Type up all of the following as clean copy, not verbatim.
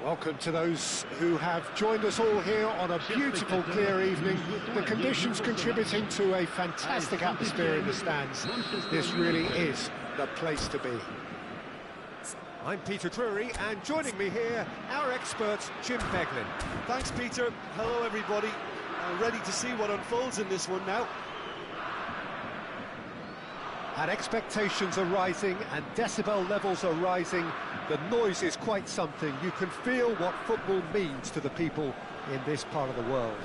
Welcome to those who have joined us all here on a beautiful, clear evening. The conditions contributing to a fantastic atmosphere in the stands. This really is the place to be. I'm Peter Drury, and joining me here, our expert, Jim Beglin. Thanks, Peter. Hello, everybody. Ready to see what unfolds in this one now. And expectations are rising and decibel levels are rising. The noise is quite something. You can feel what football means to the people in this part of the world.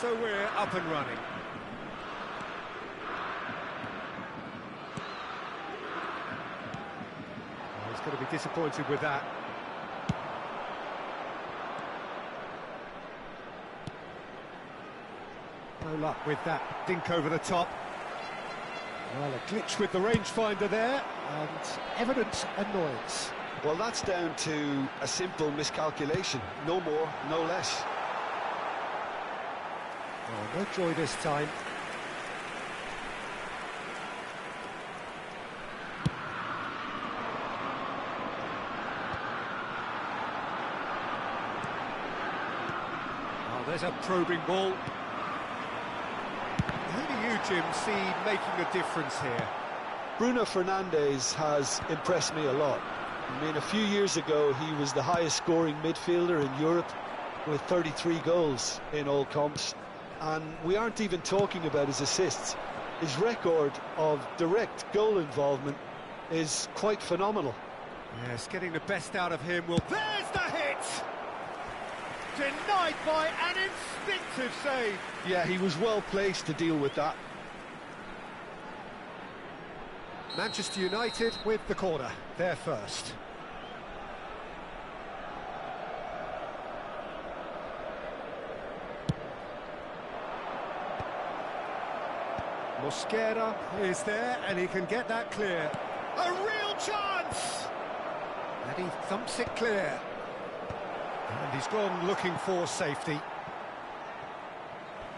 So we're up and running. Oh, he's going to be disappointed with that. No luck with that dink over the top. Well, a glitch with the rangefinder there, and evident annoyance. Well, that's down to a simple miscalculation. No more, no less. Oh, no joy this time. Oh, there's a probing ball. Who do you, Jim, see making a difference here? Bruno Fernandes has impressed me a lot. I mean, a few years ago, he was the highest scoring midfielder in Europe with 33 goals in all comps. And we aren't even talking about his assists. His record of direct goal involvement is quite phenomenal. Yes, getting the best out of him will... There's the hit! Denied by an instinctive save. Yeah, he was well placed to deal with that. Manchester United with the corner. They're first. Mosquera is there, and he can get that clear. A real chance! And he thumps it clear. And he's gone looking for safety.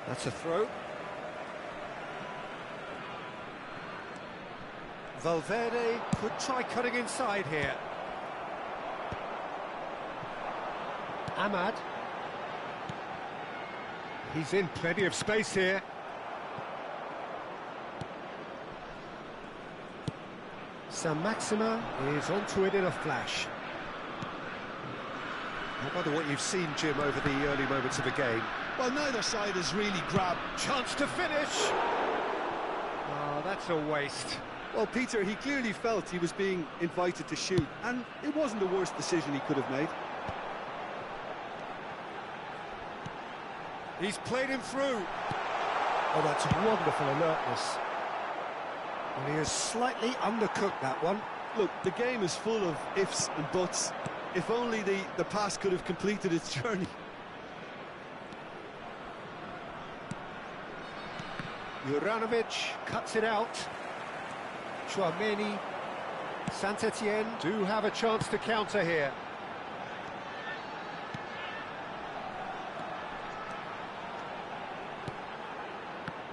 That's a throw. Valverde could try cutting inside here. Ahmad. He's in plenty of space here. Saint-Maximin is onto it in a flash. I wonder what you've seen, Jim, over the early moments of the game. Well, neither side has really grabbed. Chance to finish! Oh, that's a waste. Well, Peter, he clearly felt he was being invited to shoot, and it wasn't the worst decision he could have made. He's played him through. Oh, that's wonderful alertness. And he has slightly undercooked that one. Look, the game is full of ifs and buts. If only the pass could have completed its journey. Juranovic cuts it out. Chouameni, Saint-Etienne do have a chance to counter here.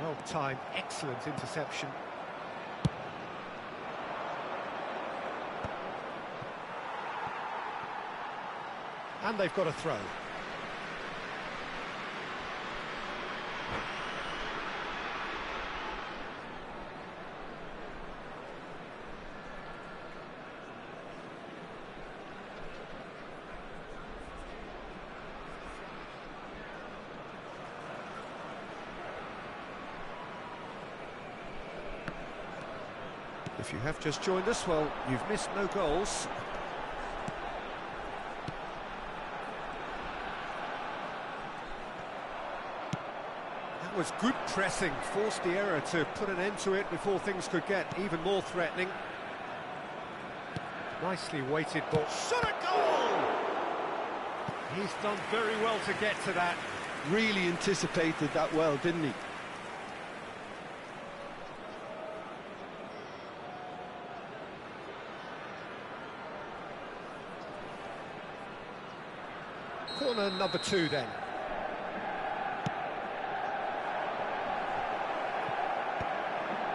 Well timed, excellent interception. And they've got a throw. If you have just joined us, well, you've missed no goals. That was good pressing, forced the error to put an end to it before things could get even more threatening. Nicely weighted ball. Shot a goal! He's done very well to get to that. Really anticipated that well, didn't he? Corner number 2 then.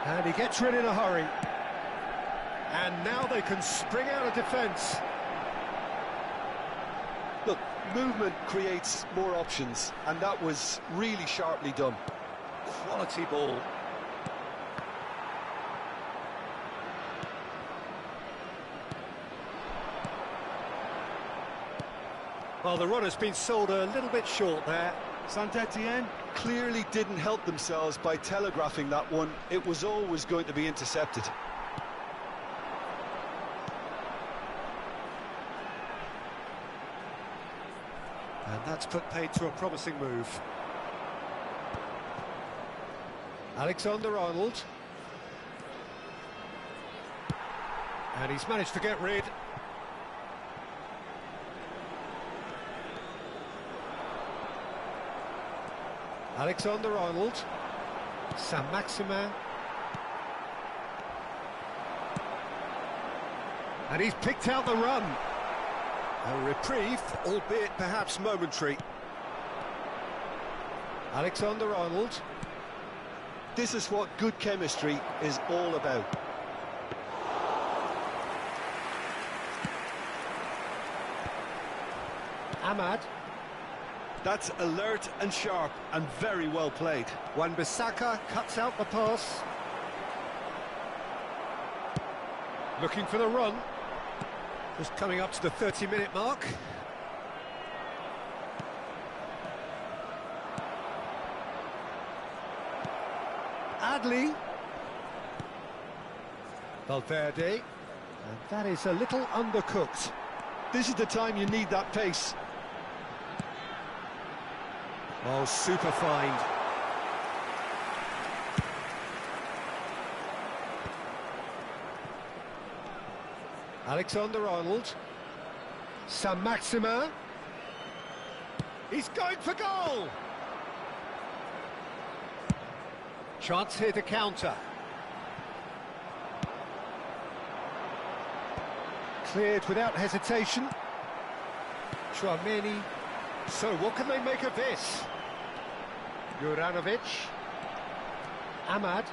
And he gets rid in a hurry. And now they can spring out of defence. Look, movement creates more options, and that was really sharply done. Quality ball. Well, the run has been sold a little bit short there. Saint-Etienne clearly didn't help themselves by telegraphing that one. It was always going to be intercepted. And that's put paid to a promising move. Alexander-Arnold. And he's managed to get rid. Alexander-Arnold. Saint-Maximin. And he's picked out the run. A reprieve, albeit perhaps momentary. Alexander-Arnold. This is what good chemistry is all about. Ahmad. That's alert and sharp and very well played. Wan-Bissaka cuts out the pass. Looking for the run. Just coming up to the 30-minute mark. Adli. Valverde. And that is a little undercooked. This is the time you need that pace. Oh, super find. Alexander-Arnold. Saint-Maximin. He's going for goal! Chance here to counter. Cleared without hesitation. Chouameni. So what can they make of this? Juranovic. Ahmad.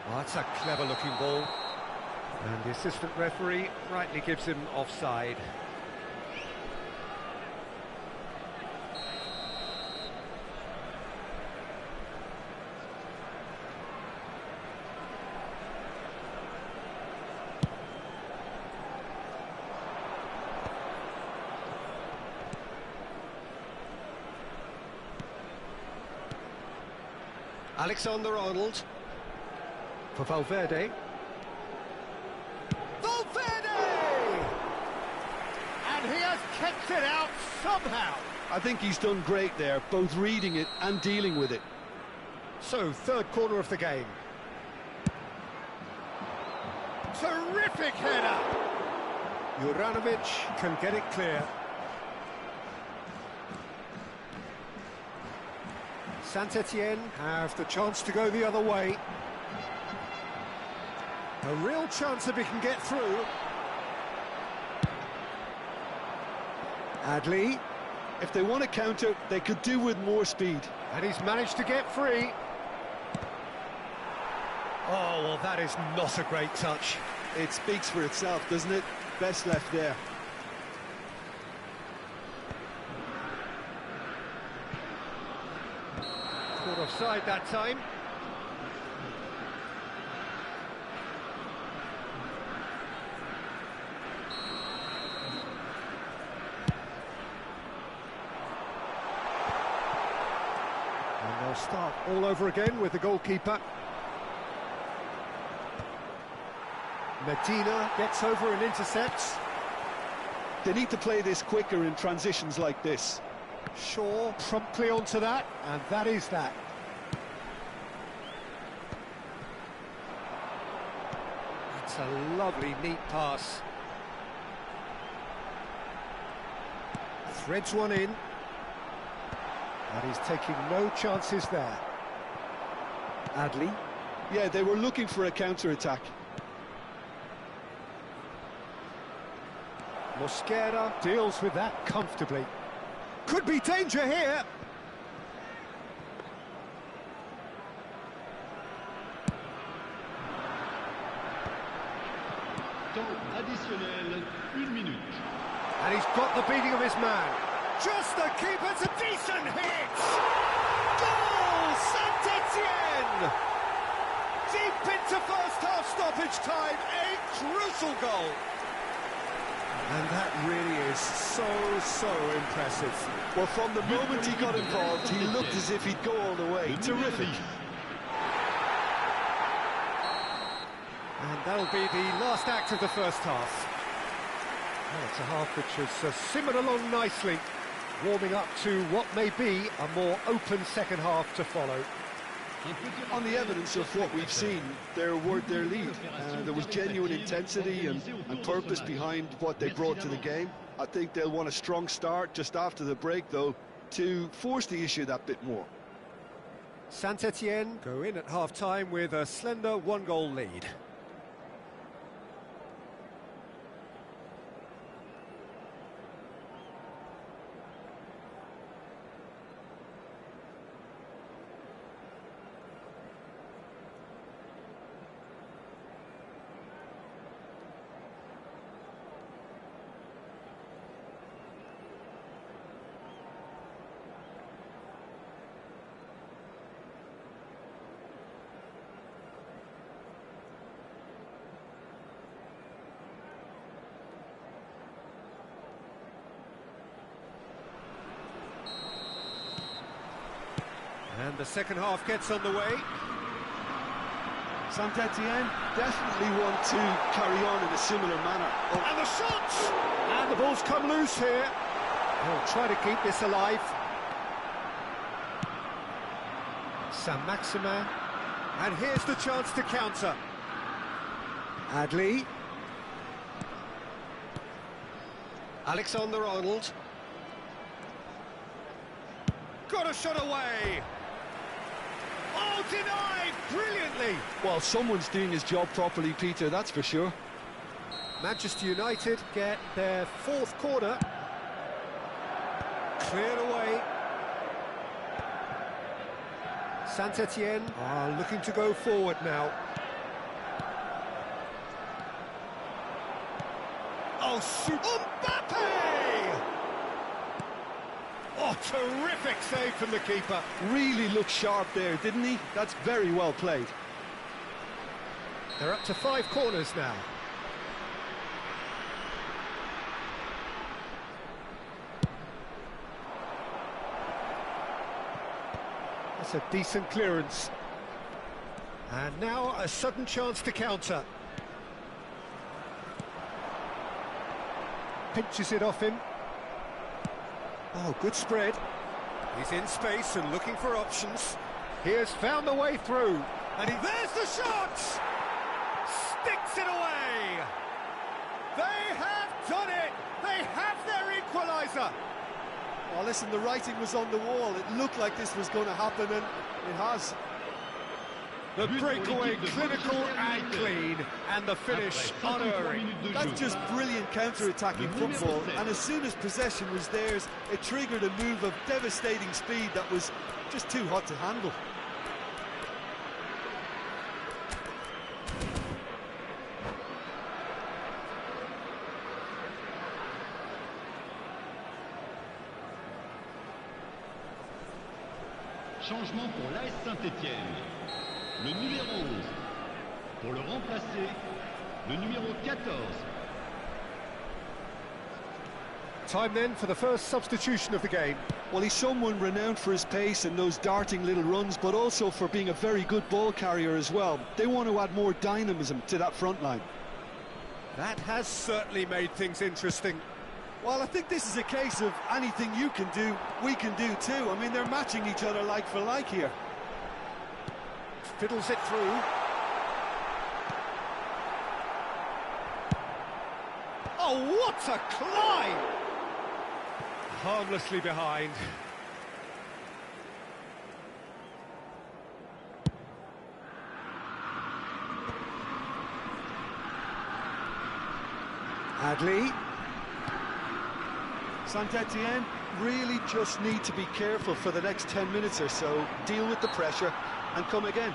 Oh, that's a clever-looking ball. And the assistant referee rightly gives him offside. Alexander-Arnold. For Valverde. Valverde! And he has kept it out somehow. I think he's done great there, both reading it and dealing with it. So, third corner of the game. Terrific header! Juranovic can get it clear. Saint-Etienne have the chance to go the other way. A real chance if he can get through. Adli. If they want to counter, they could do with more speed. And he's managed to get free. Oh, well, that is not a great touch. It speaks for itself, doesn't it? Best left there. Caught offside that time. And they'll start all over again with the goalkeeper. Medina gets over and intercepts. They need to play this quicker in transitions like this. Shaw promptly onto that, and that is that. It's a lovely, neat pass. Threads one in. And he's taking no chances there. Adli. Yeah, they were looking for a counter-attack. Mosquera deals with that comfortably. Could be danger here. Temps additionnel, 1 minute. And he's got the beating of his man. Just the keeper's a decent hit! Goal! Saint-Etienne! Deep into first half stoppage time, a crucial goal. And that really is so impressive. Well, from the moment he got involved, he looked as if he'd go all the way. Terrific. And that'll be the last act of the first half. Well, it's a half which has simmered along nicely, warming up to what may be a more open second half to follow. On the evidence of what we've seen, their lead. There was genuine intensity and purpose behind what they brought to the game. I think they'll want a strong start just after the break, though, to force the issue that bit more. Saint-Etienne go in at half-time with a slender one-goal lead. And the second half gets underway. Saint-Etienne definitely want to carry on in a similar manner. Oh. And the shots! And the ball's come loose here. They'll try to keep this alive. Saint-Maximin. And here's the chance to counter. Adli. Alexander-Arnold. Got a shot away! Oh, denied brilliantly! Well, someone's doing his job properly, Peter, that's for sure. Manchester United get their fourth corner. Cleared away. Saint-Etienne are looking to go forward now. Oh, shoot! Mbappe! Oh, terrific save from the keeper. Really looked sharp there, didn't he? That's very well played. They're up to 5 corners now. That's a decent clearance. And now a sudden chance to counter. Pinches it off him. Oh, good spread. He's in space and looking for options. He has found the way through. And there's the shot! Sticks it away! They have done it! They have their equaliser! Well, listen, the writing was on the wall. It looked like this was going to happen, and it has. The breakaway clinical and clean, and the finish unerring. That's just brilliant counter-attacking football, and as soon as possession was theirs, it triggered a move of devastating speed that was just too hot to handle. Changement pour l'AS Saint-Étienne. Le numéro 11. Pour le remplacer, le numéro 14. Time then for the first substitution of the game. Well, he's someone renowned for his pace and those darting little runs, but also for being a very good ball carrier as well. They want to add more dynamism to that front line. That has certainly made things interesting. Well, I think this is a case of anything you can do, we can do too. I mean, they're matching each other like for like here. Fiddles it through. Oh, what a climb! Harmlessly behind. Adley. Saint-Étienne really just need to be careful for the next 10 minutes or so, deal with the pressure and come again.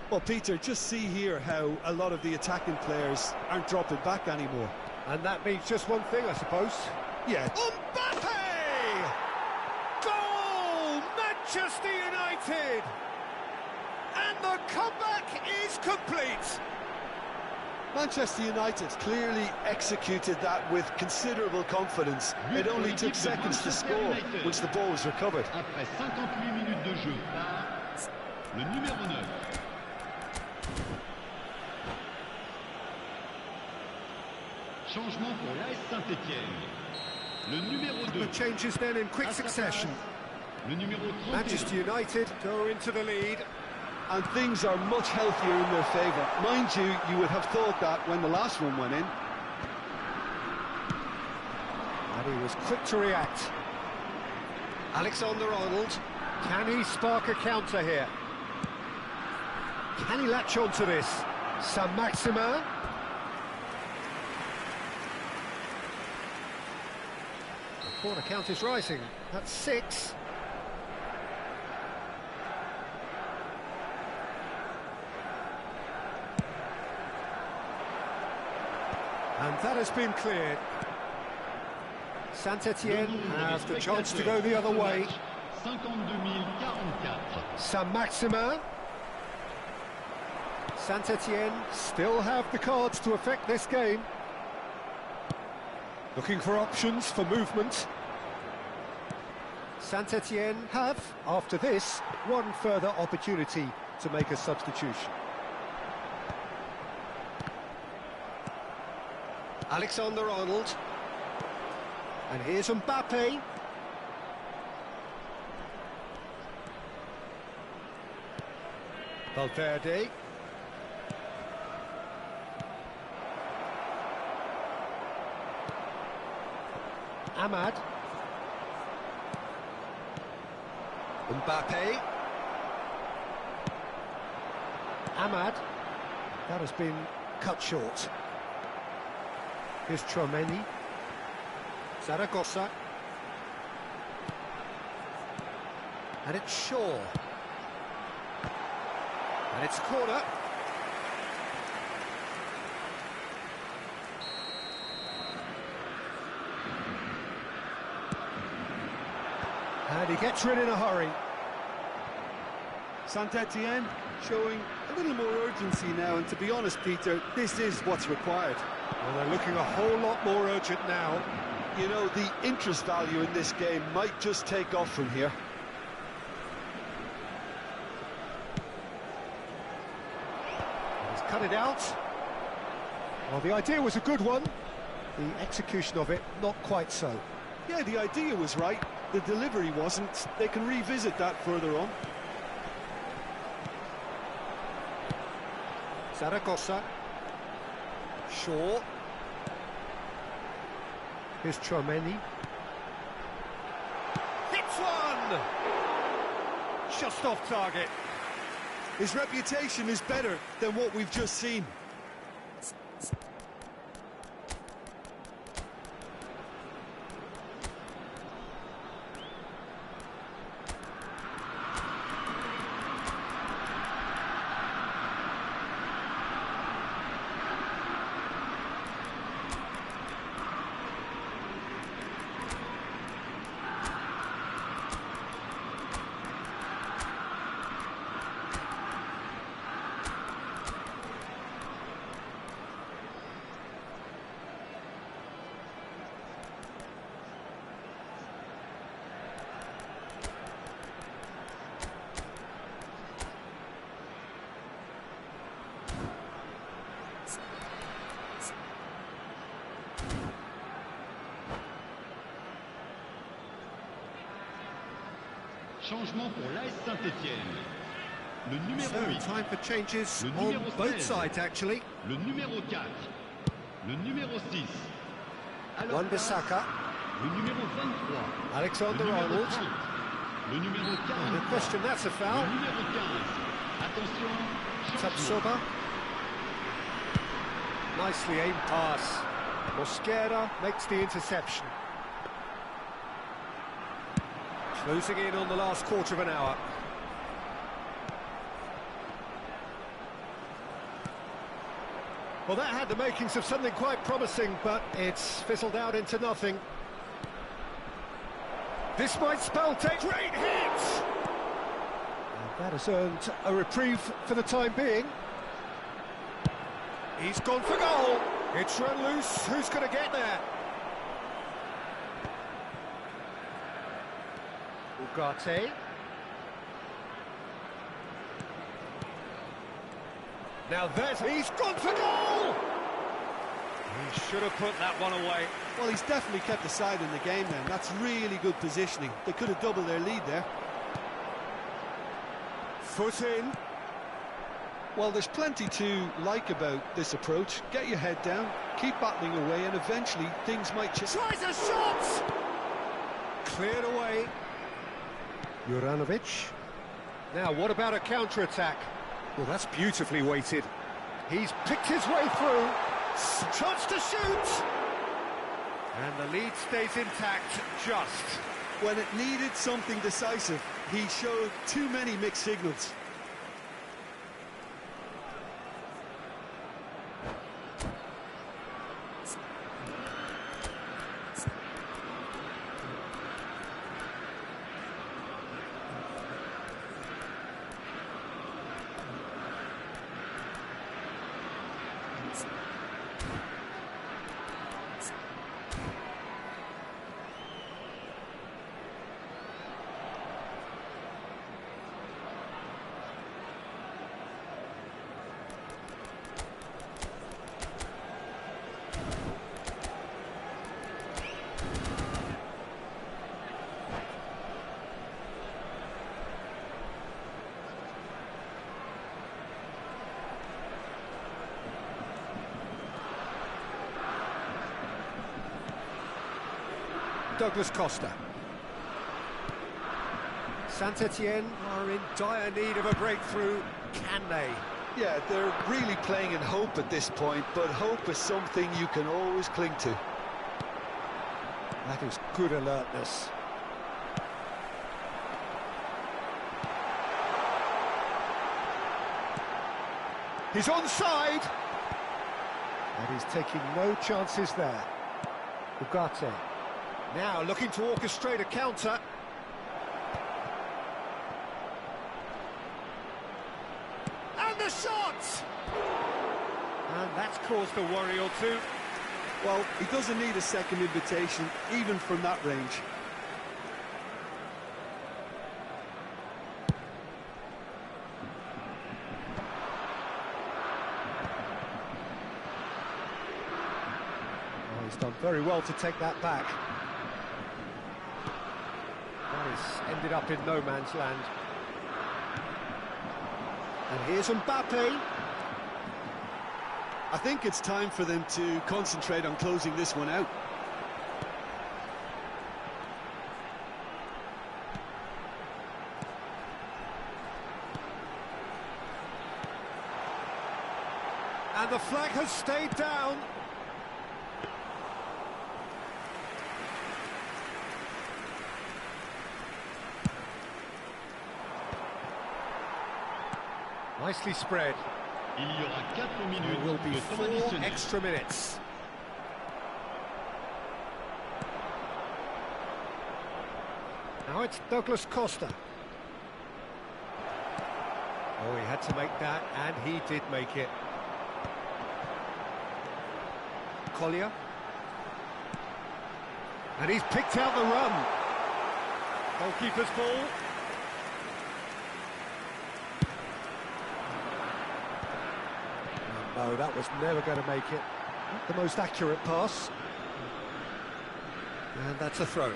Well, Peter, just see here how a lot of the attacking players aren't dropping back anymore. And that means just one thing, I suppose. Yeah. Mbappe! Goal! Manchester United! And the comeback is complete! Manchester United clearly executed that with considerable confidence. It only took seconds to score once the ball was recovered. Après 58 minutes de jeu par le numéro 9. Changement pour l'AS Saint-Étienne. Le numéro 2. The changes then in quick succession. Le numéro 31. Manchester United go into the lead. And things are much healthier in their favour. Mind you, you would have thought that when the last one went in. And he was quick to react. Alexander-Arnold. Can he spark a counter here? Can he latch onto this? Saint-Maximin. The corner count is rising. That's 6. And that has been cleared. Saint-Étienne has the chance to go the other way. 52 Saint-Maximin. Saint-Étienne still have the cards to affect this game. Looking for options for movement. Saint-Étienne have, after this, one further opportunity to make a substitution. Alexander-Arnold. And here's Mbappe. Valverde. Ahmad. Mbappe. Ahmad. That has been cut short. Here's Tchouaméni. Zaragoza. And it's Shaw. And it's corner. And he gets rid in a hurry. Saint-Etienne showing a little more urgency now, and to be honest, Peter, this is what's required. Well, they're looking a whole lot more urgent now. You know, the interest value in this game might just take off from here. He's cut it out. Well, the idea was a good one. The execution of it, not quite so. Yeah, the idea was right. The delivery wasn't. They can revisit that further on. Zaragoza. Shaw. Here's Chouameni. Hits one! Just off target. His reputation is better than what we've just seen. Changement pour l'AS Saint-Etienne. Le numéro 8. Time for changes Le on numéro both 16. sides, actually. Le numéro 4. Le numéro 6. Wan-Bissaka. Le numéro 23. Alexander Le numéro Arnold. 30. Le numéro 40. No question, that's a Le foul. numéro 15. Attention. changement. Tapsoba. Nicely aimed pass. Mosquera makes the interception. Closing in on the last quarter of an hour. Well, that had the makings of something quite promising, but it's fizzled out into nothing. This might spell great hit! And that has earned a reprieve for the time being. He's gone for goal. It's run loose. Who's going to get there? Ugarte. Now he's gone for goal! He should have put that one away. Well, he's definitely kept the side in the game then. That's really good positioning. They could have doubled their lead there. Foot in. Well, there's plenty to like about this approach. Get your head down, keep battling away, and eventually things might change. Tries a shot! Cleared away. Juranovic. Now, what about a counter-attack? Well, that's beautifully weighted. He's picked his way through. Chance to shoot! And the lead stays intact, just. When it needed something decisive, he showed too many mixed signals. Douglas Costa. Saint-Etienne are in dire need of a breakthrough. Can they? Yeah, they're really playing in hope at this point, but hope is something you can always cling to. That is good alertness. He's onside! And he's taking no chances there. Ugarte. Now looking to orchestrate a counter. the shot! And that's caused a worry or two. Well, he doesn't need a second invitation, even from that range. Oh, he's done very well to take that back. That has ended up in no man's land. And here's Mbappe. I think it's time for them to concentrate on closing this one out. And the flag has stayed down. Nicely spread. Il y aura 4 There minutes will be de temps 4 additionnel. extra minutes. Now it's Douglas Costa. Oh, he had to make that, and he did make it. Collier. And he's picked out the run. Goalkeeper's ball. No, that was never going to make it. Not the most accurate pass. And that's a throw-in.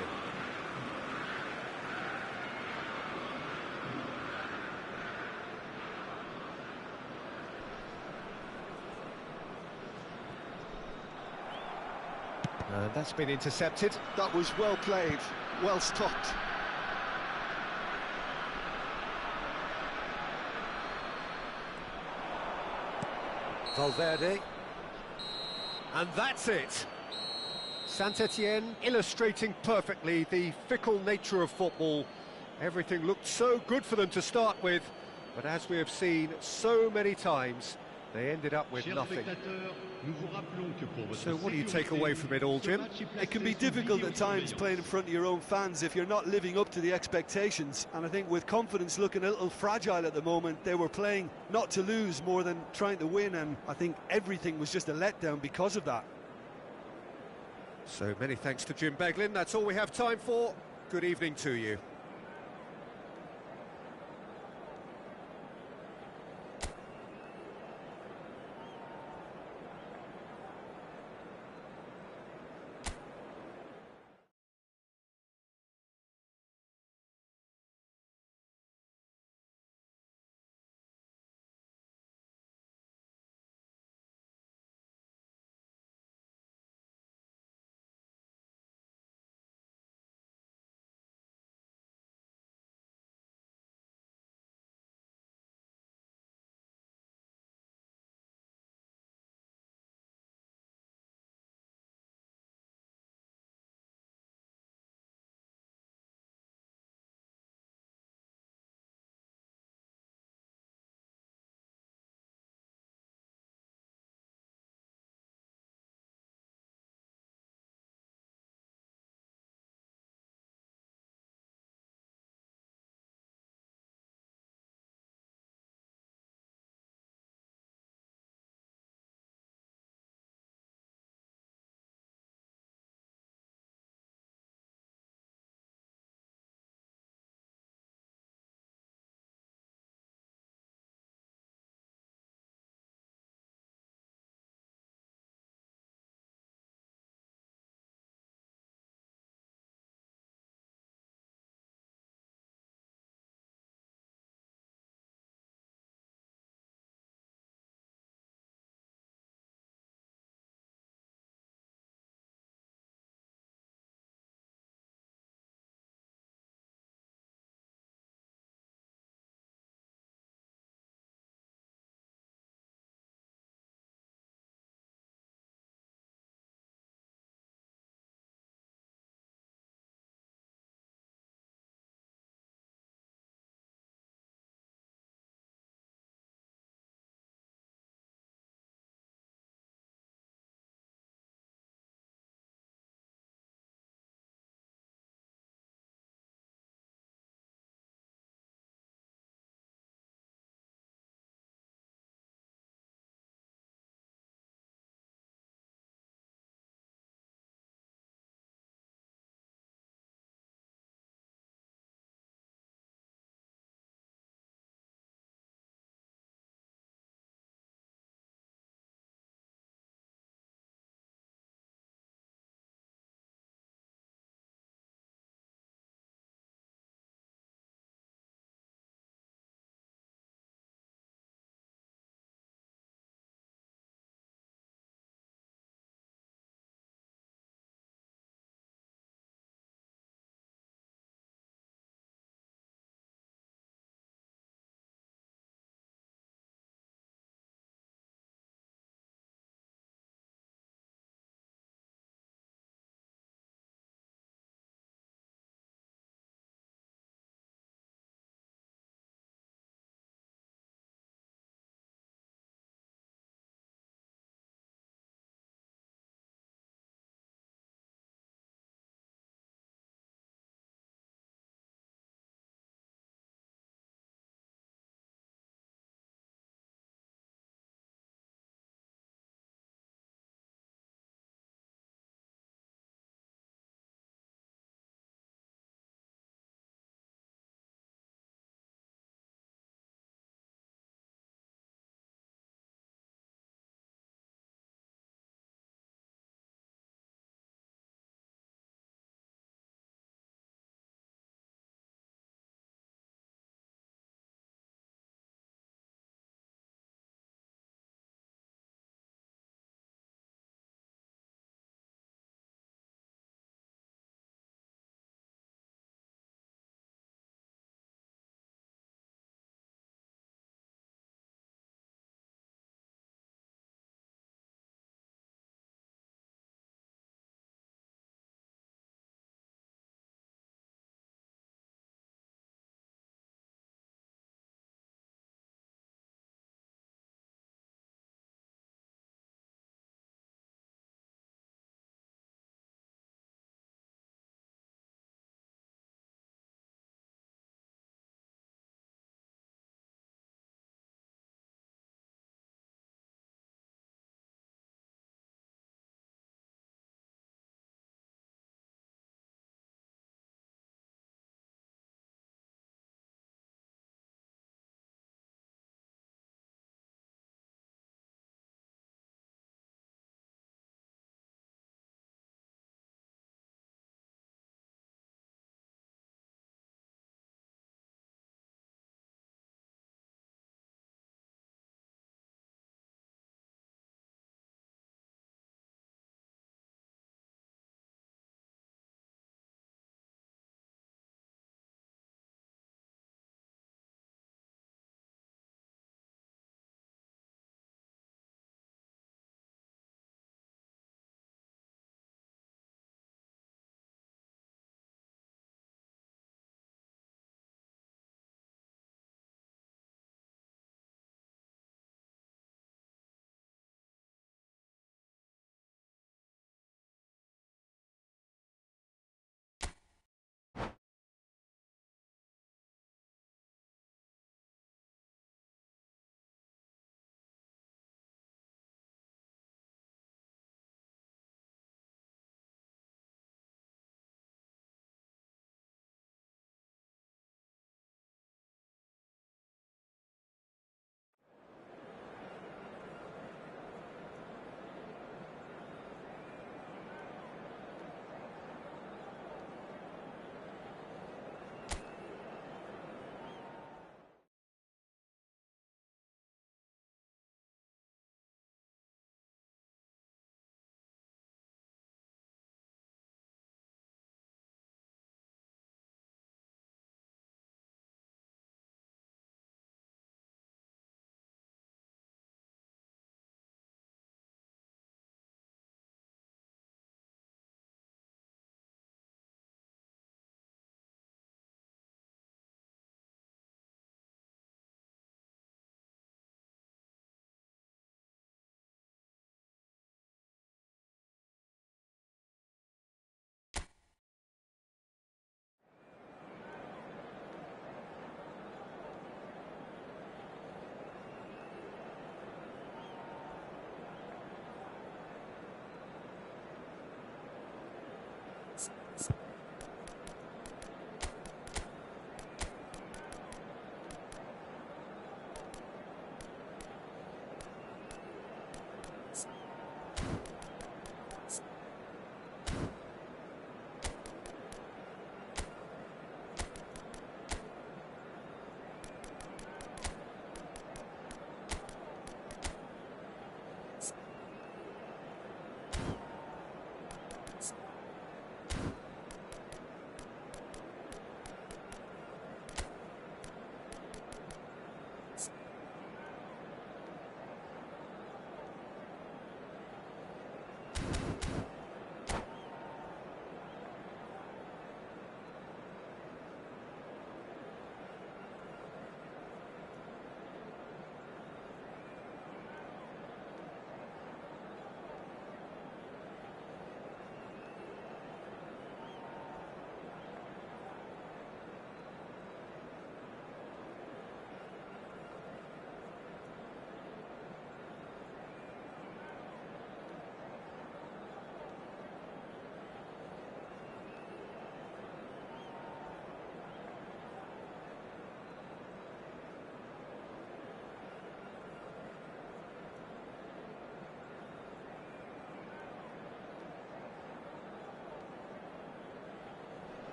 And that's been intercepted. That was well played, well stopped. Valverde. And that's it. Saint-Etienne illustrating perfectly the fickle nature of football. Everything looked so good for them to start with, but as we have seen so many times, they ended up with Chers nothing. spectateurs, nous vous rappelons que pour votre So what do you take sécurité, away from it all, ce Jim? match est It can be placé sous difficult at times vidéosurveillance. playing in front of your own fans if you're not living up to the expectations. And I think with confidence looking a little fragile at the moment, they were playing not to lose more than trying to win. And I think everything was just a letdown because of that. So many thanks to Jim Beglin. That's all we have time for. Good evening to you.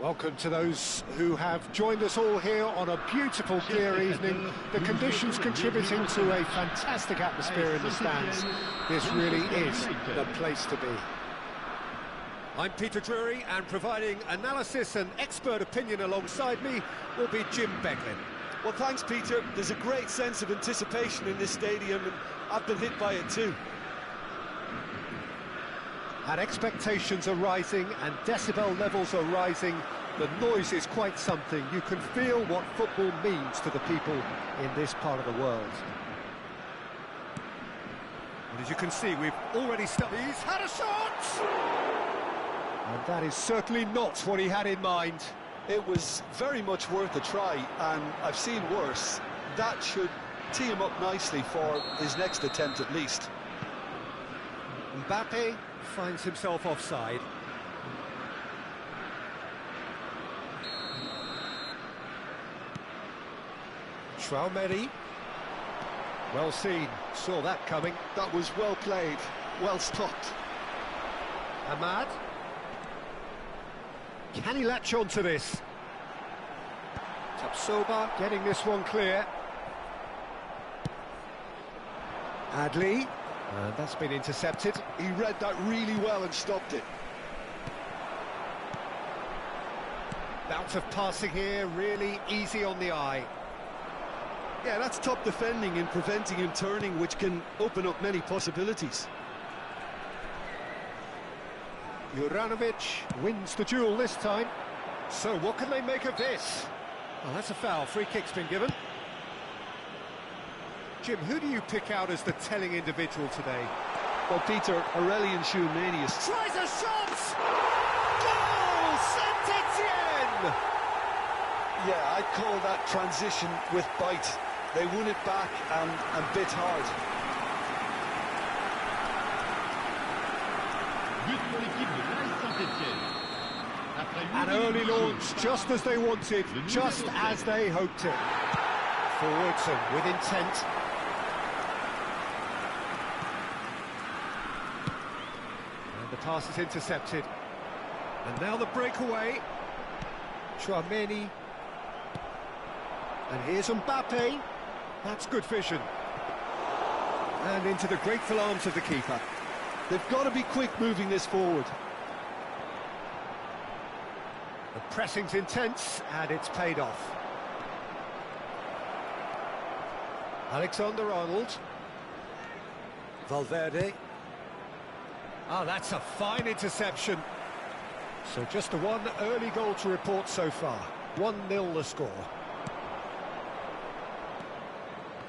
Welcome to those who have joined us all here on a beautiful, clear evening. The conditions contributing to a fantastic atmosphere in the stands. This really is the place to be. I'm Peter Drury, and providing analysis and expert opinion alongside me will be Jim Beglin. Well, thanks, Peter. There's a great sense of anticipation in this stadium, and I've been hit by it too. And expectations are rising and decibel levels are rising. The noise is quite something. You can feel what football means to the people in this part of the world. And as you can see, we've already started. He's had a shot! And that is certainly not what he had in mind. It was very much worth a try, and I've seen worse. That should tee him up nicely for his next attempt at least. Mbappe finds himself offside. Traoré. Well seen, saw that coming. That was well played, well stopped. Ahmad. Can he latch on to this? Tapsoba getting this one clear. Adli. And that's been intercepted. He read that really well and stopped it. Bout of passing here, really easy on the eye. Yeah, that's top defending and preventing him turning, which can open up many possibilities. Juranovic wins the duel this time. So what can they make of this? Well, that's a foul. Free kick's been given. Jim, who do you pick out as the telling individual today? Well, Peter, Aurelien Tchouameni Tries a shot! Goal! Saint-Etienne! Yeah, I'd call that transition with bite. They won it back and bit hard. But pour l'équipe de l'AS Saint-Etienne. An early launch, just as they wanted, just as they hoped it. Forwards and with intent. And the pass is intercepted. And now the breakaway. Traoré. And here's Mbappe. That's good vision. And into the grateful arms of the keeper. They've got to be quick moving this forward. The pressing's intense, and it's paid off. Alexander-Arnold. Valverde. Ah, that's a fine interception. So just the one early goal to report so far. 1-0 the score.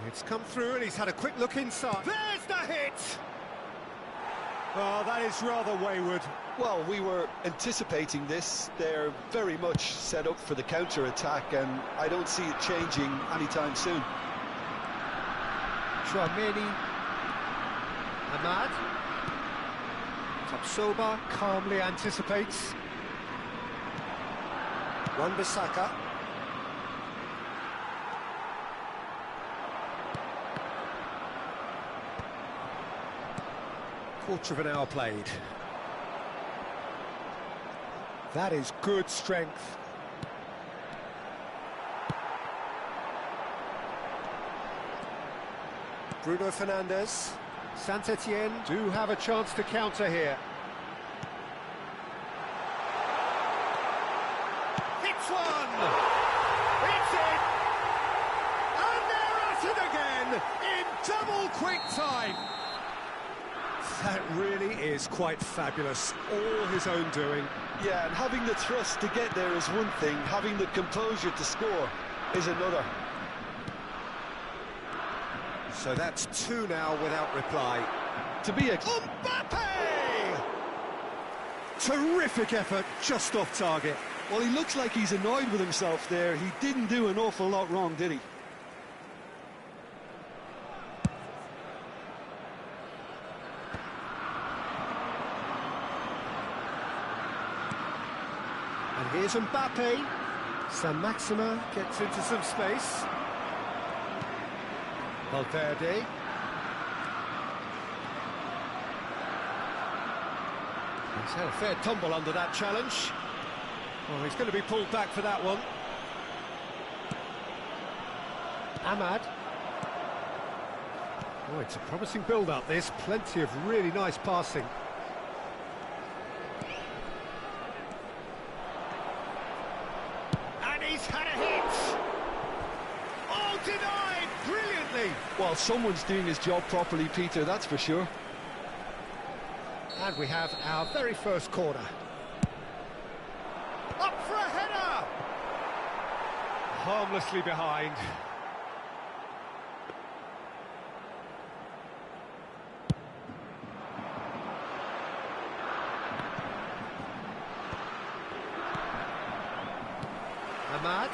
It's come through and he's had a quick look inside. There's the hit! Oh, that is rather wayward. Well, we were anticipating this. They're very much set up for the counter-attack, and I don't see it changing anytime soon. Traoré. Ahmad. Tapsoba calmly anticipates. Wan-Bissaka. Quarter of an hour played. That is good strength. Bruno Fernandes. Saint-Etienne do have a chance to counter here. Hits one! It's in! And they're at it again in double quick time! That really is quite fabulous. All his own doing. Yeah, and having the thrust to get there is one thing, having the composure to score is another. So that's two now without reply. To be Mbappe! Terrific effort, just off target. Well, he looks like he's annoyed with himself there. He didn't do an awful lot wrong, did he? And here's Mbappe. Saint-Maximin gets into some space. Valverde. He's had a fair tumble under that challenge. Well, he's going to be pulled back for that one. Ahmad. Oh, it's a promising build-up, this. Plenty of really nice passing. And he's had a hit! Oh, denied! Brilliantly! Well, someone's doing his job properly, Peter, that's for sure. And we have our very first corner. Up for a header! Harmlessly behind. Ahmad.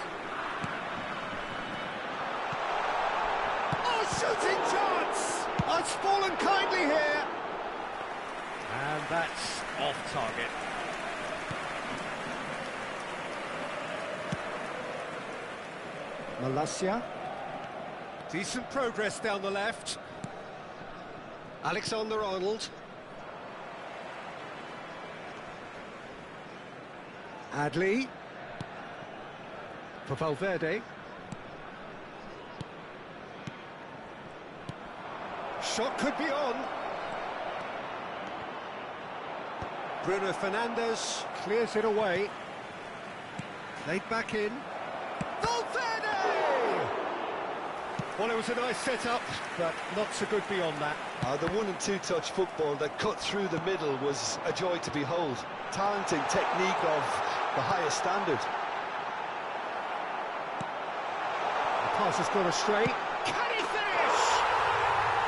Oh, shooting chance! Oh, it's fallen kindly here. And that's off target. Malacia. Decent progress down the left. Alexander-Arnold. Adli. For Valverde. Shot could be on. Bruno Fernandes clears it away. Played back in. Valverde! Well, it was a nice setup, but not so good beyond that. The one and two touch football that cut through the middle was a joy to behold. Talent and technique of the highest standard. Pass has gone astray. Can he finish?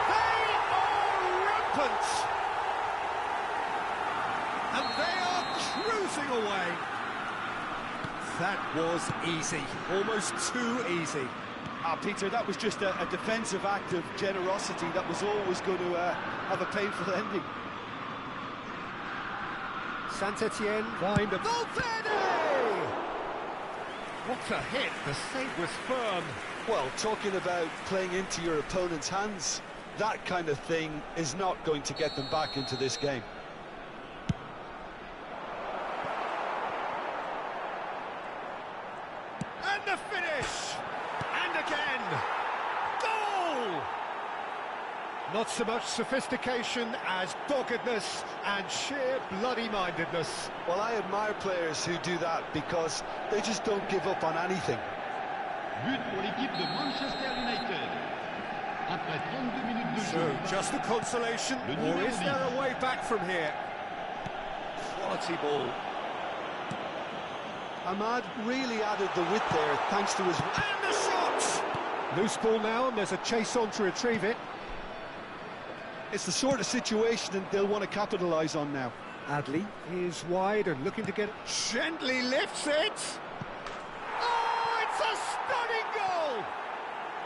They are rampant! And they are cruising away. That was easy, almost too easy. Peter, that was just a defensive act of generosity that was always going to have a painful ending. Saint-Etienne find a Valverde! What a hit, the save was firm. Well, talking about playing into your opponent's hands, that kind of thing is not going to get them back into this game. And the finish! And again! Goal! Not so much sophistication as doggedness and sheer bloody-mindedness. Well, I admire players who do that because they just don't give up on anything. But pour l'équipe de Manchester United. Après 32 minutes de So, jeu. just a consolation, or is there a way back from here? Quality ball. Ahmad really added the width there thanks to his... And the shot! Loose ball now, and there's a chase on to retrieve it. It's the sort of situation that they'll want to capitalise on now. Adli is wide and looking to get it. Gently lifts it! Oh, it's a stunning goal!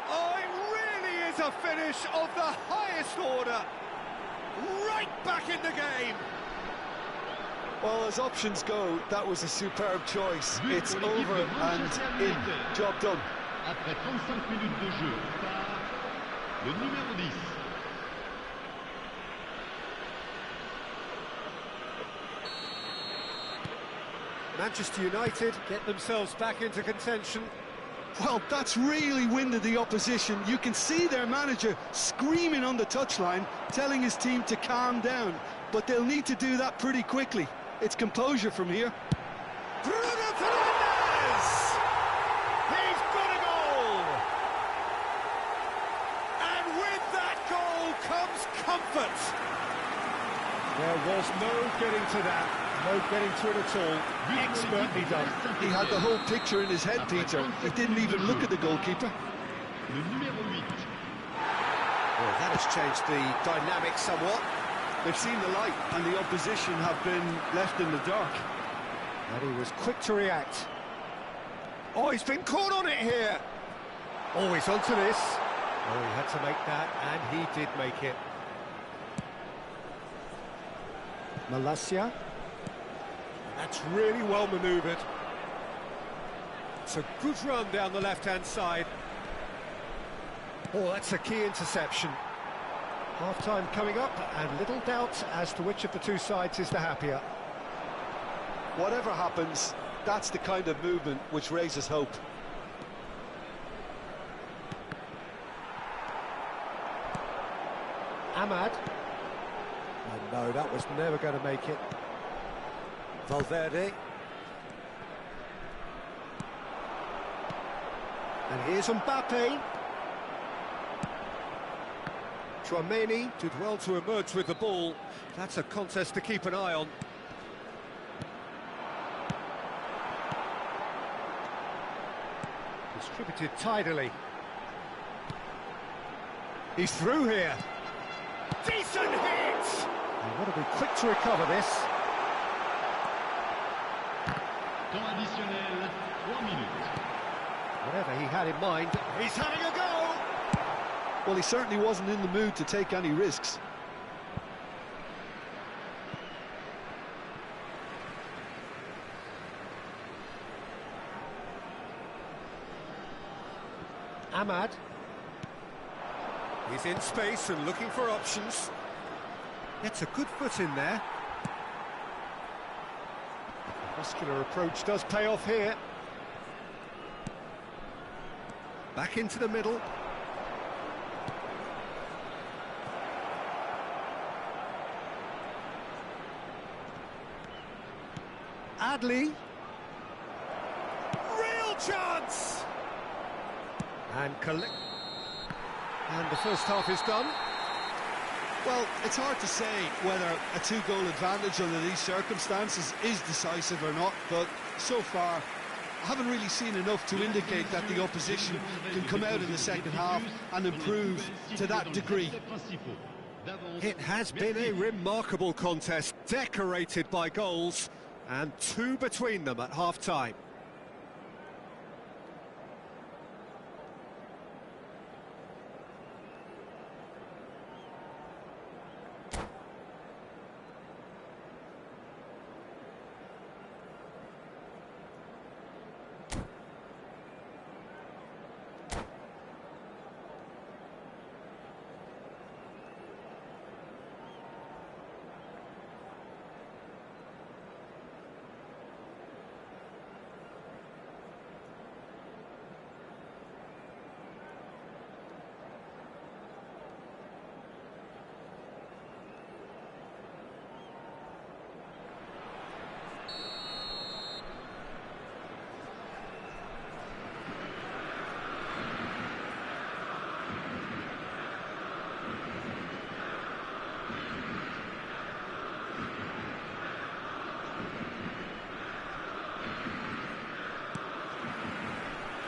Oh, it really is a finish of the highest order. Right back in the game. Well, as options go, that was a superb choice. But It's pour l'équipe over de and Manchester in. United. Job done. Après 35 minutes de jeu par le numéro 10. Manchester United get themselves back into contention. Well, that's really winded the opposition. You can see their manager screaming on the touchline, telling his team to calm down. But they'll need to do that pretty quickly. It's composure from here. Bruno Fernandes! He's got a goal! And with that goal comes comfort. There was no getting to that. No getting to it at all. Expertly done. He had the whole picture in his head, Peter. He didn't even look at the goalkeeper. Le numéro 8. Well, that has changed the dynamic somewhat. They've seen the light, and the opposition have been left in the dark. And he was quick to react. Oh, he's been caught on it here. Oh, he's onto this. Oh, he had to make that, and he did make it. Malacia. That's really well manoeuvred. It's a good run down the left-hand side. Oh, that's a key interception. Half-time coming up, and little doubt as to which of the two sides is the happier. Whatever happens, That's the kind of movement which raises hope. Ahmad. And no, that was never going to make it. Valverde. And here's Mbappe. Tchouameni did well to emerge with the ball. That's a contest to keep an eye on. Distributed tidily. He's through here. Decent hit! They want to be quick to recover this. Temps additionnel, 3 minutes. Whatever he had in mind, he's having a go! Well, he certainly wasn't in the mood to take any risks. Ahmad. He's in space and looking for options. Gets a good foot in there. The muscular approach does pay off here. Back into the middle. Adli. Real chance! And the first half is done. Well, it's hard to say whether a two-goal advantage under these circumstances is decisive or not, but so far I haven't really seen enough to indicate that the opposition can come out in the second half and improve to that degree. It has been a remarkable contest, decorated by goals, and 2 between them at half-time.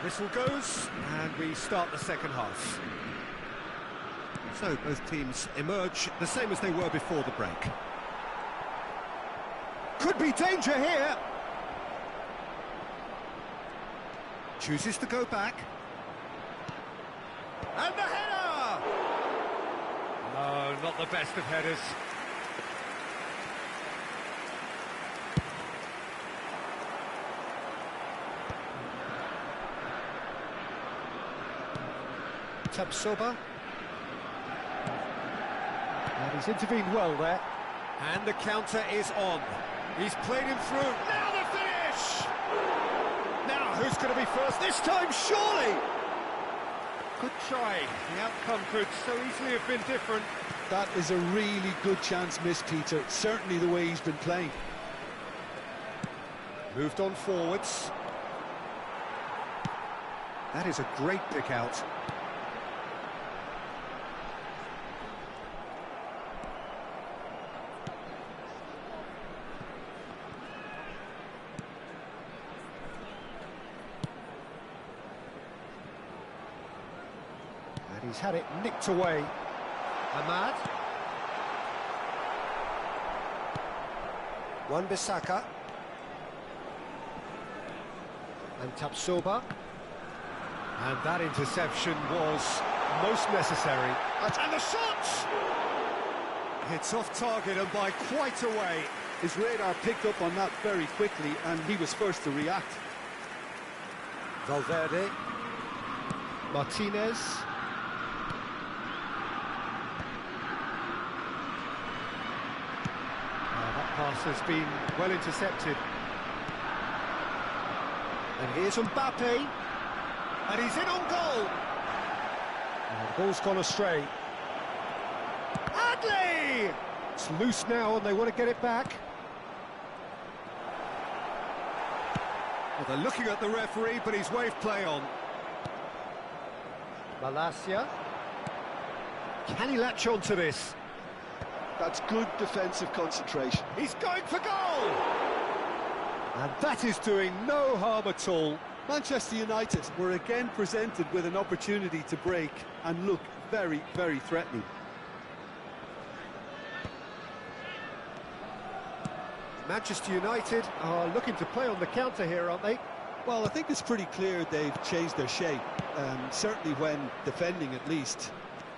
Whistle goes, and we start the second half. So both teams emerge the same as they were before the break. Could be danger here. Chooses to go back. And the header! No, not the best of headers. Tapsoba. And he's intervened well there. And the counter is on. He's played him through. Now the finish! Now who's going to be first this time, surely? Good try. The outcome could so easily have been different. That is a really good chance missed, Peter. Certainly the way he's been playing. Moved on forwards. That is a great pick out. And he's had it nicked away. Ahmad. Wan-Bissaka. And Tapsoba. And that interception was most necessary. And the shot! It's off target and by quite a way. His radar picked up on that very quickly and he was first to react. Valverde. Martinez. That pass has been well intercepted. And here's Mbappe. And he's in on goal. And the ball's gone astray. Adley! It's loose now and they want to get it back. Well, they're looking at the referee, but he's waved play on. Malacia. Can he latch on to this? That's good defensive concentration. He's going for goal! And that is doing no harm at all. Manchester United were again presented with an opportunity to break and look very, very threatening. Manchester United are looking to play on the counter here, aren't they? Well, I think it's pretty clear they've changed their shape, certainly when defending at least,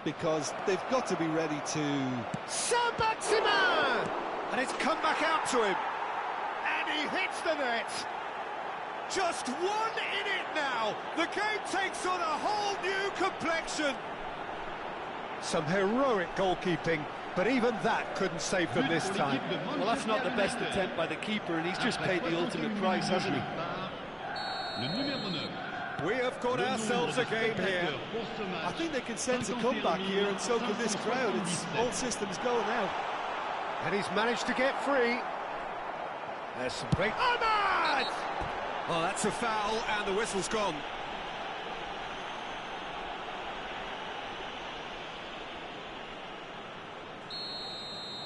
because they've got to be ready to... Saint-Maximin! And it's come back out to him. And he hits the net. Just one in it now. The game takes on a whole new complexion. Some heroic goalkeeping, but even that couldn't save them this time. Well, that's not the best attempt by the keeper, and he's just paid the ultimate price, hasn't he? We have got ourselves a game here. I think they can sense a comeback here, and so can this crowd. It's all systems go now. And he's managed to get free. There's some great... Ahmad! Oh, that's a foul, and the whistle's gone.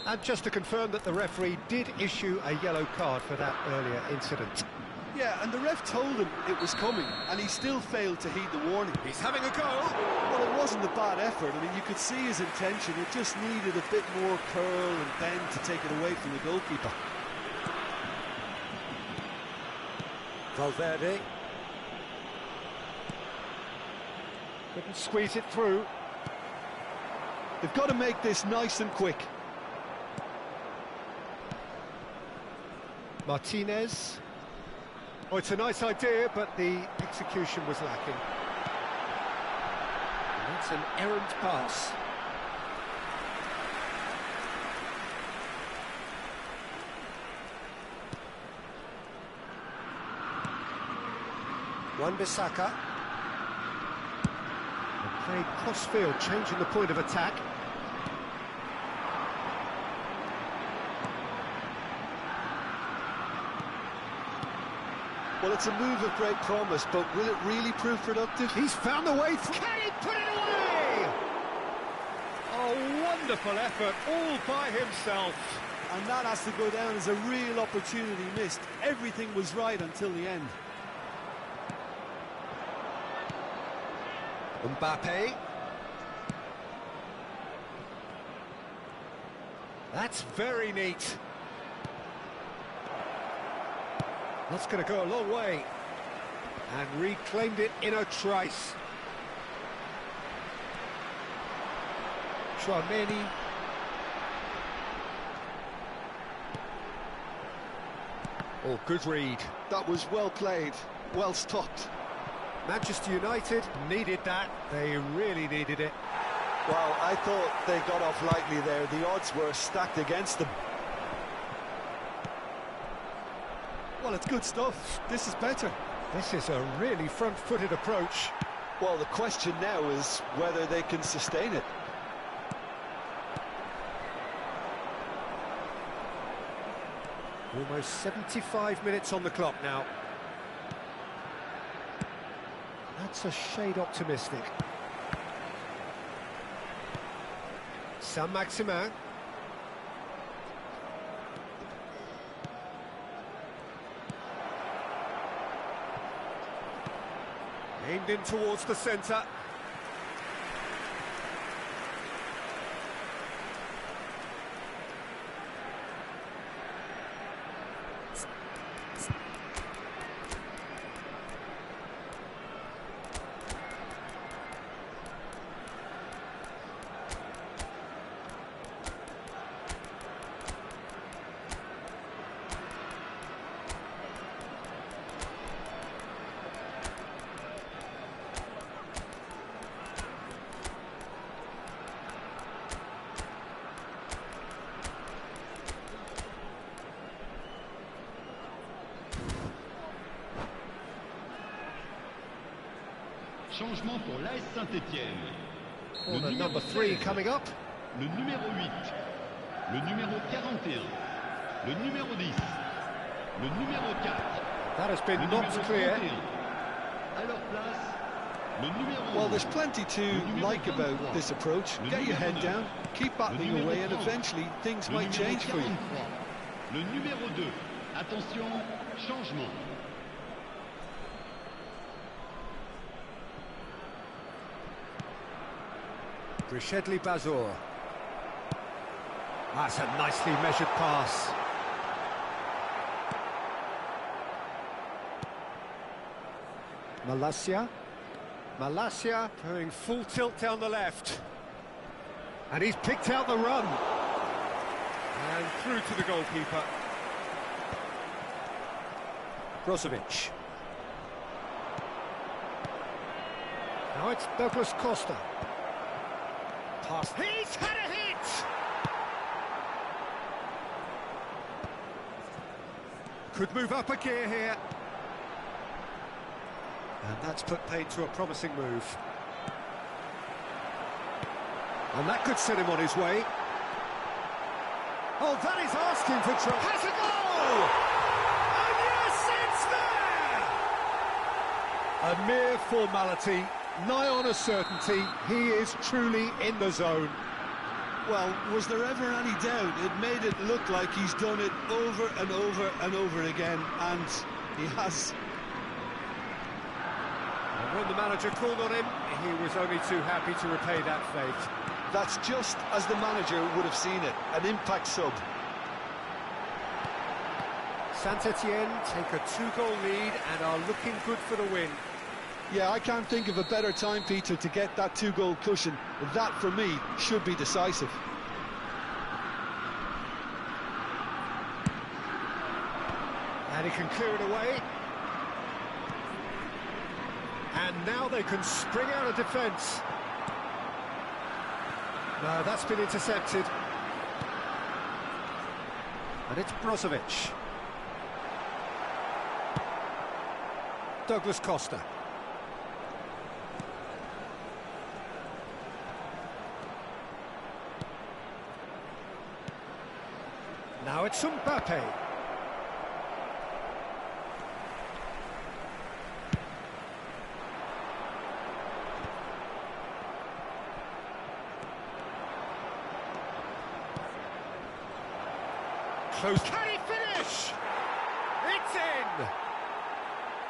And just to confirm that the referee did issue a yellow card for that earlier incident. Yeah, and the ref told him it was coming, and he still failed to heed the warning. He's having a go. Well, it wasn't a bad effort. I mean, you could see his intention. It just needed a bit more curl and bend to take it away from the goalkeeper. Valverde. Couldn't squeeze it through. They've got to make this nice and quick. Martinez. Oh, it's a nice idea, but the execution was lacking. And that's an errant pass. Wan-Bissaka. Played cross-field, changing the point of attack. Well, it's a move of great promise, but will it really prove productive? He's found the way through. Can he put it away? A wonderful effort, all by himself. And that has to go down as a real opportunity missed. Everything was right until the end. Mbappe. That's very neat. That's going to go a long way. And reclaimed it in a trice. Chouameni. Oh, good read. That was well played, well stopped. Manchester United needed that. They really needed it. Well, I thought they got off lightly there. The odds were stacked against them. Well, it's good stuff. This is better. This is a really front-footed approach. Well, the question now is whether they can sustain it. Almost 75 minutes on the clock now. That's a shade optimistic. Saint-Maximin. Aimed in towards the centre. Changement pour l'AS Saint-Étienne. Well, the number 3 coming up. Le numéro 8. Le numéro 41. Le numéro 10. Le numéro 4. That has been Le knocked numéro clear. 31. À leur place, le numéro 11. Well, there's plenty to like about this approach. Get your head down, keep battling away, and eventually things might change for you. Le numéro 2. Attention, changement. Brichedli Bazzr. That's a nicely measured pass. Malacia going full tilt down the left. And he's picked out the run. And through to the goalkeeper. Brozovic. Now it's Douglas Costa. Pass. He's had a hit! Could move up a gear here. And that's put paid to a promising move. And that could set him on his way. Oh, that is asking for trouble. Has a goal! And yes, it's there! A mere formality, nigh on a certainty. He is truly in the zone. Well, was there ever any doubt? It made it look like he's done it over and over and over again, and he has. And when the manager called on him, he was only too happy to repay that fate. That's just as the manager would have seen it, an impact sub. Saint-Étienne take a 2-goal lead and are looking good for the win. Yeah, I can't think of a better time, Peter, to get that 2-goal cushion. That, for me, should be decisive. And he can clear it away. And now they can spring out of defence. No, that's been intercepted. And it's Brozovic. Douglas Costa. Now it's Mbappe. Close. Can he finish? It's in!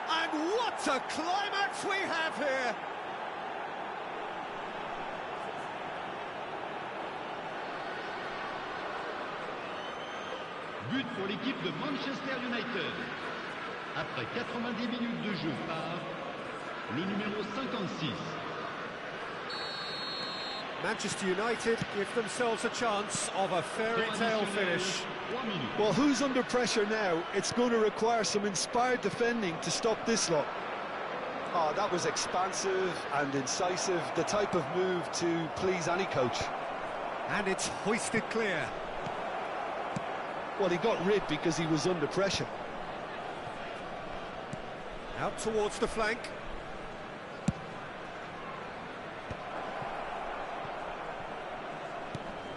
And what a climax we have here! But pour l'équipe de Manchester United. Après 90 minutes de jeu par le numéro 56. Manchester United give themselves a chance of a fairy tale finish. Well, who's under pressure now? It's going to require some inspired defending to stop this lot. Oh, that was expansive and incisive, the type of move to please any coach. And it's hoisted clear. Well, he got rid because he was under pressure. Out towards the flank.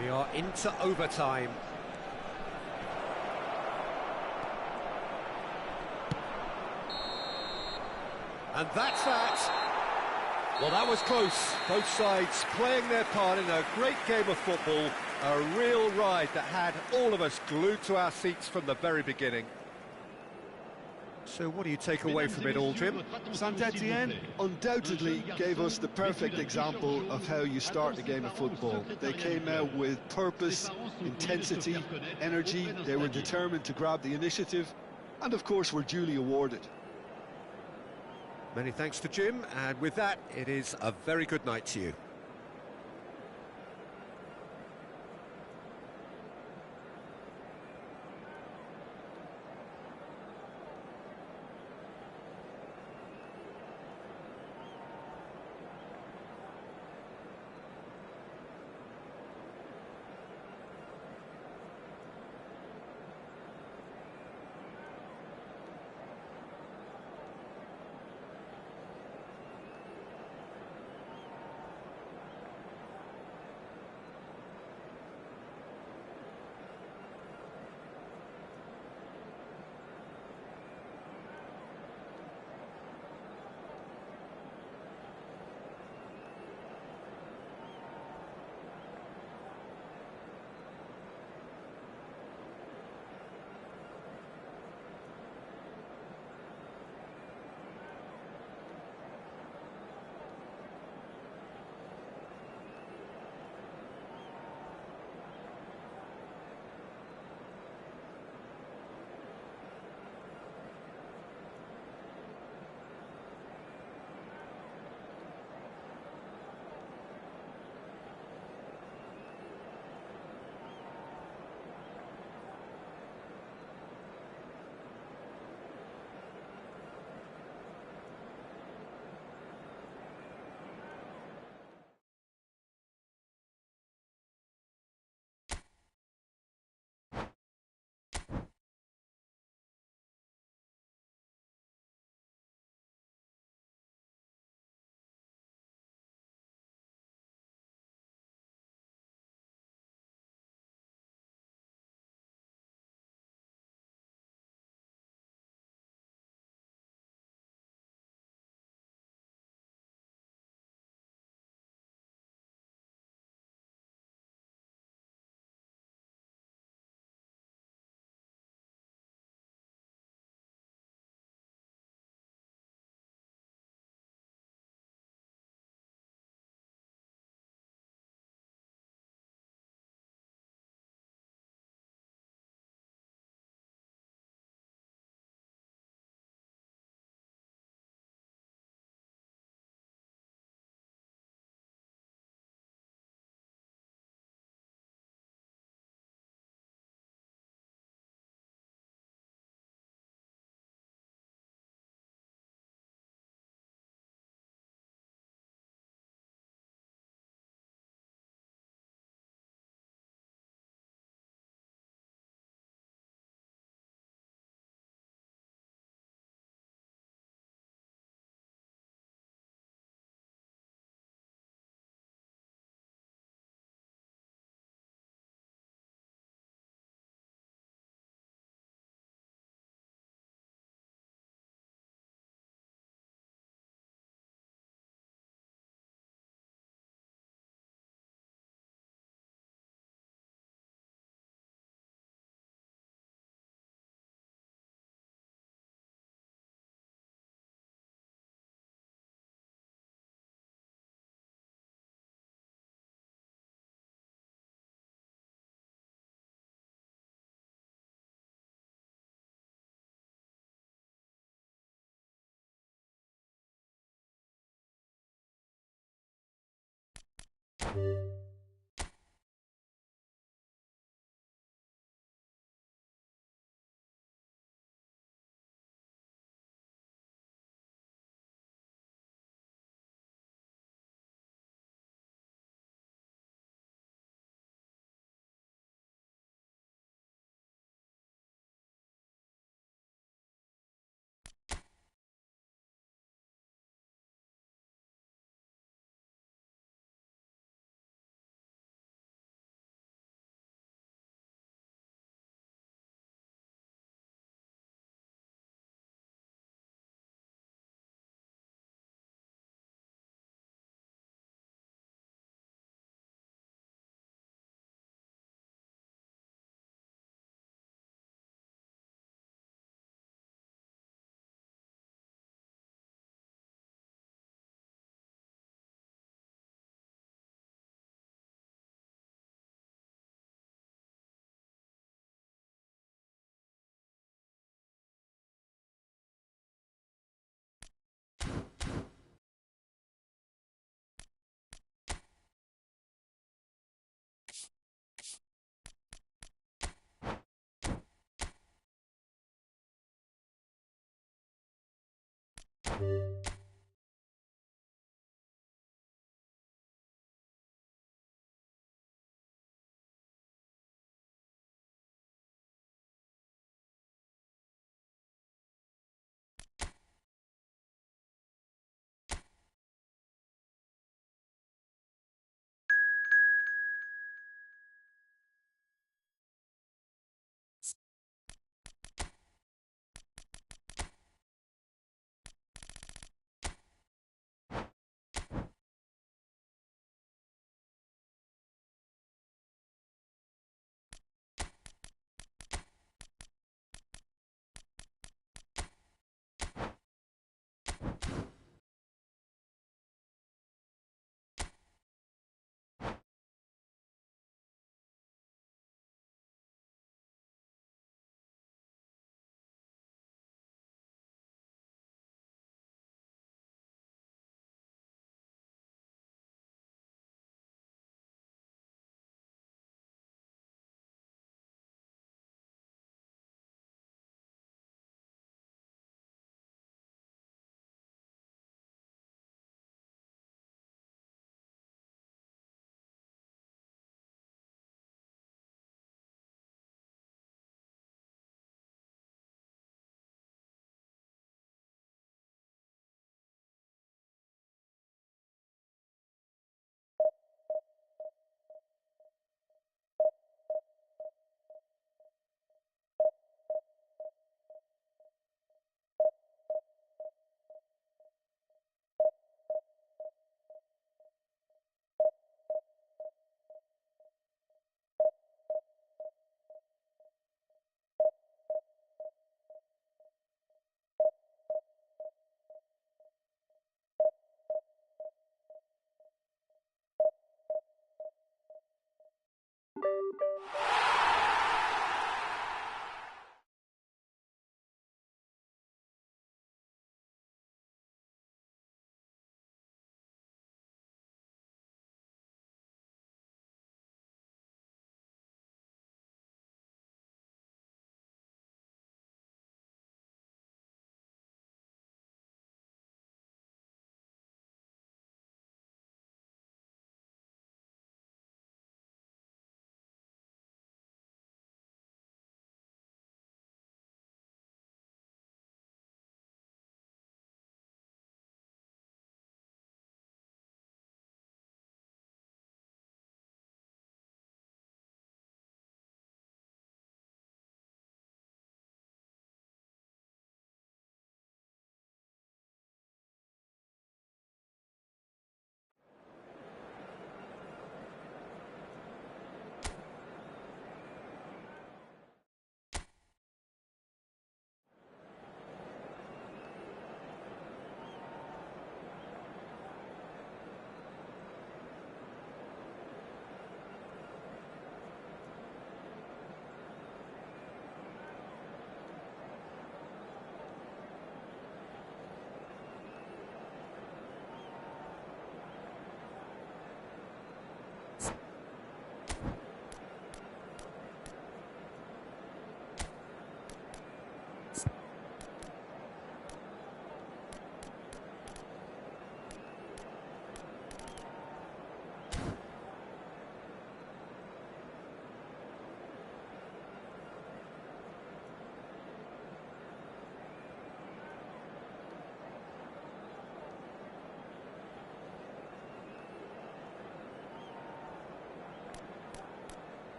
We are into overtime. And that's that. Well, that was close. Both sides playing their part in a great game of football. A real ride that had all of us glued to our seats from the very beginning. So what do you take away from it all, Jim? Saint-Étienne undoubtedly gave us the perfect example of how you start a game of football. They came out with purpose, intensity, energy. They were determined to grab the initiative, and of course were duly awarded. Many thanks to Jim, and with that, it is a very good night to you.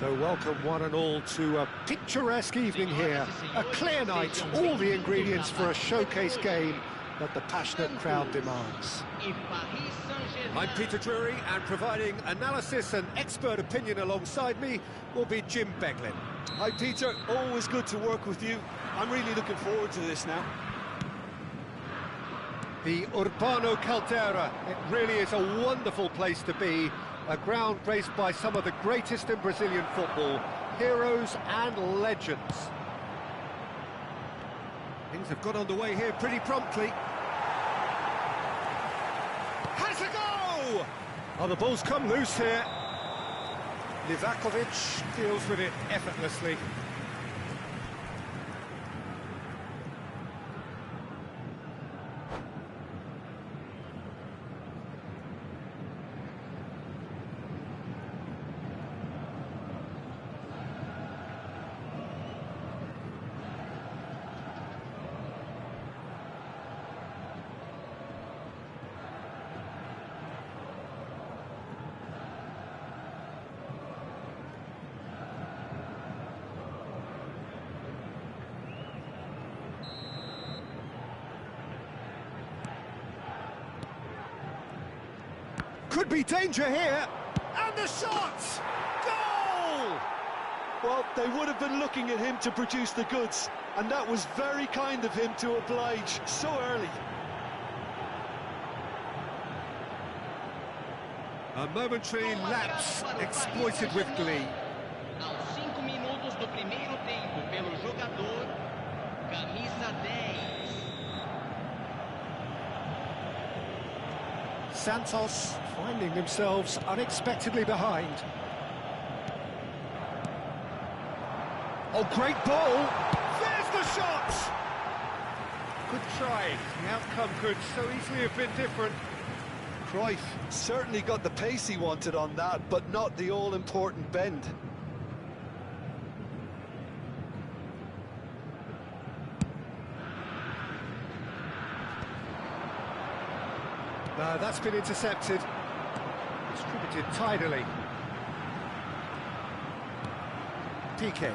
So welcome one and all to a picturesque evening here. A clear night, all the ingredients for a showcase game that the passionate crowd demands. I'm Peter Drury, and providing analysis and expert opinion alongside me will be Jim Beglin. Hi Peter, always good to work with you. I'm really looking forward to this now. The Urbano Caldera, it really is a wonderful place to be. A ground graced by some of the greatest in Brazilian football, heroes and legends. Things have got underway here pretty promptly. Has a go! Oh, the ball's come loose here. Livakovic deals with it effortlessly. Could be danger here, and the shot! Goal! Well, they would have been looking at him to produce the goods, and that was very kind of him to oblige so early. A momentary lapse exploited with glee. Aos 5 minutos do primeiro tempo pelo jogador, camisa 10. Santos finding themselves unexpectedly behind. Oh, great ball! There's the shot! Good try. The outcome could so easily have been different. Cruyff certainly got the pace he wanted on that, but not the all-important bend. That's been intercepted. Distributed tidily. PK.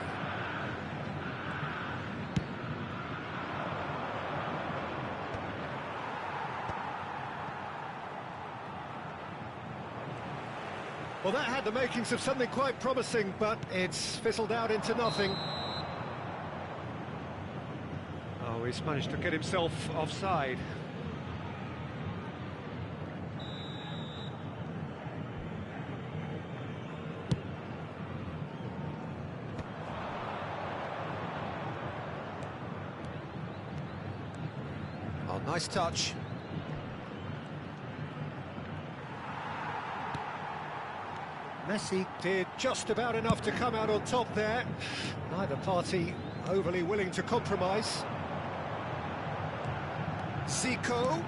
Well, that had the makings of something quite promising, but it's fizzled out into nothing. Oh, he's managed to get himself offside. Oh, nice touch. Messi did just about enough to come out on top there. Neither party overly willing to compromise. Zico.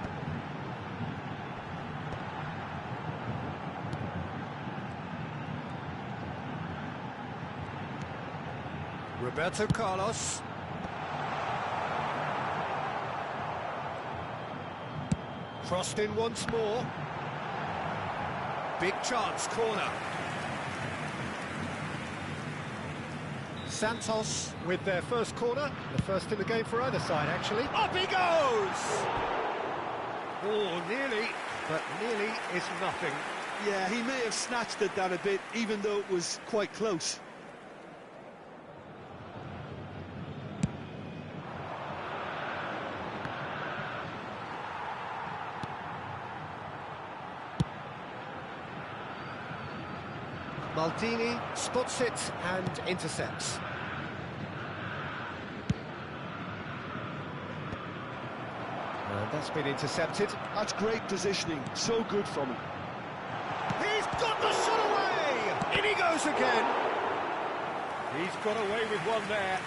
Roberto Carlos. Crossed in once more. Big chance, corner. Santos with their first corner, the first in the game for either side, actually. Up he goes! Oh, nearly, but nearly is nothing. Yeah, he may have snatched at that a bit, even though it was quite close. Maldini spots it and intercepts. And that's been intercepted. That's great positioning, so good from him. He's got the shot away! In he goes again. He's got away with one there.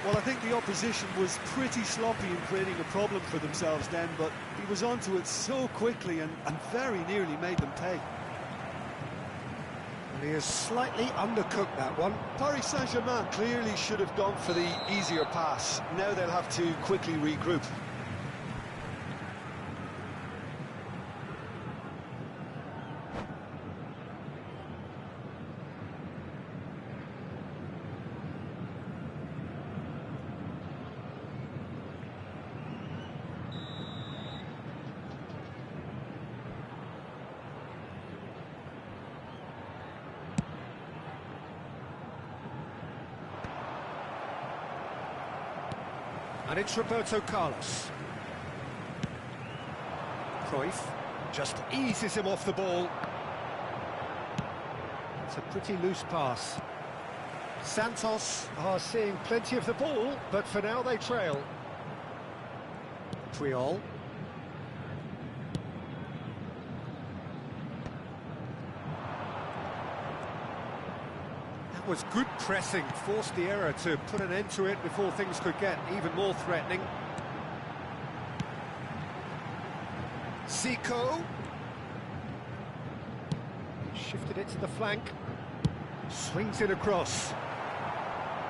Well, I think the opposition was pretty sloppy in creating a problem for themselves then, but he was onto it so quickly and very nearly made them pay. He has slightly undercooked that one. Paris Saint-Germain clearly should have gone for the easier pass. Now they'll have to quickly regroup. And it's Roberto Carlos. Cruyff just eases him off the ball. It's a pretty loose pass. Santos are seeing plenty of the ball, but for now they trail. Puyol. That was good pressing, forced the error to put an end to it before things could get even more threatening. Zico. Shifted it to the flank. Swings it across.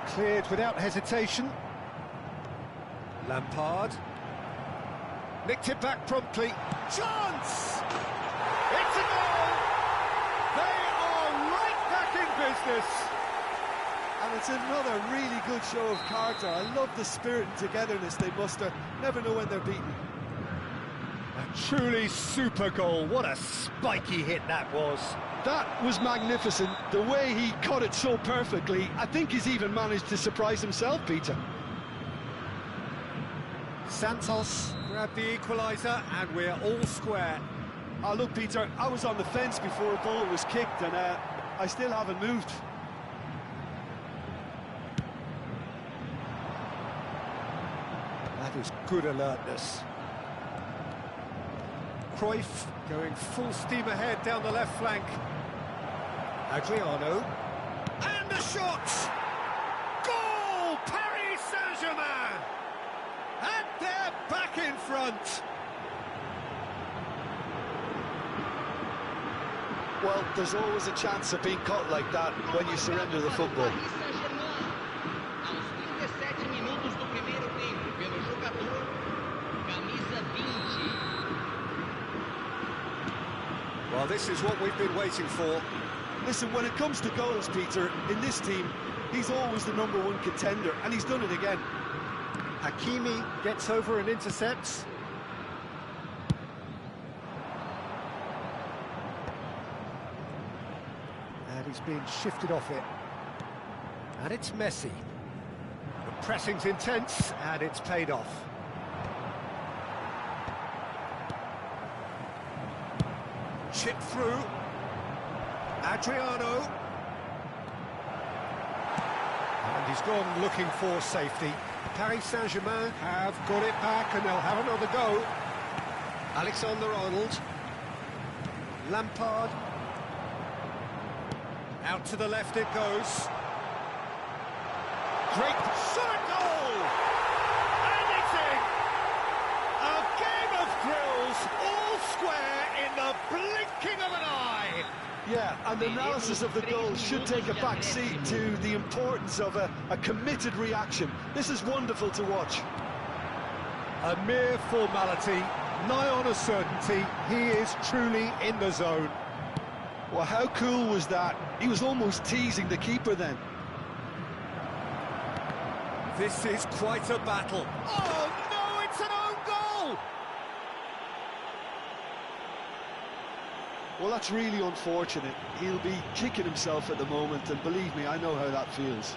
Cleared without hesitation. Lampard. Nicked it back promptly. Chance! It's a goal! They are right back in business! And it's another really good show of character. I love the spirit and togetherness they muster. Never know when they're beaten. A truly super goal. What a spiky hit that was. That was magnificent. The way he caught it so perfectly, I think he's even managed to surprise himself, Peter. Santos grabbed the equaliser and we're all square. Oh, look, Peter, I was on the fence before a ball was kicked and I still haven't moved. That is good alertness. Cruyff going full steam ahead down the left flank. Adriano. And a shot! Goal! Paris Saint-Germain! And they're back in front! Well, there's always a chance of being caught like that when you surrender the football. Aos 37 minutos do primeiro tempo, pelo jogador, camisa 20. Well, this is what we've been waiting for. Listen, when it comes to goals, Peter, in this team, he's always the #1 contender, and he's done it again. Hakimi gets over and intercepts. And he's being shifted off it. And it's Messi. The pressing's intense, and it's paid off. Chip through. Adriano. And he's gone looking for safety. Paris Saint-Germain have got it back and they'll have another go. Alexander-Arnold. Lampard. Out to the left it goes. Great shot, goal! And it's in! A game of thrills, all square in the blinking of an eye! Yeah, and the analysis of the goal should take a back seat to the importance of a committed reaction. This is wonderful to watch. A mere formality, nigh on a certainty, he is truly in the zone. Well, how cool was that? He was almost teasing the keeper then. This is quite a battle. Oh no, it's an own goal! Well, that's really unfortunate. He'll be kicking himself at the moment, and believe me, I know how that feels.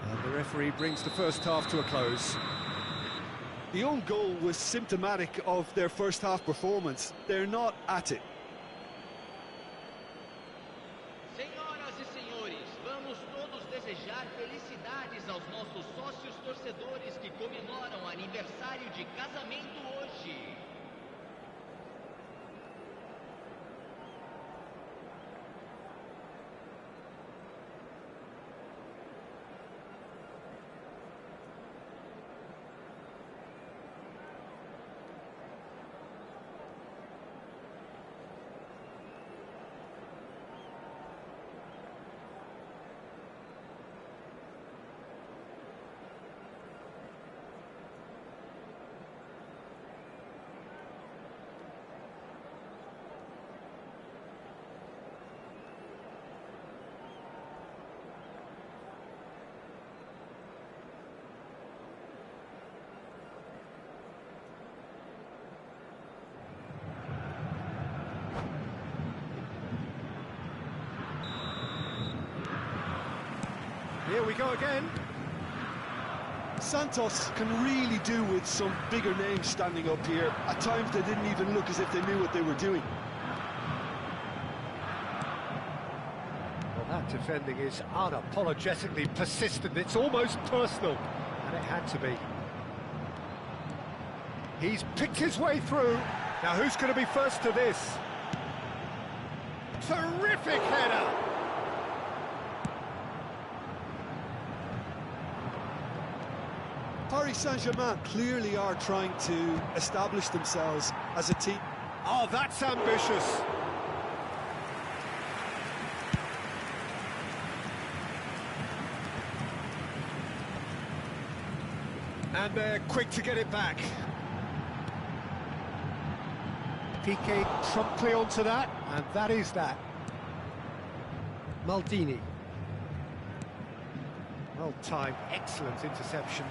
And the referee brings the first half to a close. The own goal was symptomatic of their first half performance. They're not at it. Senhoras e senhores, vamos todos desejar felicidades aos nossos sócios torcedores que comemoram aniversário de casamento hoje. we go again. Santos can really do with some bigger names standing up here. At times they didn't even look as if they knew what they were doing. Well, that defending is unapologetically persistent. It's almost personal, and it had to be. He's picked his way through. Now, who's going to be first to this? Terrific header! Paris Saint-Germain clearly are trying to establish themselves as a team. Oh, that's ambitious. And they're quick to get it back. Piqué promptly onto that, and that is that. Maldini. Well timed, excellent interception.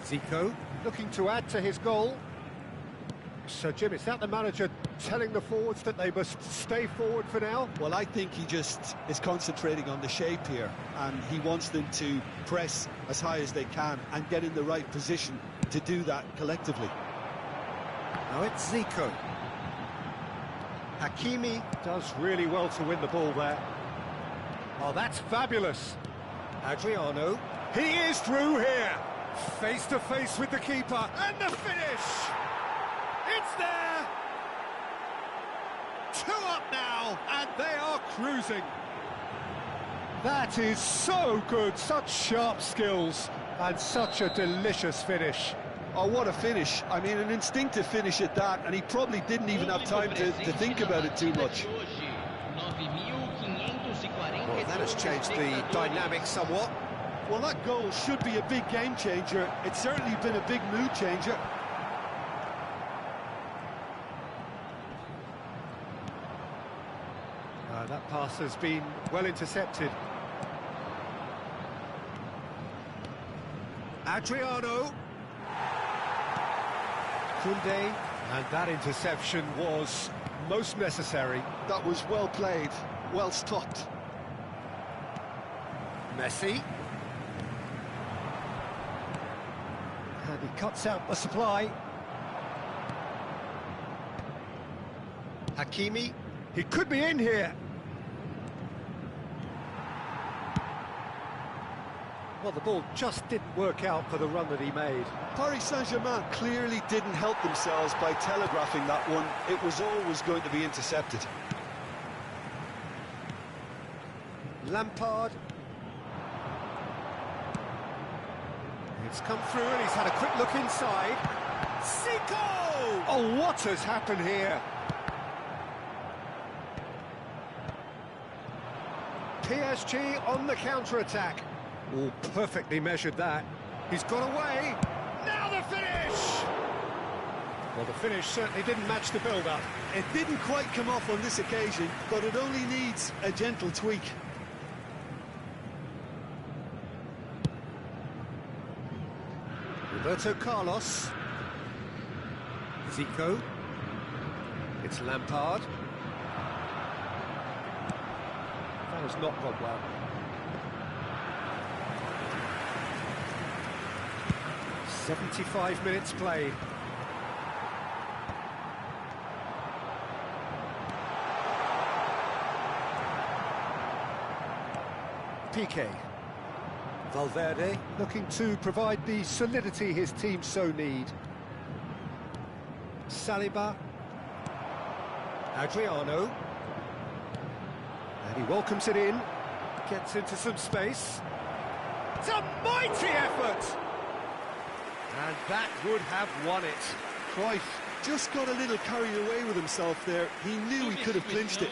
Zico looking to add to his goal. So, Jim, is that the manager telling the forwards that they must stay forward for now? Well, I think he just is concentrating on the shape here, and he wants them to press as high as they can and get in the right position to do that collectively. Now it's Zico. Hakimi does really well to win the ball there. Oh, that's fabulous. Adriano. He is through here. Face to face with the keeper. And the finish! It's there! 2 up now, and they are cruising. That is so good. Such sharp skills, and such a delicious finish. Oh, what a finish. I mean, an instinctive finish at that, and he probably didn't even have time to think about it too much. Well, that has changed the dynamic somewhat. Well, that goal should be a big game changer. It's certainly been a big mood changer. That pass has been well intercepted. Adriano. Koundé, and that interception was most necessary. That was well played, well stopped. Messi. And he cuts out the supply. Hakimi. He could be in here. Well, the ball just didn't work out for the run that he made. Paris Saint-Germain clearly didn't help themselves by telegraphing that one. It was always going to be intercepted. Lampard. It's come through and he's had a quick look inside. Zico! Oh, what has happened here? PSG on the counter-attack. Oh, perfectly measured that. He's got away. Now the finish! Well, the finish certainly didn't match the build-up. It didn't quite come off on this occasion, but it only needs a gentle tweak. Roberto Carlos. Zico. It's Lampard. That has not gone well. "75 minutes played." Piqué. Valverde looking to provide the solidity his team so need. Saliba. Adriano. And he welcomes it in. Gets into some space. It's a mighty effort! And that would have won it. Cruyff just got a little carried away with himself there. He knew he could have clinched it.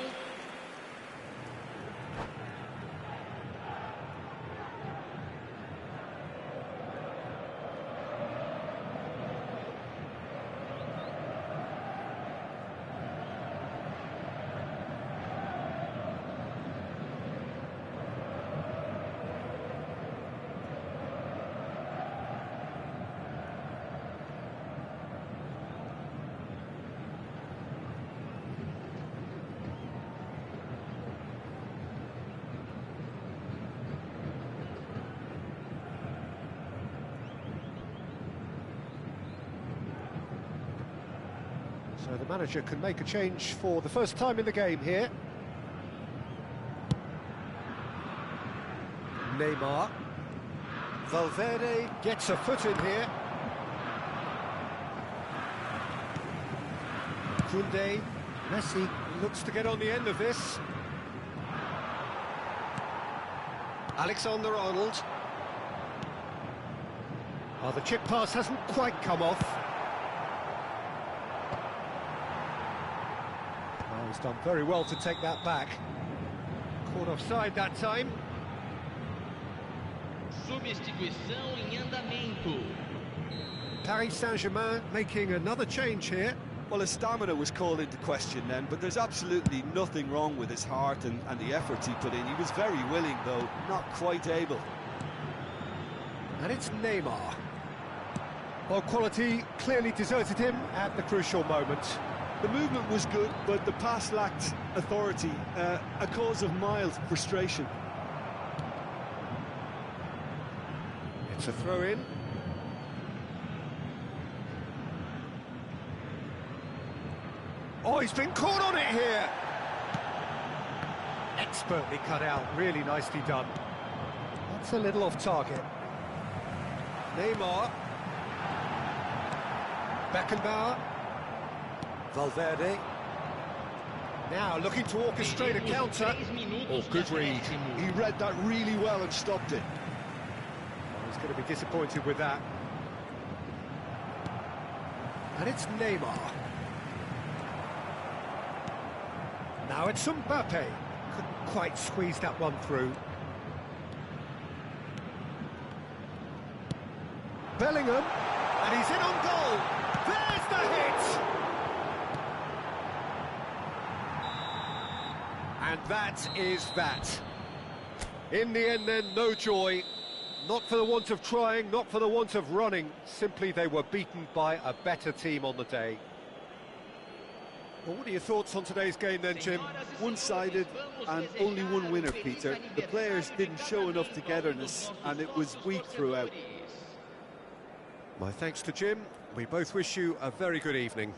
So the manager can make a change for the first time in the game here. Neymar. Valverde gets a foot in here. Koundé. Messi looks to get on the end of this. Alexander-Arnold. Oh, the chip pass hasn't quite come off. Oh, he's done very well to take that back. Caught offside that time. Substituição em andamento. Paris Saint-Germain making another change here. Well, his stamina was called into question then, but there's absolutely nothing wrong with his heart and the efforts he put in. He was very willing, though, not quite able. And it's Neymar. Well, quality clearly deserted him at the crucial moment. The movement was good, but the pass lacked authority, a cause of mild frustration. It's a throw-in. Oh, he's been caught on it here! Expertly cut out, really nicely done. That's a little off target. Neymar. Beckenbauer. Valverde. Now looking to orchestrate a counter. Oh, good read. He read that really well and stopped it. Oh, he's going to be disappointed with that. And it's Neymar. Now it's Mbappe. Couldn't quite squeeze that one through. Bellingham, and he's in on goal. There's the hit! And that is that. In the end then, no joy. Not for the want of trying, not for the want of running. Simply they were beaten by a better team on the day. Well, what are your thoughts on today's game then, Jim? One-sided and only one winner, Peter. The players didn't show enough togetherness and it was weak throughout. My thanks to Jim. We both wish you a very good evening.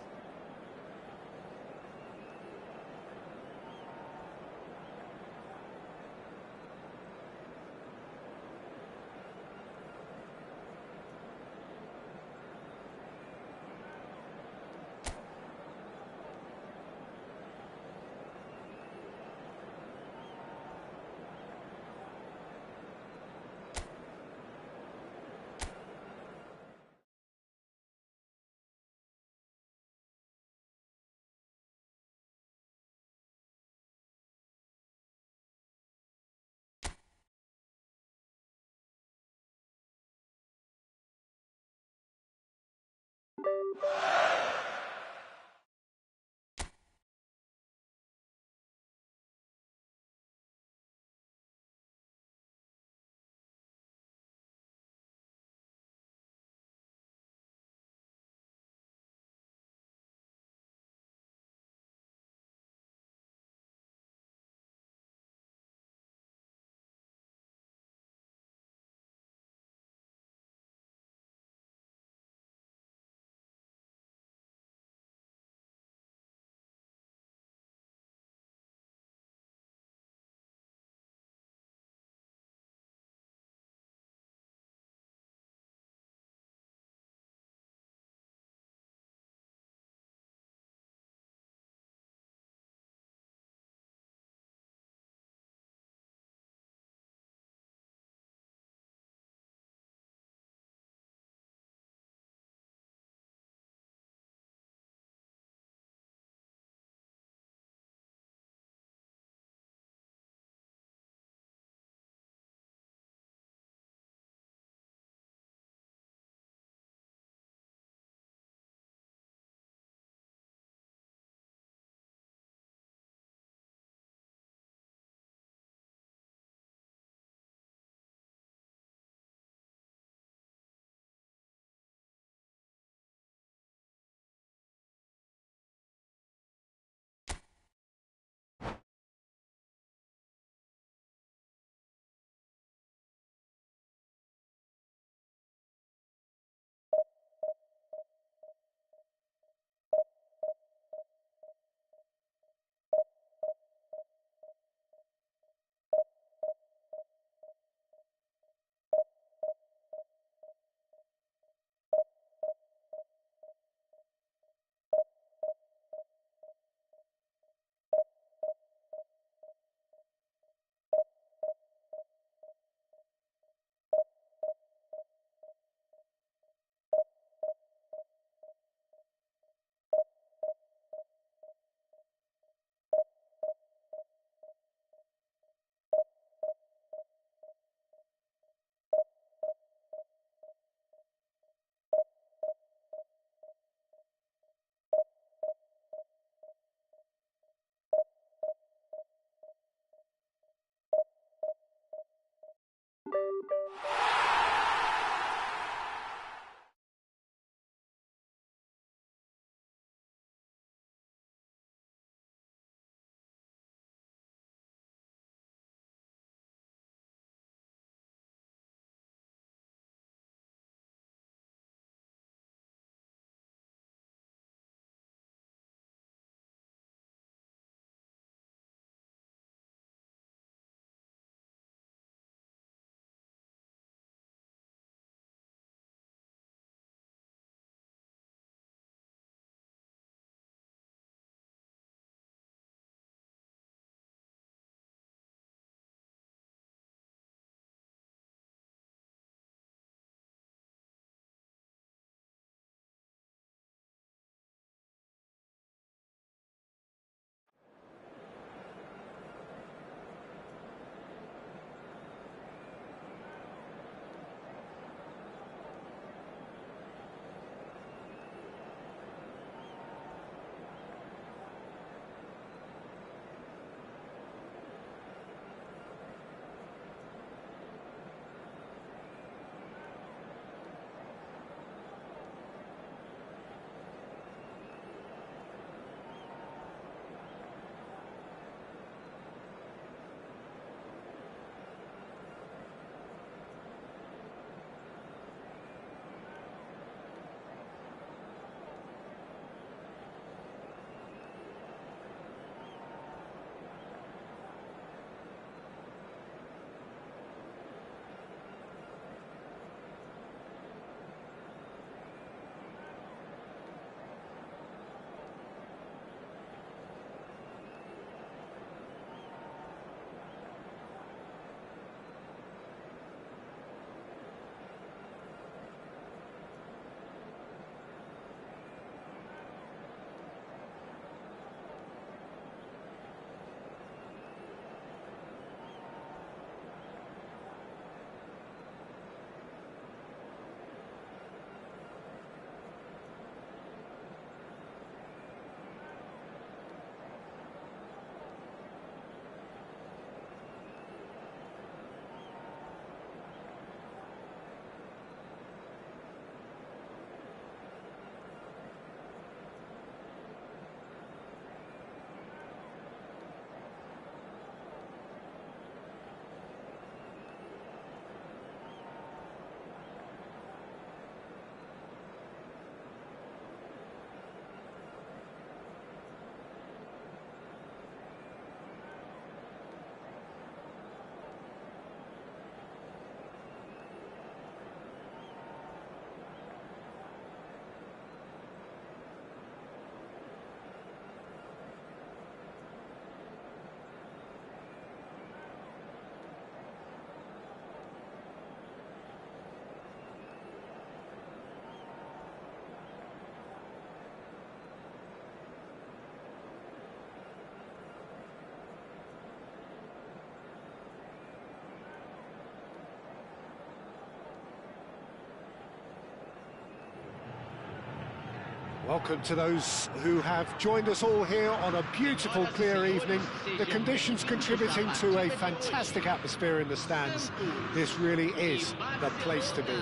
Welcome to those who have joined us all here on a beautiful, clear evening. The conditions contributing to a fantastic atmosphere in the stands. This really is the place to be.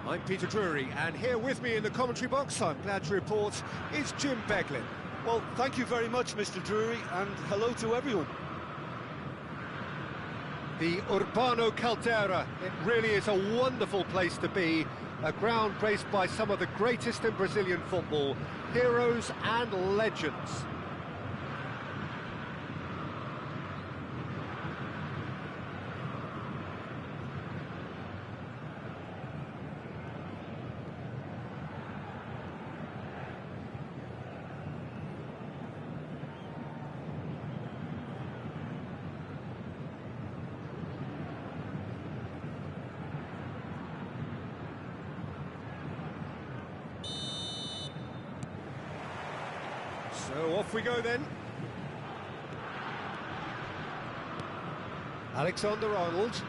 I'm Peter Drury, and here with me in the commentary box, I'm glad to report, is Jim Beglin. Well, thank you very much, Mr. Drury, and hello to everyone. The Urbano Caldera, it really is a wonderful place to be. A ground graced by some of the greatest in Brazilian football, heroes and legends. So off we go then. Alexander-Arnold.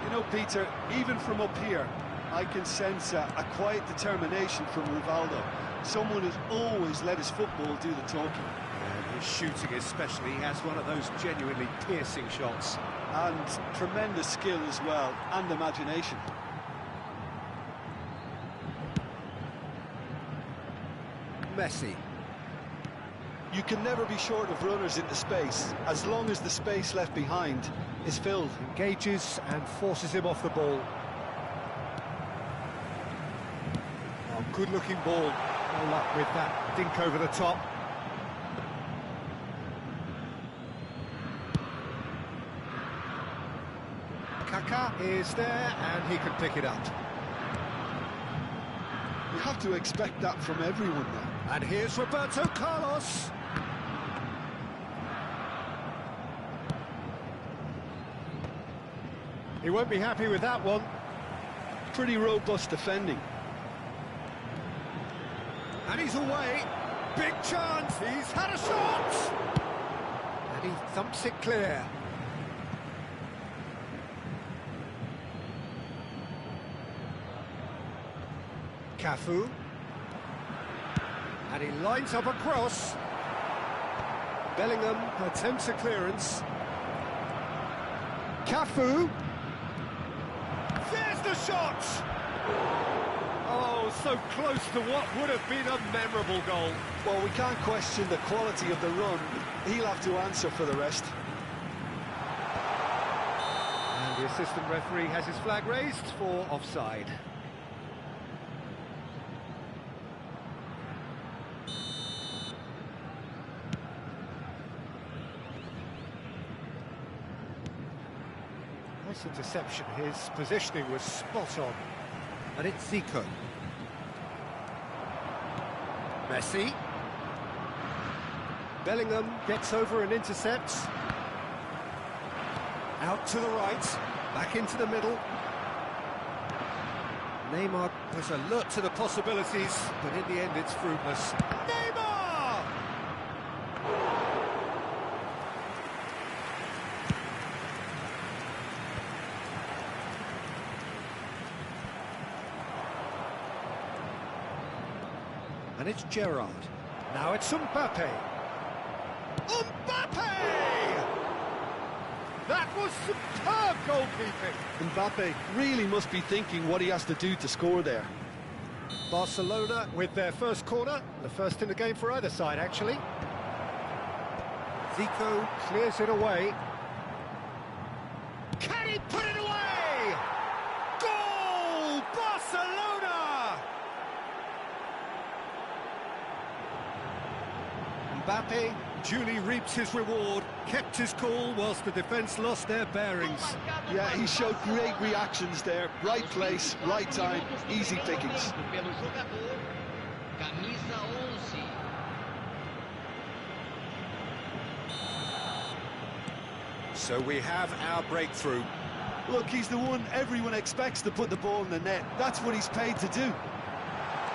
You know, Peter, even from up here, I can sense a quiet determination from Rivaldo. Someone who's always let his football do the talking. And his shooting especially, he has one of those genuinely piercing shots. And tremendous skill as well, and imagination. Messi. You can never be short of runners into space, as long as the space left behind is filled. Engages and forces him off the ball. Oh, good-looking ball. No luck with that dink over the top. Kaká is there, and he can pick it up. You have to expect that from everyone now. And here's Roberto Carlos. He won't be happy with that one. Pretty robust defending. And he's away. Big chance. He's had a shot. And he thumps it clear. Cafu. And he lines up a cross. Bellingham attempts a clearance. Cafu. There's the shot. Oh, so close to what would have been a memorable goal. Well, we can't question the quality of the run. He'll have to answer for the rest. And the assistant referee has his flag raised for offside. Nice interception. His positioning was spot on. And it's Zico. Messi. Bellingham gets over and intercepts. Out to the right, back into the middle. Neymar was alert to the possibilities, but in the end it's fruitless. Neymar! And it's Gerrard. Now it's Mbappe. Mbappe! That was superb goalkeeping. Mbappe really must be thinking what he has to do to score there. Barcelona with their first corner, the first in the game for either side, actually. Zico clears it away. Can he put it away? Goal! Barcelona! Mbappe duly reaps his reward, kept his cool whilst the defence lost their bearings. Yeah, he showed great reactions there. Right place, right time, easy pickings. So we have our breakthrough. Look, he's the one everyone expects to put the ball in the net. That's what he's paid to do.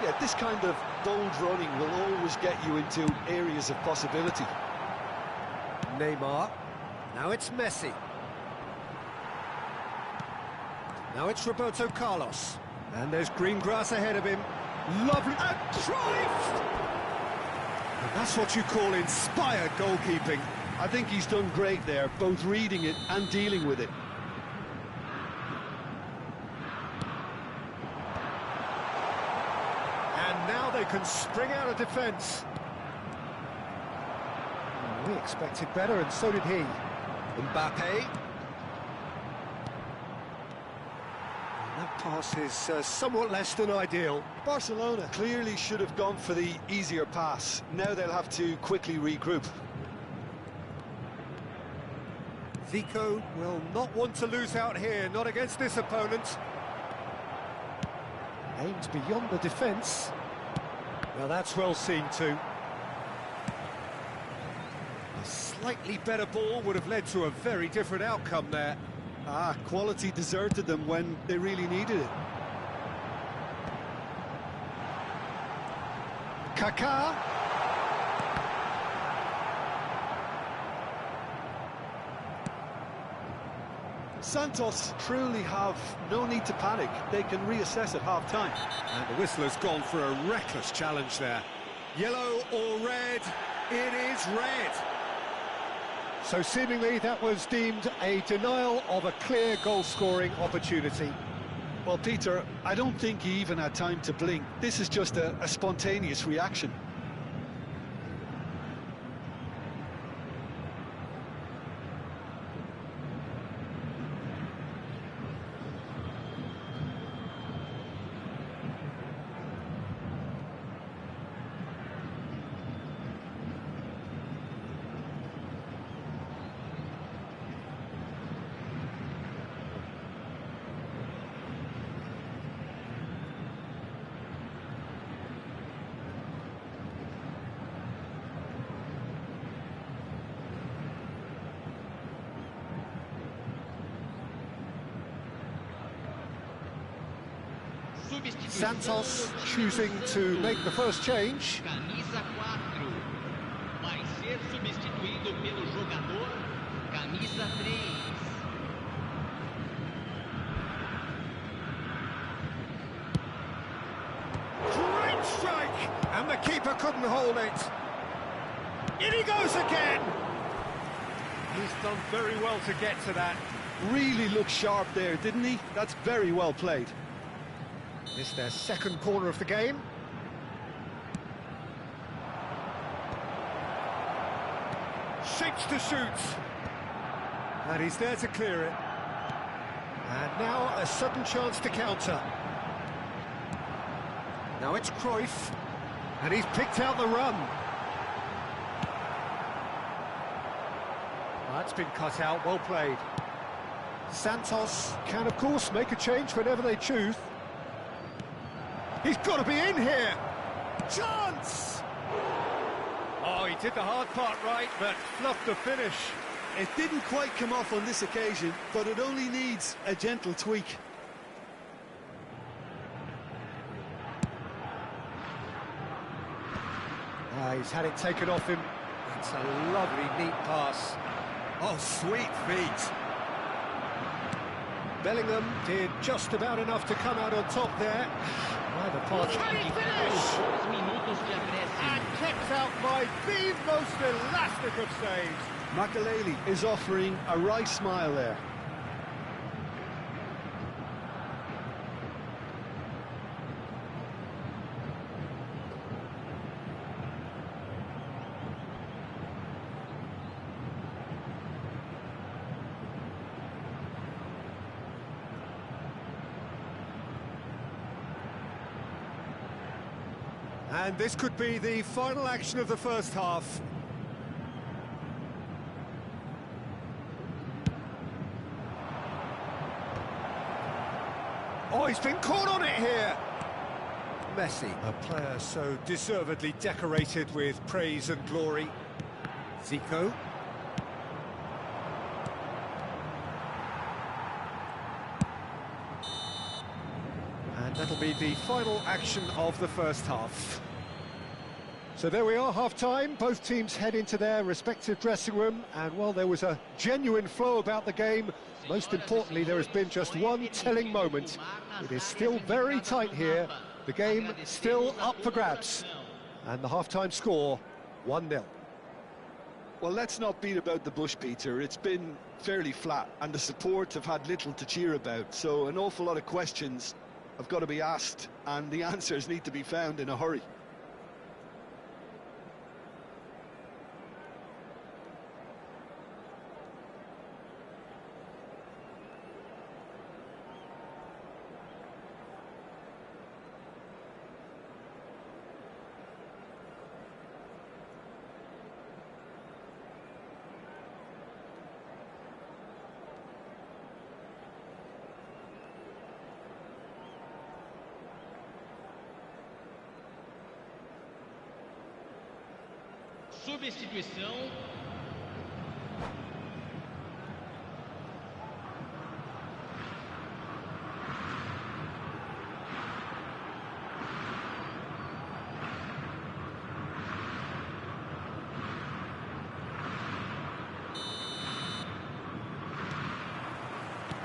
Yeah, this kind of bold running will always get you into areas of possibility. Neymar. Now it's Messi. Now it's Roberto Carlos. And there's green grass ahead of him. Lovely. And Cruyff! And that's what you call inspired goalkeeping. I think he's done great there, both reading it and dealing with it. And now they can spring out of defence. We expected better, and so did he. Mbappe. That pass is somewhat less than ideal. Barcelona clearly should have gone for the easier pass. Now they'll have to quickly regroup. Zico will not want to lose out here, not against this opponent. Aimed beyond the defence. Well, that's well seen too. A slightly better ball would have led to a very different outcome there. Quality deserted them when they really needed it. Kaká. Santos truly have no need to panic. They can reassess at half-time. And the whistle has gone for a reckless challenge there. Yellow or red? It is red. So seemingly that was deemed a denial of a clear goal-scoring opportunity. Well, Peter, I don't think he even had time to blink. This is just a spontaneous reaction. Santos choosing to make the first change. Camisa 4 vai ser substituído pelo jogador camisa 3. Great strike! And the keeper couldn't hold it. In he goes again! He's done very well to get to that. Really looked sharp there, didn't he? That's very well played. It's their second corner of the game. Shapes to shoot. And he's there to clear it. And now a sudden chance to counter. Now it's Cruyff. And he's picked out the run. That's been cut out, well played. Santos can, of course, make a change whenever they choose. He's got to be in here. Chance! Oh, he did the hard part right, but fluffed the finish. It didn't quite come off on this occasion, but it only needs a gentle tweak. He's had it taken off him. It's a lovely, neat pass. Oh, sweet feet. Bellingham did just about enough to come out on top there. Neither party. Can he finish? And kept out by the most elastic of saves. Makelele is offering a wry smile there. And this could be the final action of the first half. Oh, he's been caught on it here. Messi, a player so deservedly decorated with praise and glory. Zico. And that'll be the final action of the first half. So there we are, half-time. Both teams head into their respective dressing room, and while there was a genuine flow about the game, most importantly, there has been just one telling moment. It is still very tight here. The game still up for grabs. And the half-time score, 1-0. Well, let's not beat about the bush, Peter. It's been fairly flat, and the support have had little to cheer about. So an awful lot of questions have got to be asked, and the answers need to be found in a hurry. Substituição.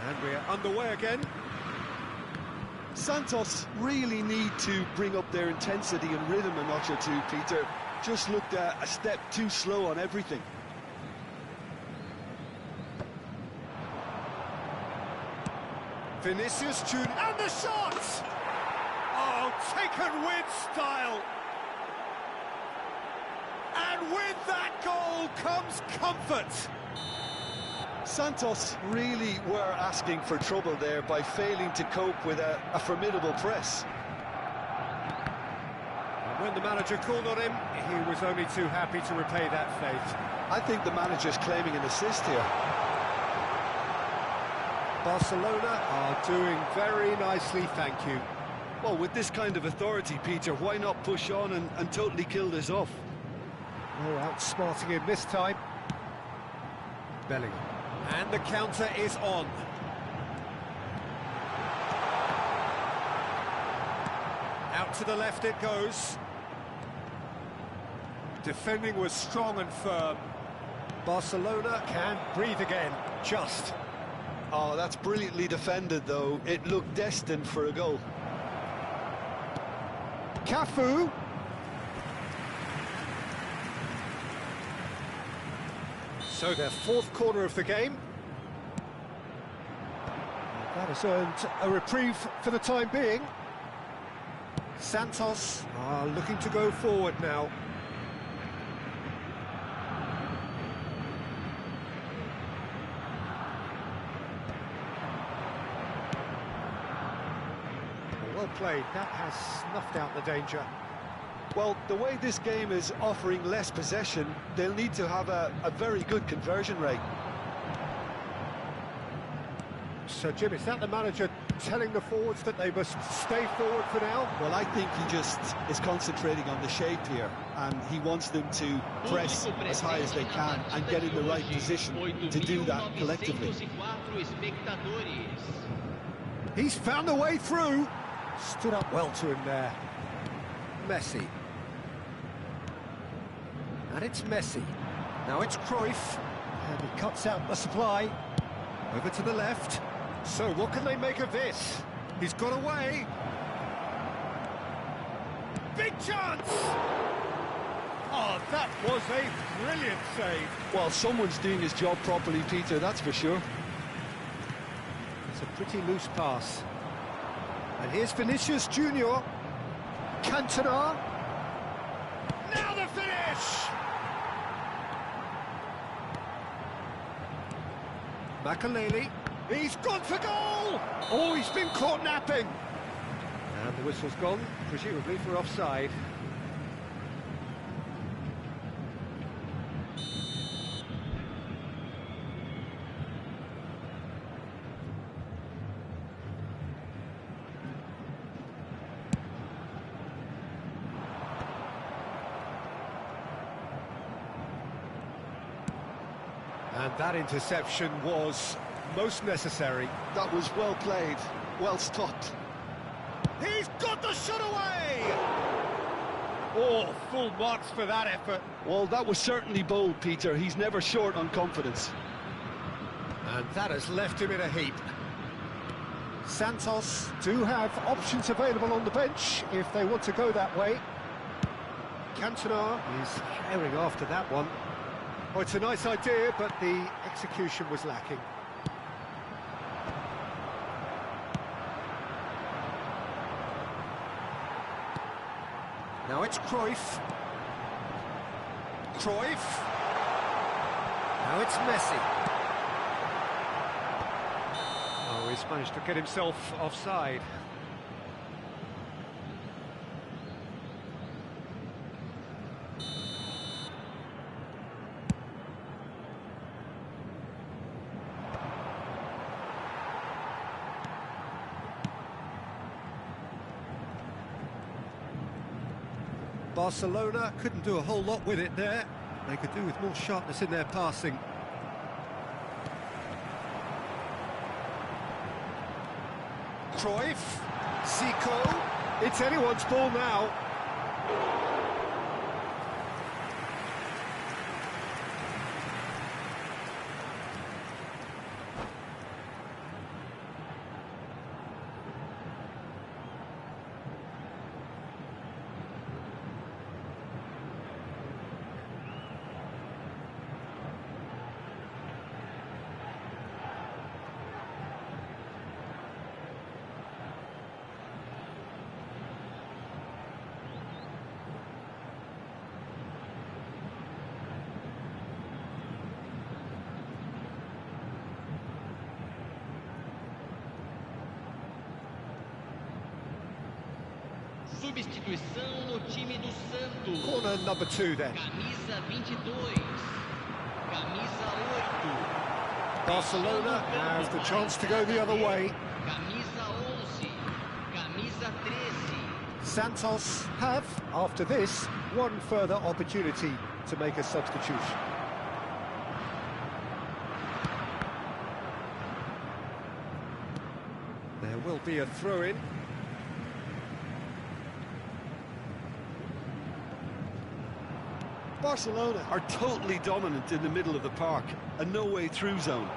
And we are underway again. Santos really need to bring up their intensity and rhythm a notch or two, Peter. Just looked a step too slow on everything. Vinicius Junior, and the shot! Oh, taken with style. And with that goal comes comfort. Santos really were asking for trouble there by failing to cope with a formidable press. When the manager called on him, he was only too happy to repay that fate. I think the manager's claiming an assist here. Barcelona are doing very nicely, thank you. Well, with this kind of authority, Peter, why not push on and totally kill this off? Oh, outsmarting him this time. Bellingham. And the counter is on. Out to the left it goes. Defending was strong and firm. Barcelona can breathe again, just. Oh, that's brilliantly defended, though. It looked destined for a goal. Cafu. So their fourth corner of the game. That has earned a reprieve for the time being. Santos are looking to go forward now. Well played, that has snuffed out the danger. Well, the way this game is offering less possession, they'll need to have a very good conversion rate. So, Jim, is that the manager telling the forwards that they must stay forward for now? Well, I think he just is concentrating on the shape here, and he wants them to press as high as they can and get in the right position to do that collectively. He's found a way through. Stood up well to him there. Messi. And it's Messi. Now it's Cruyff. And he cuts out the supply. Over to the left. So what can they make of this? He's got away. Big chance! Oh, that was a brilliant save. Well, someone's doing his job properly, Peter, that's for sure. It's a pretty loose pass. And here's Vinicius Junior. Cantona. Now the finish! Makaleli. He's gone for goal! Oh, he's been caught napping. And the whistle's gone, presumably for offside. And that interception was most necessary. That was well played, well stopped. He's got the shot away! Oh, full marks for that effort. Well, that was certainly bold, Peter. He's never short on confidence. And that has left him in a heap. Santos do have options available on the bench if they want to go that way. Cantona is herring after that one. Oh, it's a nice idea, but the execution was lacking. Now it's Cruyff. Cruyff. Now it's Messi. Oh, he's managed to get himself offside. Barcelona couldn't do a whole lot with it there. They could do with more sharpness in their passing. Cruyff, Zico, it's anyone's ball now. Substituição no time do Santos. Corner number 2 then. Camisa 22. Camisa 8. Barcelona have the chance to go the other way. Camisa 11. Camisa 13. Santos have, after this, one further opportunity to make a substitution. There will be a throw-in. Barcelona are totally dominant in the middle of the park, a no-way-through zone.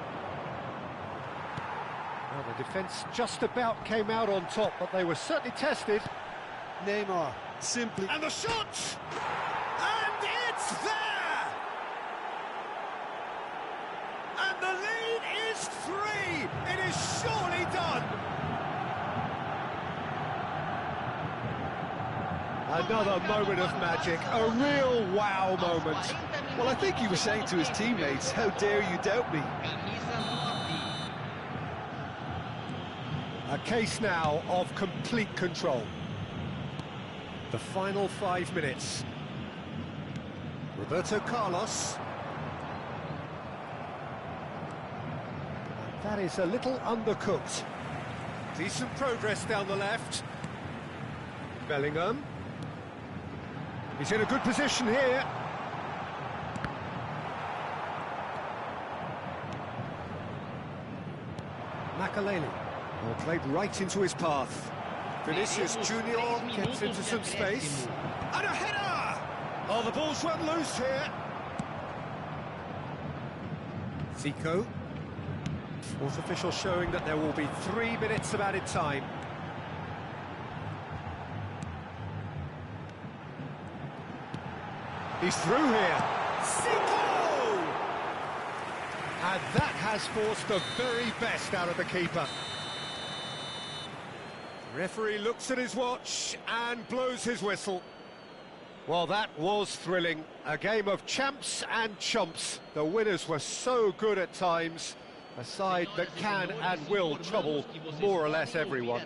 Well, the defence just about came out on top, but they were certainly tested. Neymar simply... And the shot! And it's there! And the lead is 3! It is surely done! Another moment of magic, a real wow moment. Well, I think he was saying to his teammates, how dare you doubt me? Camisa 9. A case now of complete control. The final 5 minutes. Roberto Carlos. And that is a little undercooked. Decent progress down the left. Bellingham. He's in a good position here. Makaleli. Well, played right into his path. Vinicius Junior gets into some space. And a header! Oh, the ball's run loose here. Zico. Fourth official showing that there will be 3 minutes of added time. He's through here. Zico! And that has forced the very best out of the keeper. Referee looks at his watch and blows his whistle. Well, that was thrilling. A game of champs and chumps. The winners were so good at times. A side that can and will trouble more or less everyone.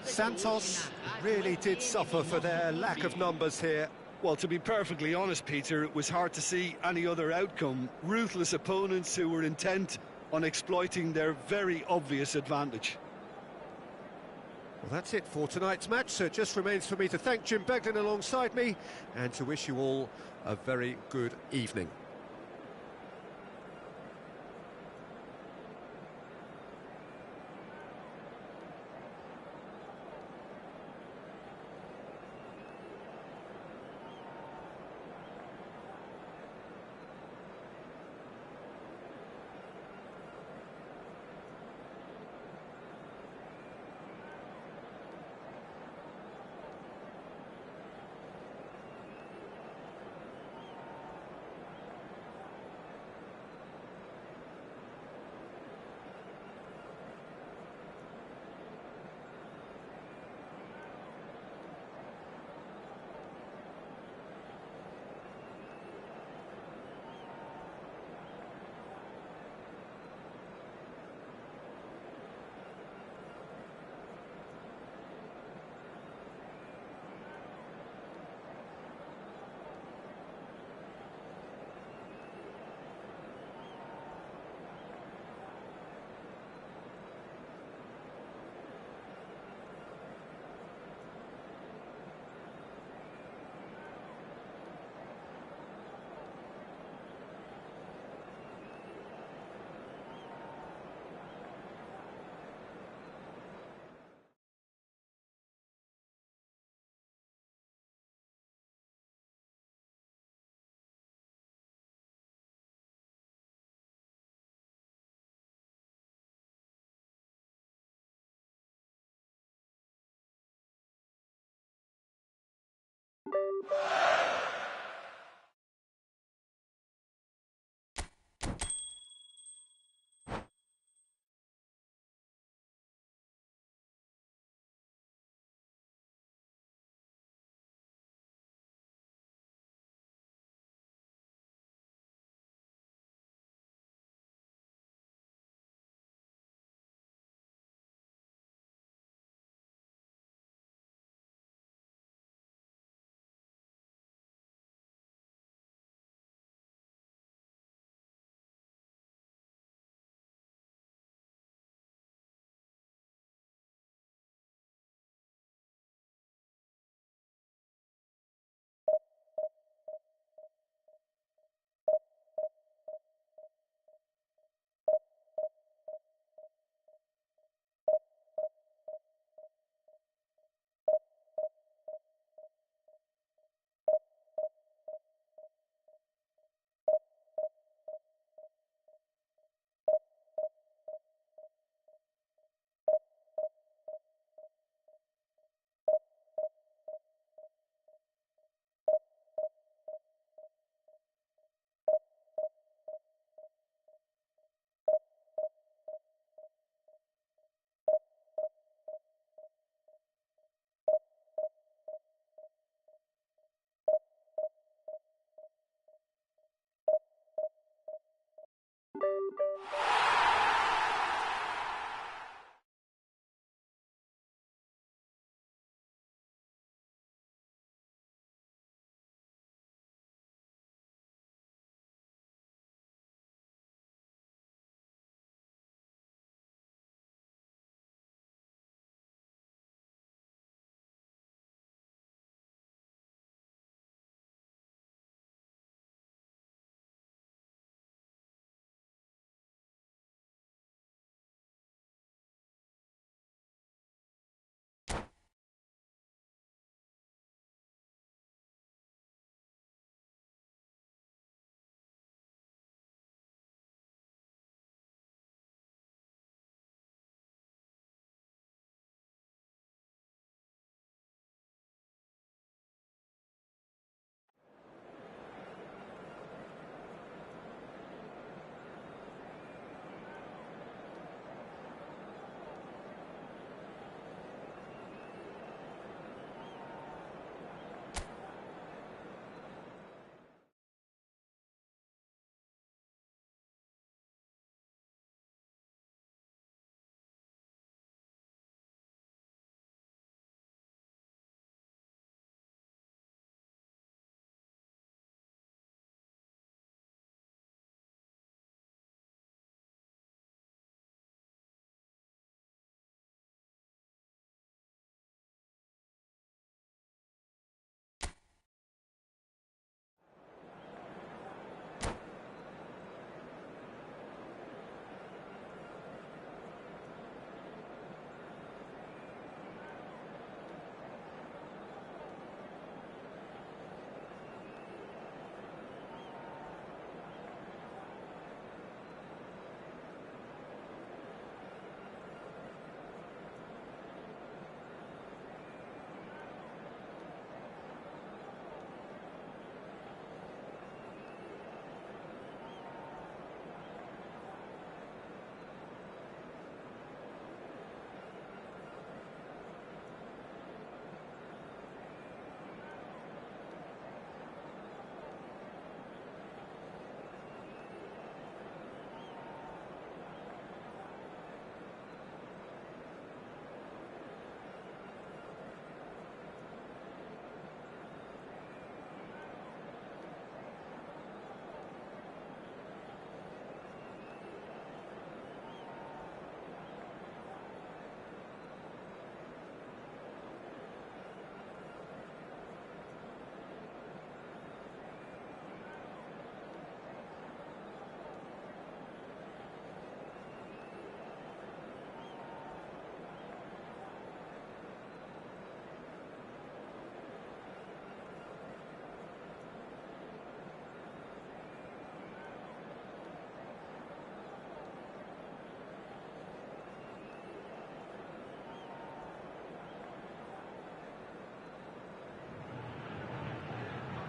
Santos really did suffer for their lack of numbers here. Well, to be perfectly honest, Peter, it was hard to see any other outcome. Ruthless opponents who were intent on exploiting their very obvious advantage. Well, that's it for tonight's match, so it just remains for me to thank Jim Beglin alongside me and to wish you all a very good evening.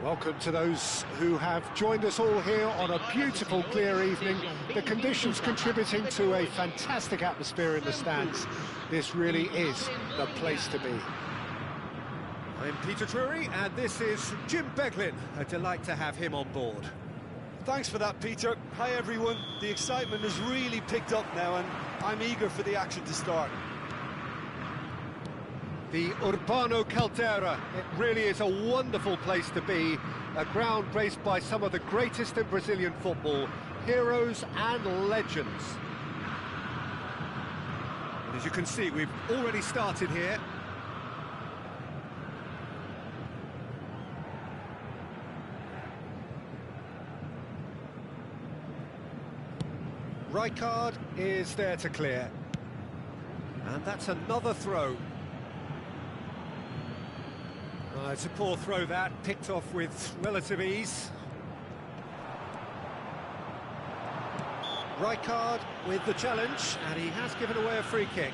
Welcome to those who have joined us all here on a beautiful, clear evening. The conditions contributing to a fantastic atmosphere in the stands. This really is the place to be. I'm Peter Drury, and this is Jim Beglin. A delight to have him on board. Thanks for that, Peter. Hi, everyone. The excitement has really picked up now, and I'm eager for the action to start. The Urbano Caldera, it really is a wonderful place to be. A ground graced by some of the greatest in Brazilian football, heroes and legends. And as you can see, we've already started here. Rijkaard is there to clear. And that's another throw. It's a poor throw that, picked off with relative ease. Rijkaard with the challenge, and he has given away a free kick.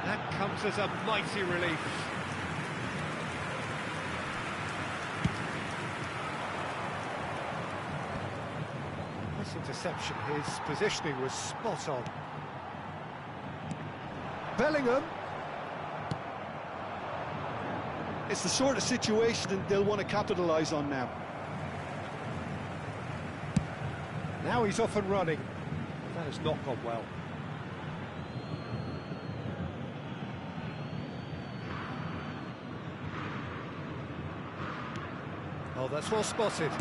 That comes as a mighty relief. Interception, his positioning was spot on. Bellingham. It's the sort of situation they'll want to capitalise on now. Now he's off and running. That has not gone well. Oh, that's well spotted.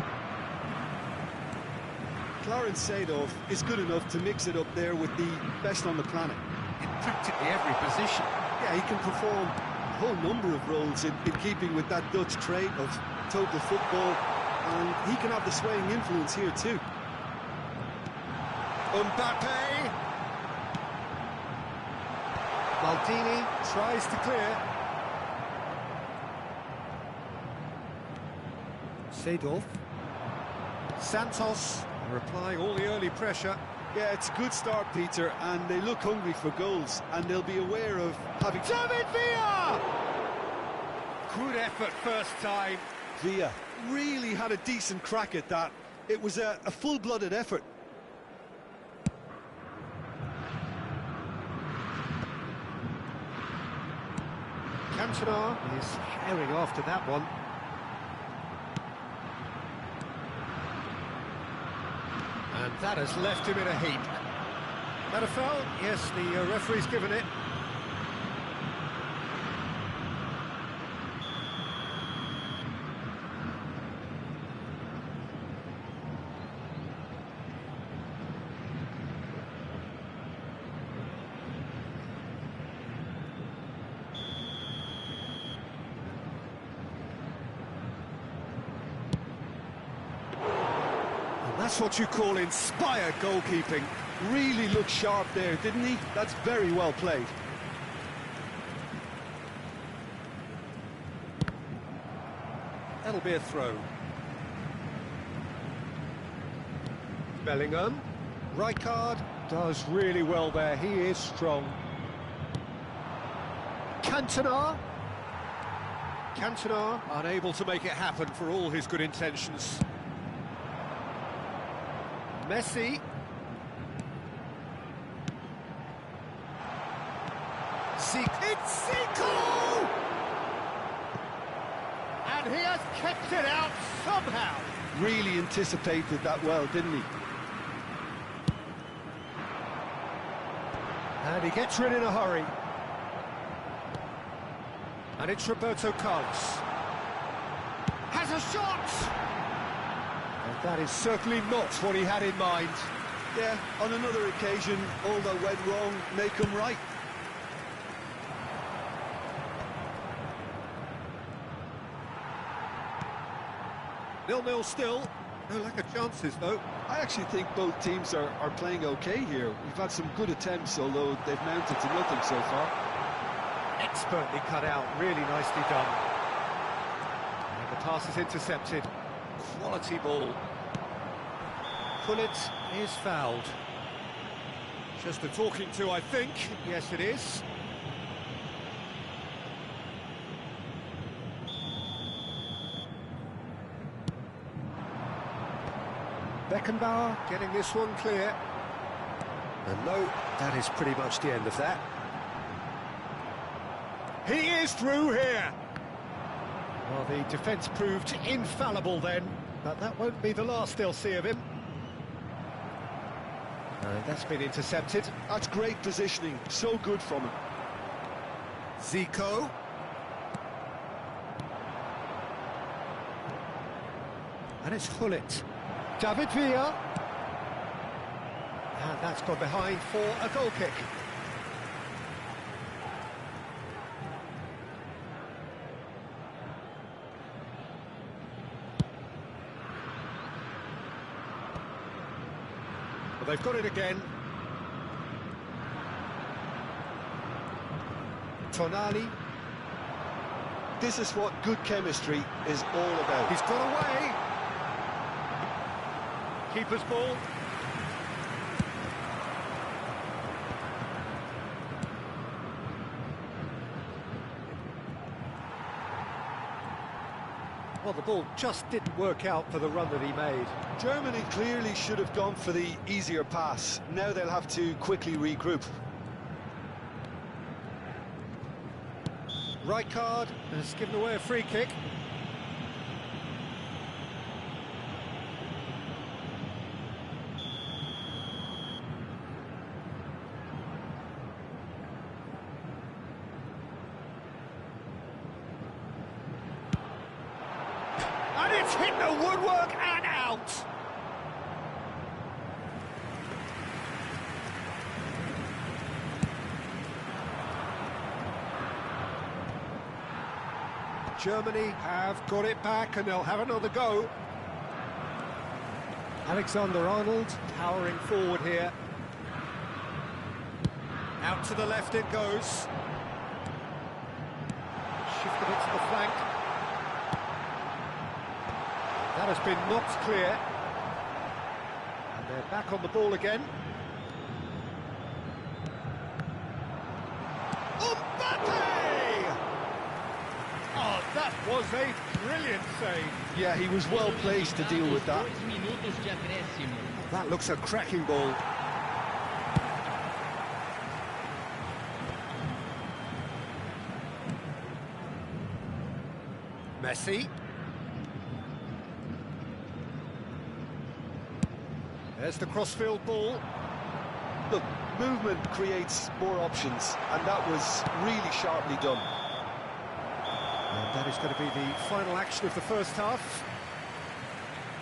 Clarence Seedorf is good enough to mix it up there with the best on the planet. In practically every position. Yeah, he can perform a whole number of roles in keeping with that Dutch trait of total football, and he can have the swaying influence here too. Mbappe! Maldini tries to clear. Seedorf. Santos replying all the early pressure. Yeah, it's a good start, Peter, and they look hungry for goals, and they'll be aware of having... David Villa! Good effort first time. Villa really had a decent crack at that. It was a full-blooded effort. Cantona is herring after that one. And that has left him in a heap. That a foul? Yes, the referee's given it. That's what you call inspired goalkeeping. Really looked sharp there, didn't he? That's very well played. That'll be a throw. Bellingham. Rijkaard does really well there. He is strong. Cantona. Cantona unable to make it happen for all his good intentions. Messi. It's Zico! And he has kept it out somehow. Really anticipated that well, didn't he? And he gets rid in a hurry. And it's Roberto Carlos. Has a shot! And that is certainly not what he had in mind. Yeah, on another occasion, all that went wrong may come right. Nil-nil still. No lack of chances, though. I actually think both teams are playing okay here. We've had some good attempts, although they've mounted to nothing so far. Expertly cut out, really nicely done. And the pass is intercepted. Quality ball. Gullit is fouled. Just a talking to, I think. Yes, it is. Beckenbauer getting this one clear. And no, that is pretty much the end of that. He is through here. Well, the defence proved infallible then, but that won't be the last they'll see of him. That's been intercepted. That's great positioning, so good from him. Zico. And it's Gullit. David Villa. And that's gone behind for a goal kick. Well, they've got it again. Tonali. This is what good chemistry is all about. He's got away. Keeper's ball. Well, the ball just didn't work out for the run that he made. Germany clearly should have gone for the easier pass. Now they'll have to quickly regroup. Rijkaard has given away a free kick. And it's hit the woodwork and out. Germany have got it back and they'll have another go. Alexander-Arnold powering forward here. Out to the left it goes. Shifted it to the flank. That has been knocked clear. And they're back on the ball again. Oh, that was a brilliant save. Yeah, he was well placed to deal with that. That looks a cracking ball. Messi. There's the crossfield ball. Look, movement creates more options, and that was really sharply done. And that is going to be the final action of the first half.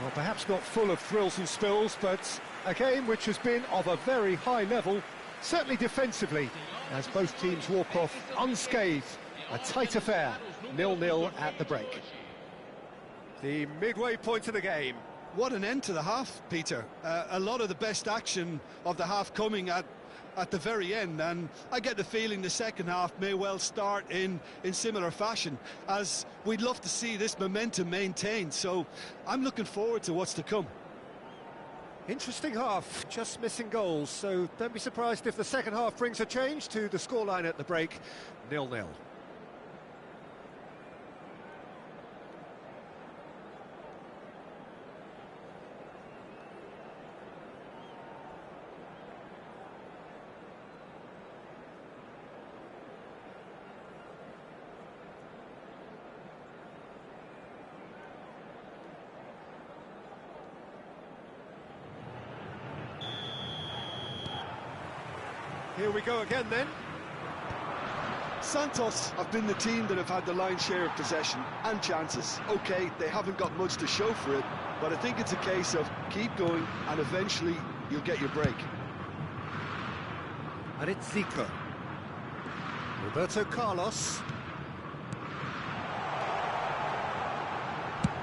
Well, perhaps not full of thrills and spills, but a game which has been of a very high level, certainly defensively, as both teams walk off unscathed. A tight affair, 0-0 at the break. The midway point of the game. What an end to the half, Peter. A lot of the best action of the half coming at the very end, and I get the feeling the second half may well start in similar fashion, as we'd love to see this momentum maintained, so I'm looking forward to what's to come. Interesting half, just missing goals, so don't be surprised if the second half brings a change to the scoreline at the break, 0-0. Here we go again then. Santos have been the team that have had the lion's share of possession and chances. OK, they haven't got much to show for it, but I think it's a case of keep going and eventually you'll get your break. And it's Zico. Roberto Carlos.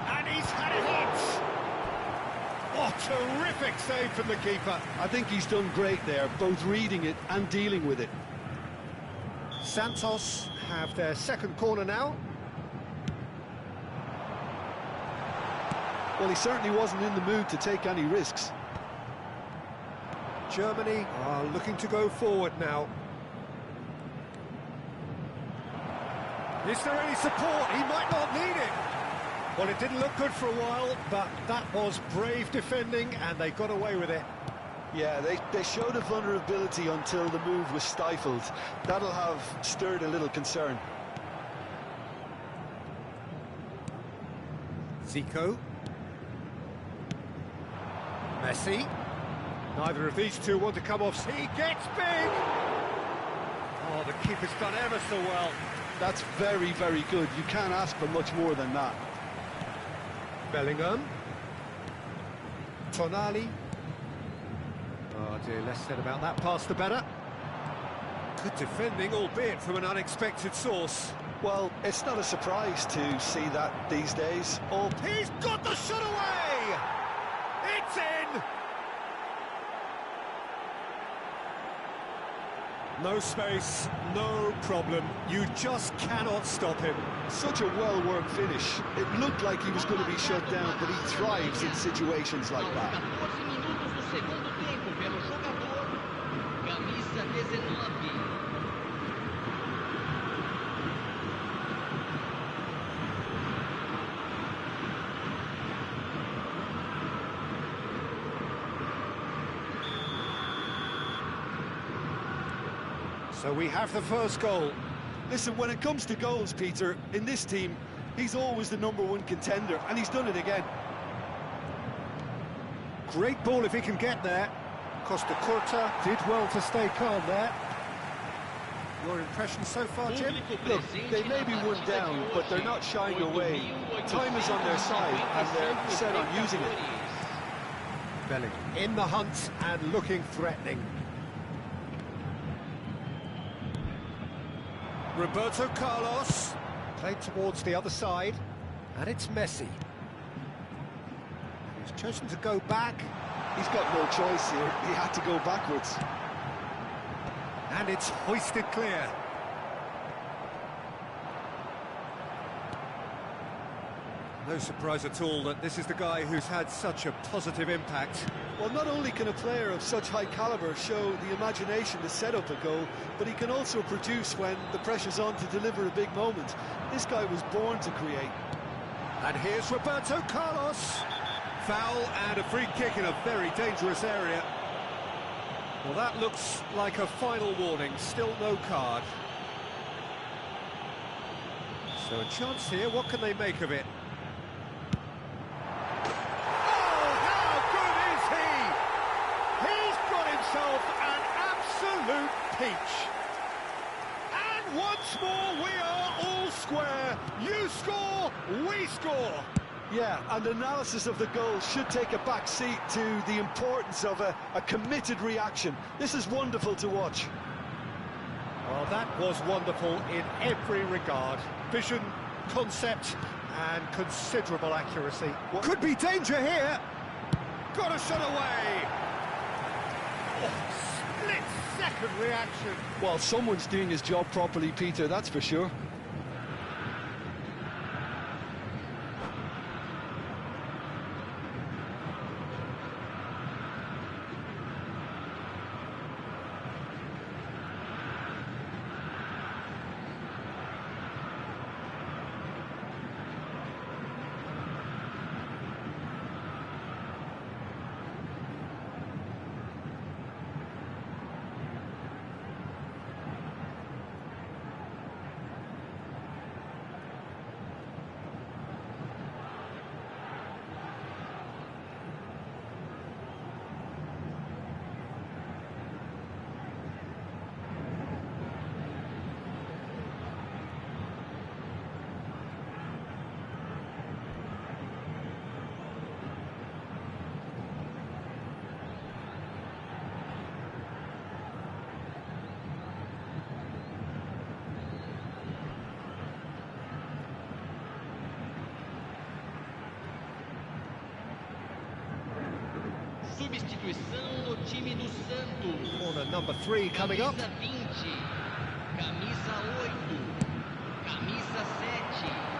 And he's had a hit! What a terrific save from the keeper. I think he's done great there, both reading it and dealing with it. Santos have their second corner now. Well, he certainly wasn't in the mood to take any risks. Germany are looking to go forward now. Is there any support? He might not need it. Well, it didn't look good for a while, but that was brave defending, and they got away with it. Yeah, they showed a vulnerability until the move was stifled. That'll have stirred a little concern. Zico. Messi. Neither of these two want to come off. He gets big! Oh, the keeper's done ever so well. That's very, very good. You can't ask for much more than that. Bellingham. Tonali. Oh dear, less said about that pass the better. Good defending, albeit from an unexpected source. Well, it's not a surprise to see that these days. Oh, he's got the shot away! It's in! No space, no problem. You just cannot stop him. Such a well-worked finish. It looked like he was going to be shut down, but he thrives in situations like that. 14 minutos do segundo tempo pelo jogador, camisa 19. So we have the first goal. Listen, when it comes to goals, Peter, in this team, he's always the #1 contender, and he's done it again. Great ball if he can get there. Costa Curta did well to stay calm there. Your impression so far, Jim? Look, they may be one down, but they're not shying away. Time is on their side, and they're set on using it. Bellingham in the hunt and looking threatening. Roberto Carlos, played towards the other side, and it's Messi. He's chosen to go back. He's got no choice here. He had to go backwards. And it's hoisted clear. No surprise at all that this is the guy who's had such a positive impact. Well, not only can a player of such high caliber show the imagination to set up a goal, but he can also produce when the pressure's on to deliver a big moment. This guy was born to create. And here's Roberto Carlos. Foul and a free kick in a very dangerous area. Well, that looks like a final warning. Still no card. So a chance here. What can they make of it? Absolute peach. And once more we are all square. You score, we score. Yeah, and analysis of the goal should take a back seat to the importance of a committed reaction. This is wonderful to watch. Well, that was wonderful in every regard. Vision, concept, and considerable accuracy. Could be danger here. Got a shot away. Split-second reaction. Well, someone's doing his job properly, Peter, that's for sure. Substituição no time do Santos. Corner number 3 coming up. Camisa 20, camisa 8, camisa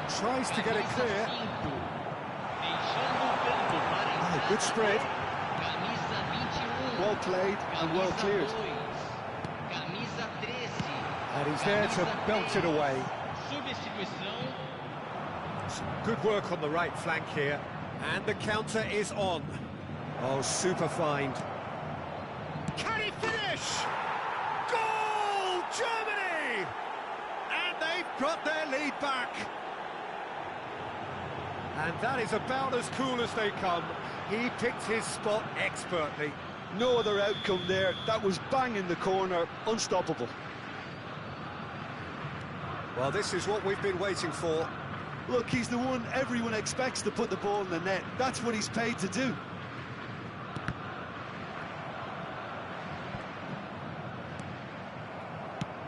7. Tries to get it clear. Deixando o campo para Good spread. camisa 21. Well played and well cleared. Camisa 13. And he's there to belt it away. Substituição. Some good work on the right flank here. And the counter is on. Oh, super find. Can he finish? Goal, Germany! And they've got their lead back. And that is about as cool as they come. He picked his spot expertly. No other outcome there. That was bang in the corner, unstoppable. Well, this is what we've been waiting for. Look, he's the one everyone expects to put the ball in the net. That's what he's paid to do.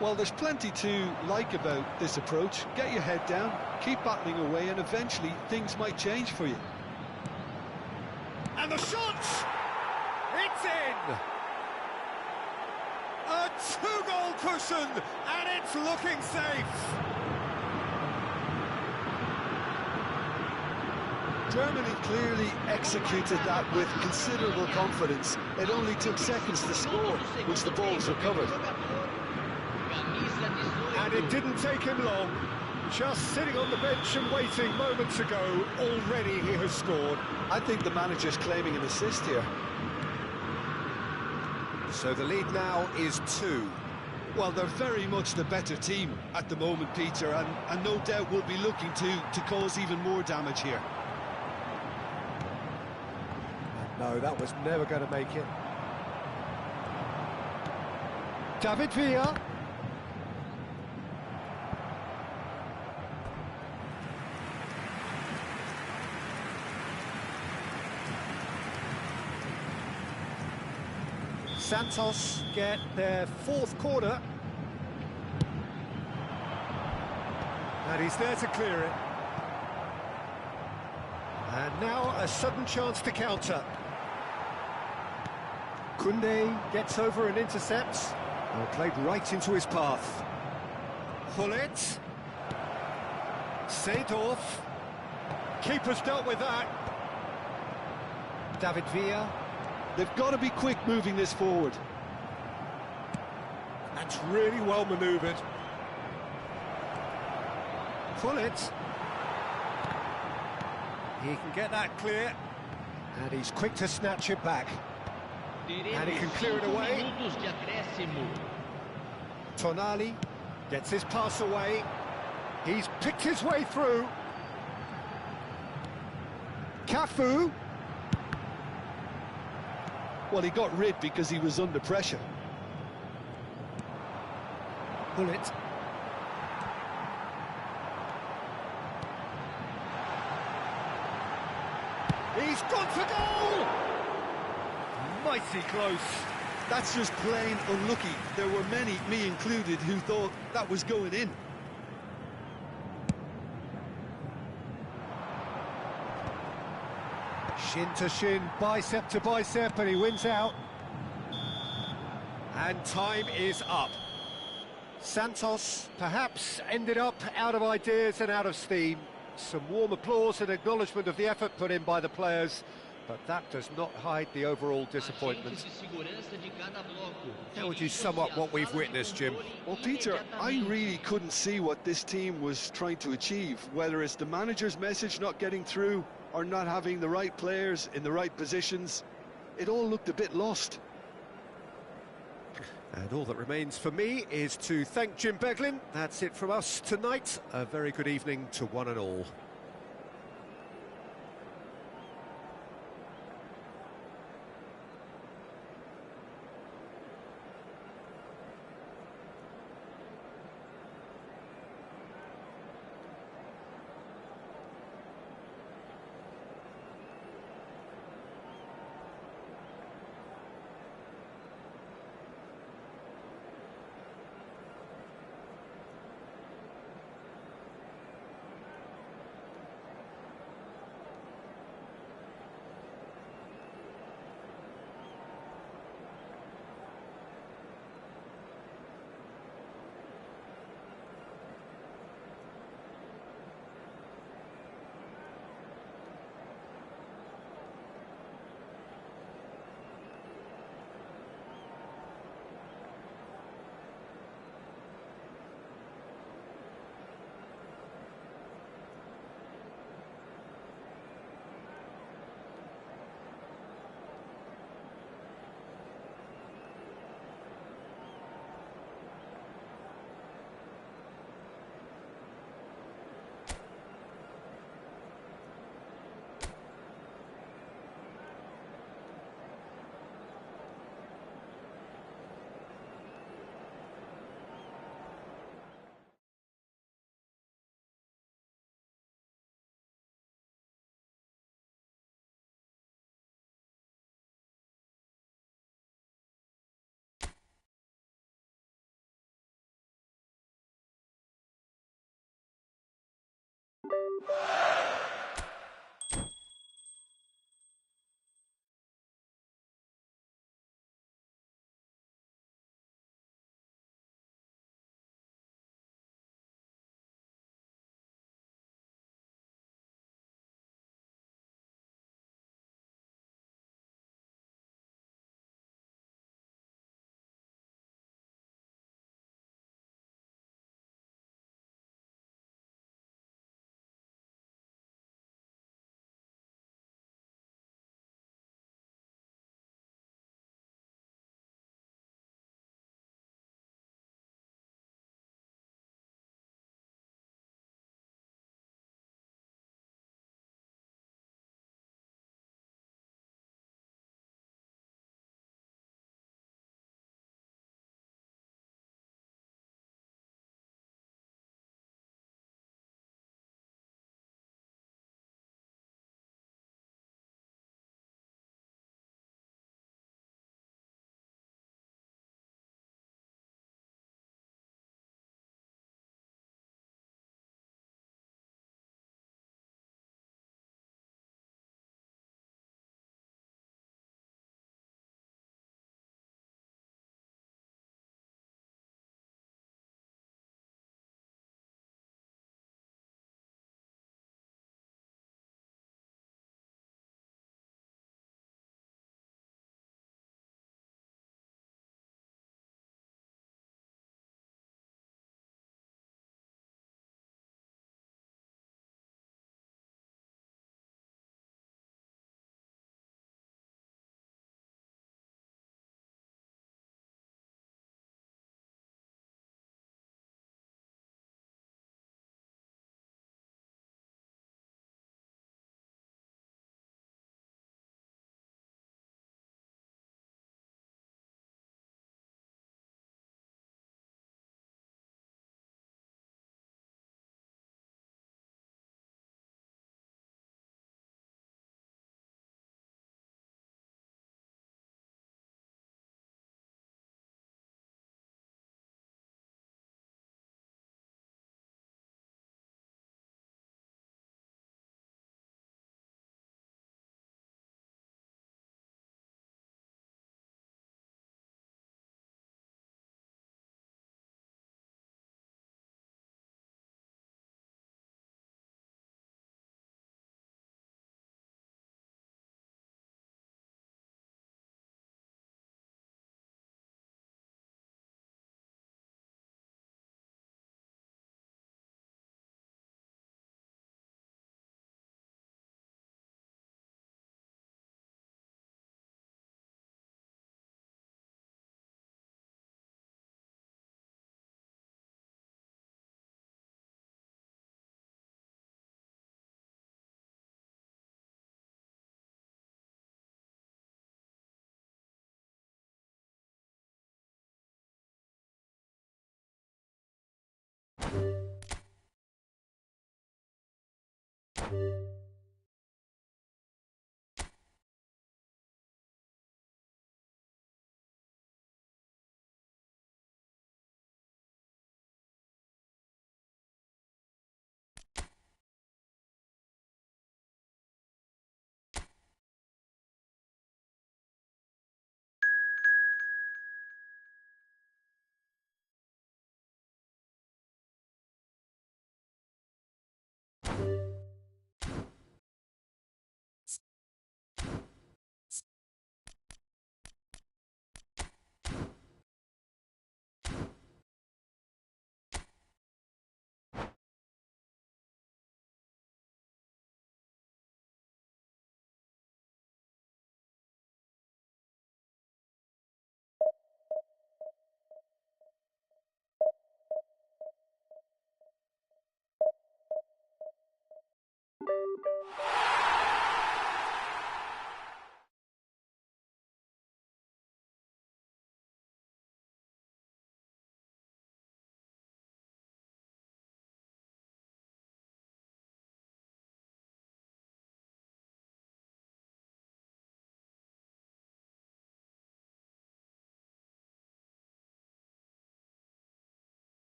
Well, there's plenty to like about this approach. Get your head down, keep battling away, and eventually things might change for you. And the shot! It's in! A two-goal cushion, and it's looking safe. Germany clearly executed that with considerable confidence. It only took seconds to score once the ball was recovered. And it didn't take him long. Just sitting on the bench and waiting moments ago, already he has scored. I think the manager's claiming an assist here. So the lead now is 2. Well, they're very much the better team at the moment, Peter, and no doubt will be looking to cause even more damage here. No, that was never going to make it. David Villa. Santos get their 4th corner. And he's there to clear it. And now a sudden chance to counter. Koundé gets over and intercepts. Well, played right into his path. Hullet. Seedorf. Keeper's dealt with that. David Villa. They've got to be quick moving this forward. That's really well manoeuvred. Hullet. He can get that clear. And he's quick to snatch it back. And he can clear it away. Tonali gets his pass away. He's picked his way through. Cafu. Well, he got rid because he was under pressure. Hullet. He's gone for goal! Mighty close. That's just plain unlucky. There were many, me included, who thought that was going in. Shin to shin, bicep to bicep, and he wins out. And time is up. Santos perhaps ended up out of ideas and out of steam. Some warm applause and acknowledgement of the effort put in by the players, but that does not hide the overall disappointment. How would you sum up what we've witnessed, Jim? Well, Peter, I really couldn't see what this team was trying to achieve, whether it's the manager's message not getting through or not having the right players in the right positions. It all looked a bit lost. And all that remains for me is to thank Jim Beglin. That's it from us tonight. A very good evening to one and all.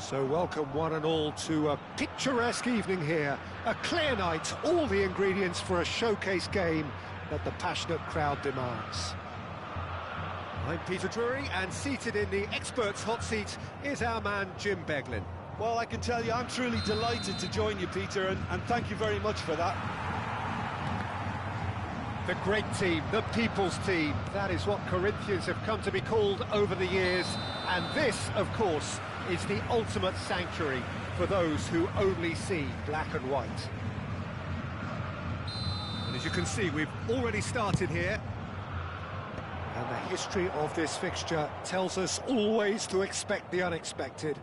So welcome one and all to a picturesque evening here. A clear night, all the ingredients for a showcase game that the passionate crowd demands. I'm Peter Drury, and seated in the experts' hot seat is our man Jim Beglin. Well, I can tell you I'm truly delighted to join you, Peter, and thank you very much for that. The great team, the people's team, that is what Corinthians have come to be called over the years, and this, of course, is the ultimate sanctuary for those who only see black and white. And as you can see, we've already started here. And the history of this fixture tells us always to expect the unexpected.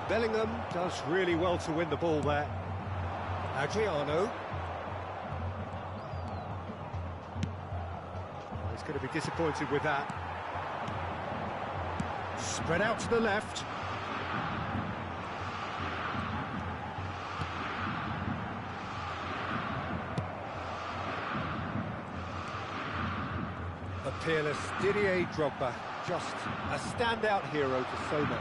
Bellingham does really well to win the ball there. Adriano. Oh, he's going to be disappointed with that. Spread out to the left. The peerless Didier Drogba, just a standout hero to so many.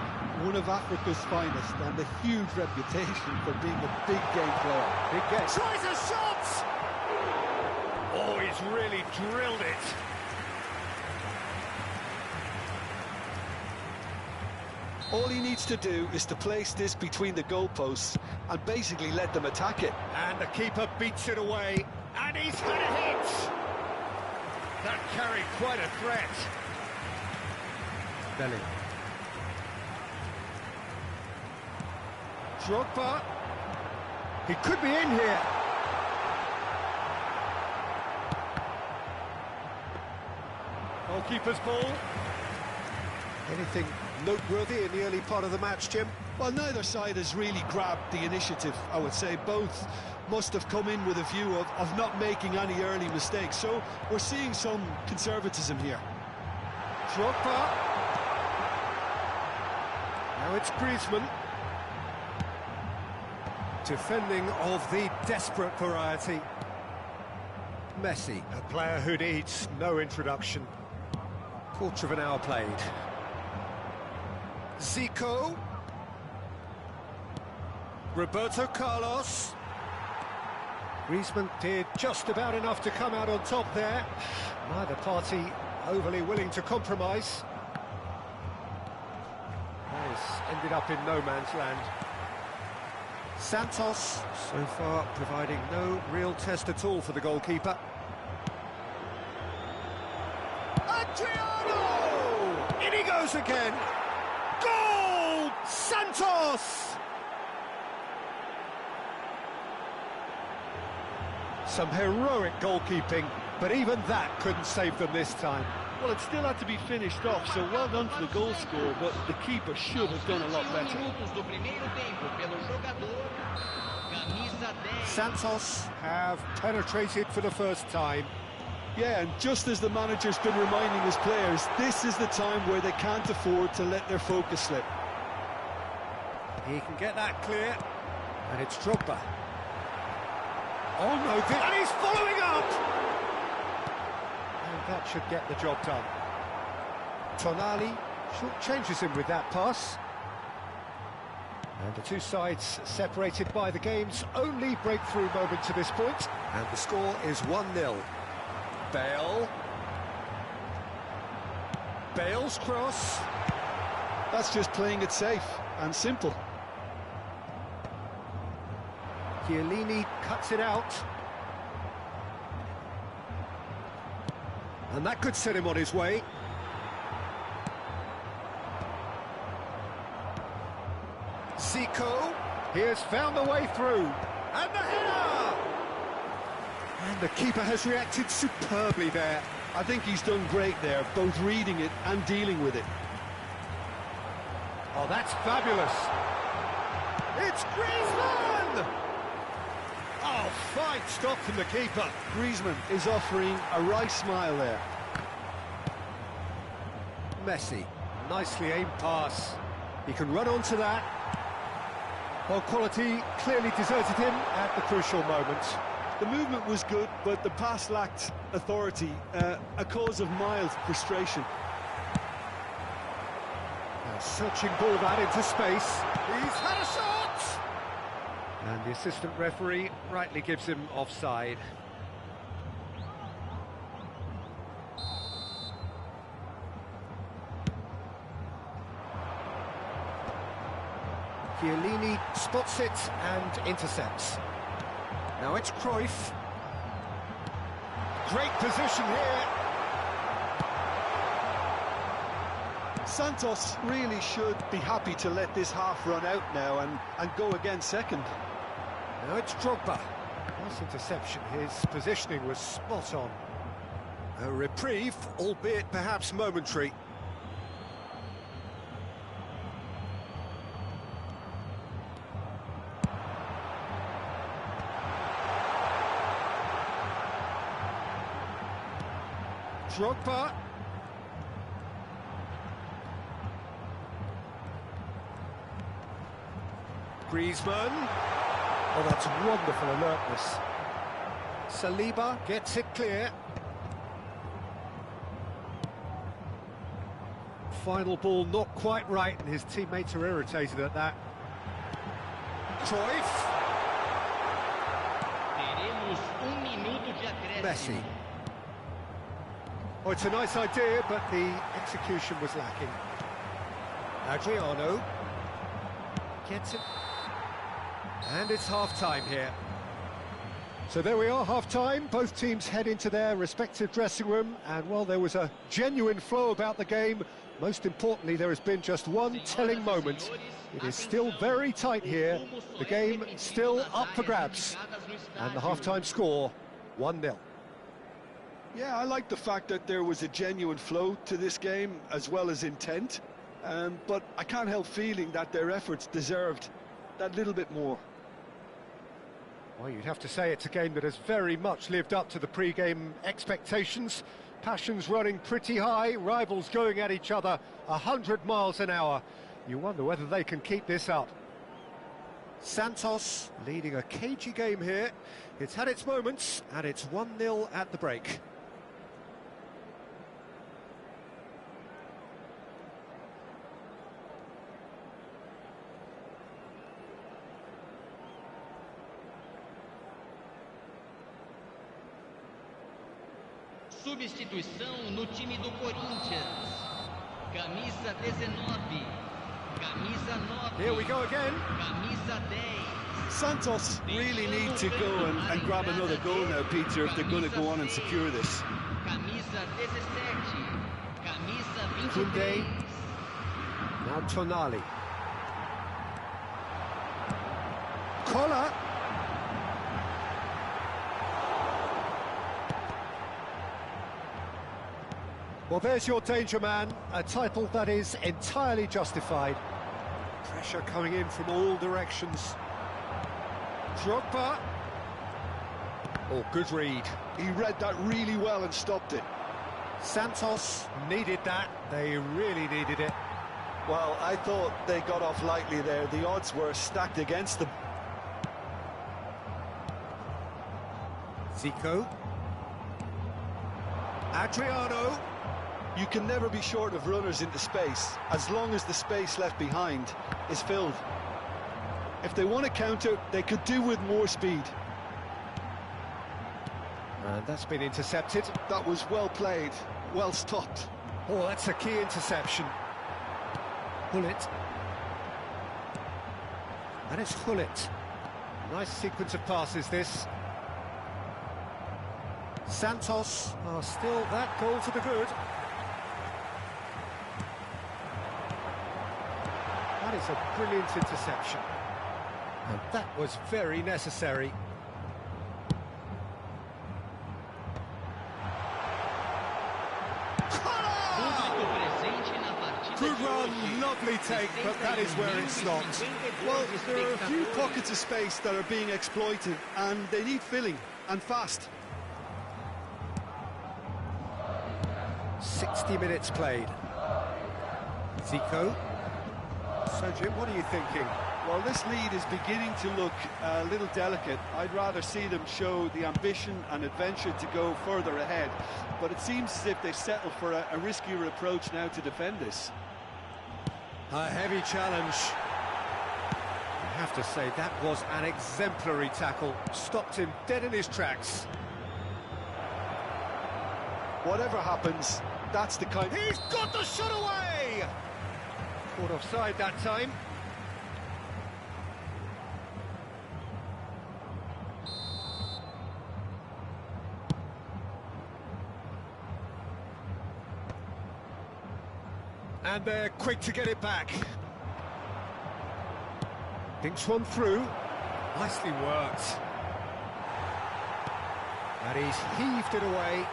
One of Africa's finest and a huge reputation for being a big game player. Big game. Tries a shot! Oh, he's really drilled it. All he needs to do is to place this between the goalposts and basically let them attack it. And the keeper beats it away, and he's had a hit! That carried quite a threat. Bellingham. Drogba. He could be in here. Goalkeeper's ball. Anything noteworthy in the early part of the match, Jim? Well, neither side has really grabbed the initiative, I would say. Both must have come in with a view of not making any early mistakes. So we're seeing some conservatism here. Drogba. Now it's Griezmann. Defending of the desperate variety. Messi, A player who needs no introduction. quarter of an hour played. Zico. Roberto Carlos. Griezmann did just about enough to come out on top there. Neither party overly willing to compromise. Has ended up in no man's land. Santos. So far, providing no real test at all for the goalkeeper. Adriano! In he goes again. Goal! Santos! Some heroic goalkeeping, but even that couldn't save them this time. Well, it still had to be finished off, so well done to the goal scorer, but the keeper should have done a lot better. Santos have penetrated for the first time. Yeah, and just as the manager's been reminding his players, this is the time where they can't afford to let their focus slip. He can get that clear. And it's Drogba. Oh no, and he's following up! And that should get the job done. Tonali short-changes him with that pass. And the two sides separated by the game's only breakthrough moment to this point. And the score is 1-0. Bale. Bale's cross. That's just playing it safe and simple. Chiellini cuts it out. And that could set him on his way. Zico, he has found the way through. And the header! And the keeper has reacted superbly there. I think he's done great there, both reading it and dealing with it. Oh, that's fabulous. It's Griezmann! Oh, fine stop from the keeper. Griezmann is offering a right smile there. Messi, nicely aimed pass. He can run onto that. Well, quality clearly deserted him at the crucial moment. The movement was good, but the pass lacked authority, a cause of mild frustration. Searching ball that into space. He's had a shot! And the assistant referee rightly gives him offside. Chiellini spots it and intercepts. Now it's Cruyff. Great position here. Santos really should be happy to let this half run out now and go again second. Now it's Drogba. Nice interception. His positioning was spot on. A reprieve, albeit perhaps momentary. Drogba. Griezmann. Oh, that's wonderful alertness. Saliba gets it clear. Final ball not quite right, and his teammates are irritated at that. Cruyff. Messi. Oh, it's a nice idea, but the execution was lacking. Adriano gets it. And it's half-time here. So there we are, half-time. Both teams head into their respective dressing room, and while there was a genuine flow about the game, most importantly, there has been just one telling moment. It is still very tight here. The game still up for grabs. And the half-time score, 1-0. Yeah, I like the fact that there was a genuine flow to this game, as well as intent. But I can't help feeling that their efforts deserved that little bit more. Well, you'd have to say it's a game that has very much lived up to the pre-game expectations. Passions running pretty high, rivals going at each other 100 miles an hour. You wonder whether they can keep this up. Santos leading a cagey game here. It's had its moments, and it's 1-0 at the break. Substituição no time do Corinthians. Camisa 19. Camisa 9. Here we go again. Camisa 10. Santos really need to go and grab another goal now, Peter, if they're going to go on and secure this. Camisa 17. Camisa Koundé. 23. Now Tonali. Collar. Well, there's your danger man, a title that is entirely justified. Pressure coming in from all directions. Drogba. Oh, good read. He read that really well and stopped it. Santos needed that. They really needed it. Well, I thought they got off lightly there. The odds were stacked against them. Zico. Adriano. You can never be short of runners into space, as long as the space left behind is filled. If they want to counter, they could do with more speed. And that's been intercepted. That was well played, well stopped. Oh, that's a key interception. Hullet. And it's Hullet. Nice sequence of passes, this. Santos are still that goal to the good. That is a brilliant interception. And that was very necessary. Good run, lovely take, but that is where it stops. Well, there are a few pockets of space that are being exploited, and they need filling, and fast. 60 minutes played. Zico. So, Jim, what are you thinking? Well, this lead is beginning to look a little delicate. I'd rather see them show the ambition and adventure to go further ahead. But it seems as if they settle for a riskier approach now to defend this. A heavy challenge. I have to say, that was an exemplary tackle. Stopped him dead in his tracks. Whatever happens, that's the kind... He's got the shot away! Caught offside that time. And they're quick to get it back. Thinks one through. Nicely worked. And he's heaved it away.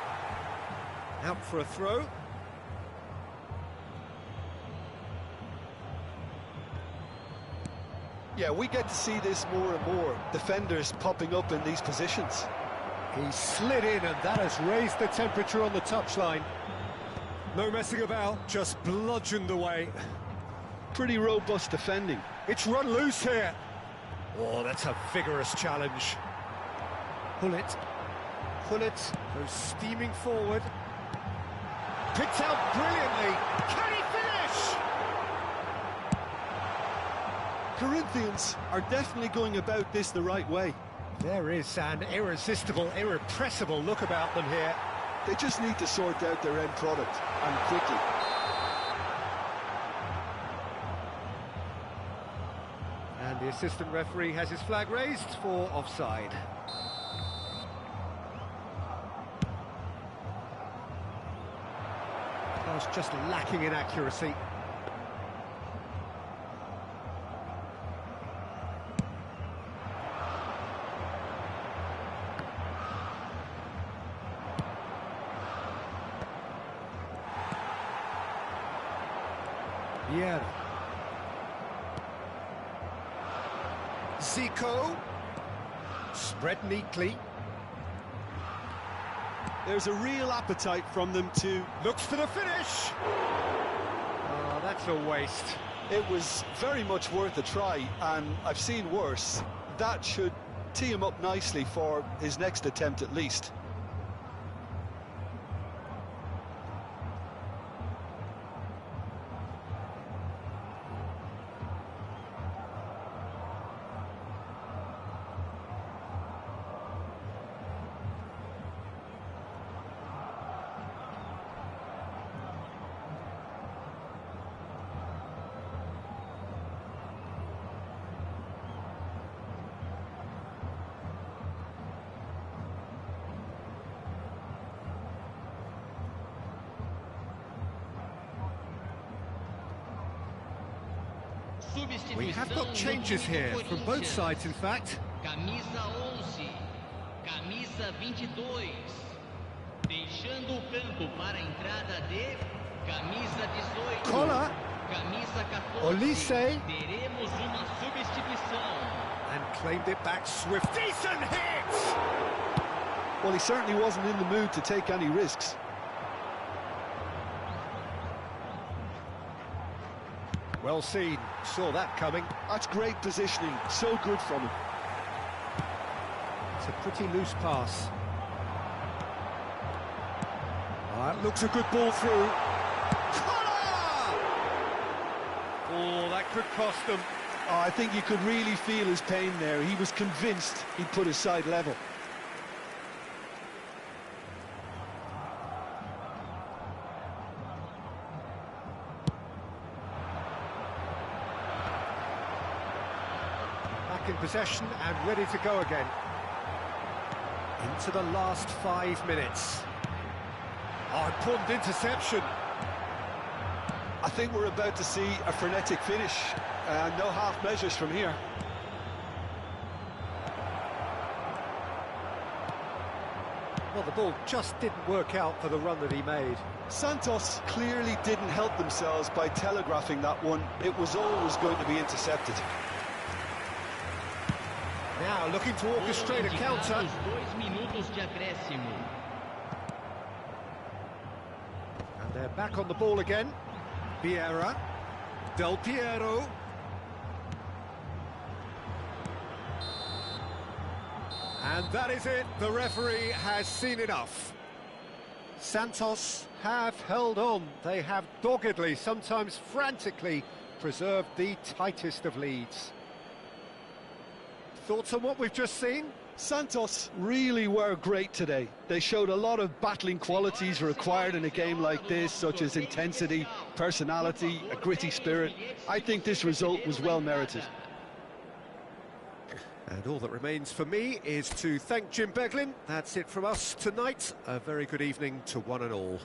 Out for a throw. Yeah, we get to see this more and more. Defenders popping up in these positions. He slid in, and that has raised the temperature on the touchline. No messing about, just bludgeoned away. Pretty robust defending. It's run loose here. Oh, that's a vigorous challenge. Pull it. Goes steaming forward. Picked out brilliantly. Can he finish? Corinthians are definitely going about this the right way. There is an irresistible, irrepressible look about them here. They just need to sort out their end product, and quickly. And the assistant referee has his flag raised for offside. That was just lacking in accuracy. Yeah. Zico. Spread neatly. There's a real appetite from them to... Looks for the finish. Oh, that's a waste. It was very much worth a try, and I've seen worse. That should tee him up nicely for his next attempt at least. We have got changes here from both sides, in fact. Camisa 11, camisa 22. Deixando o campo para a entrada de camisa 18. Kola. Camisa 14. Olise. Teremos uma substituição. And claimed it back swift. Decent hit! Well, he certainly wasn't in the mood to take any risks. Well seen, saw that coming. That's great positioning, so good from him. It's a pretty loose pass. That looks a good ball through. Oh, that could cost them. Oh, I think you could really feel his pain there. He was convinced he'd put his side level. In possession and ready to go again. Into the last 5 minutes. Oh, important interception. I think we're about to see a frenetic finish. No half measures from here. Well, the ball just didn't work out for the run that he made. Santos clearly didn't help themselves by telegraphing that one. It was always going to be intercepted. Now looking to orchestrate a counter. 2 minutos de acréscimo. And they're back on the ball again. Vieira. Del Piero. And that is it. The referee has seen enough. Santos have held on. They have doggedly, sometimes frantically, preserved the tightest of leads. Thoughts on what we've just seen? Santos really were great today. They showed a lot of battling qualities required in a game like this, such as intensity, personality, a gritty spirit. I think this result was well merited. And all that remains for me is to thank Jim Beglin. That's it from us tonight. A very good evening to one and all.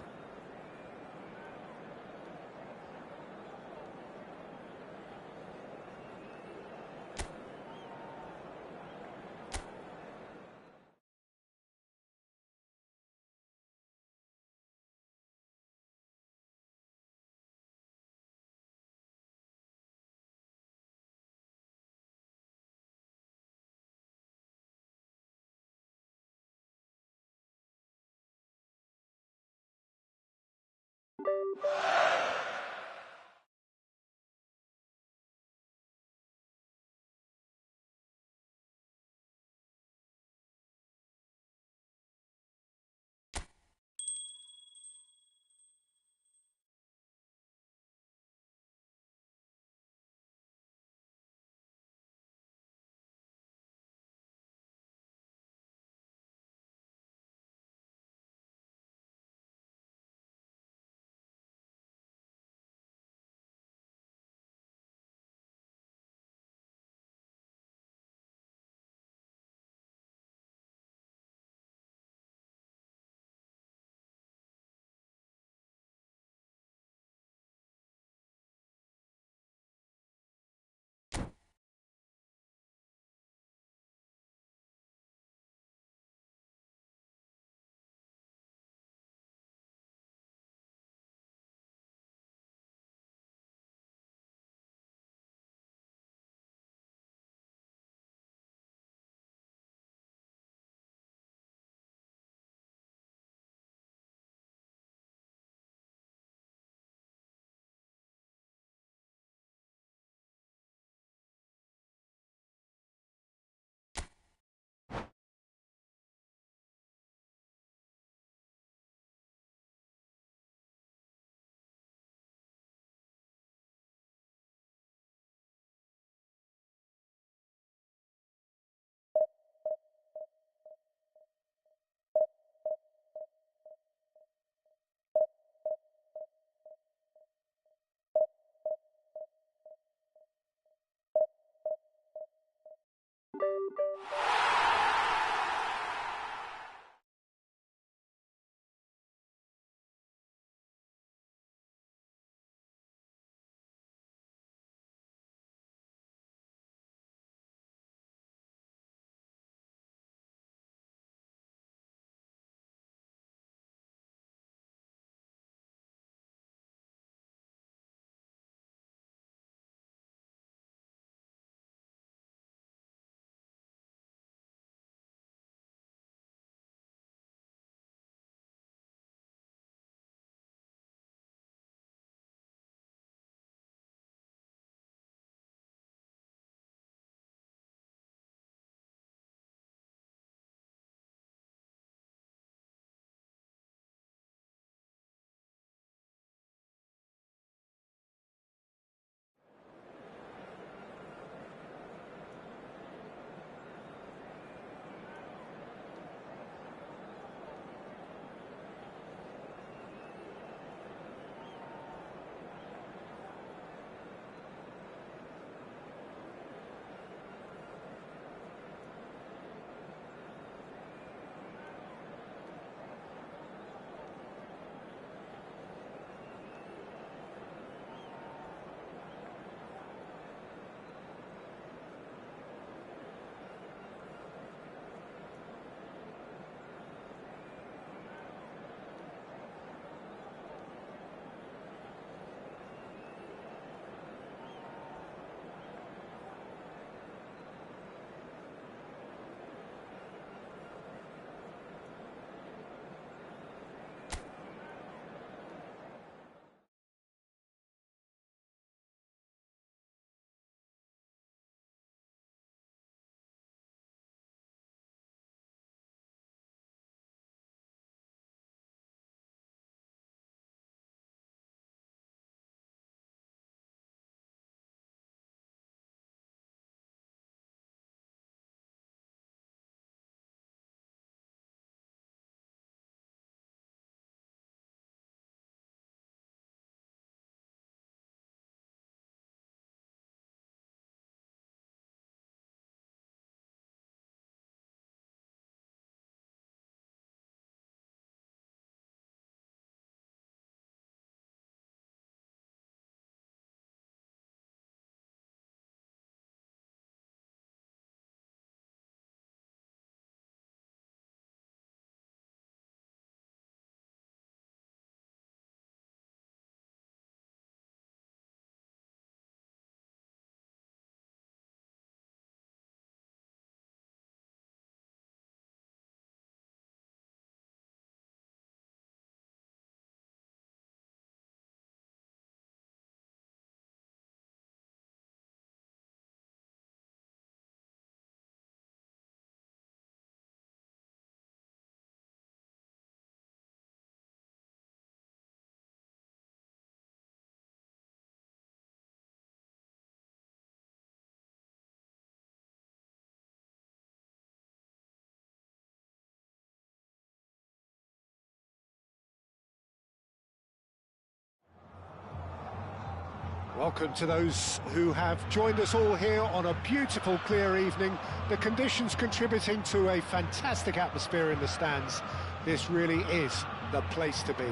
Welcome to those who have joined us all here on a beautiful, clear evening. The conditions contributing to a fantastic atmosphere in the stands. This really is the place to be.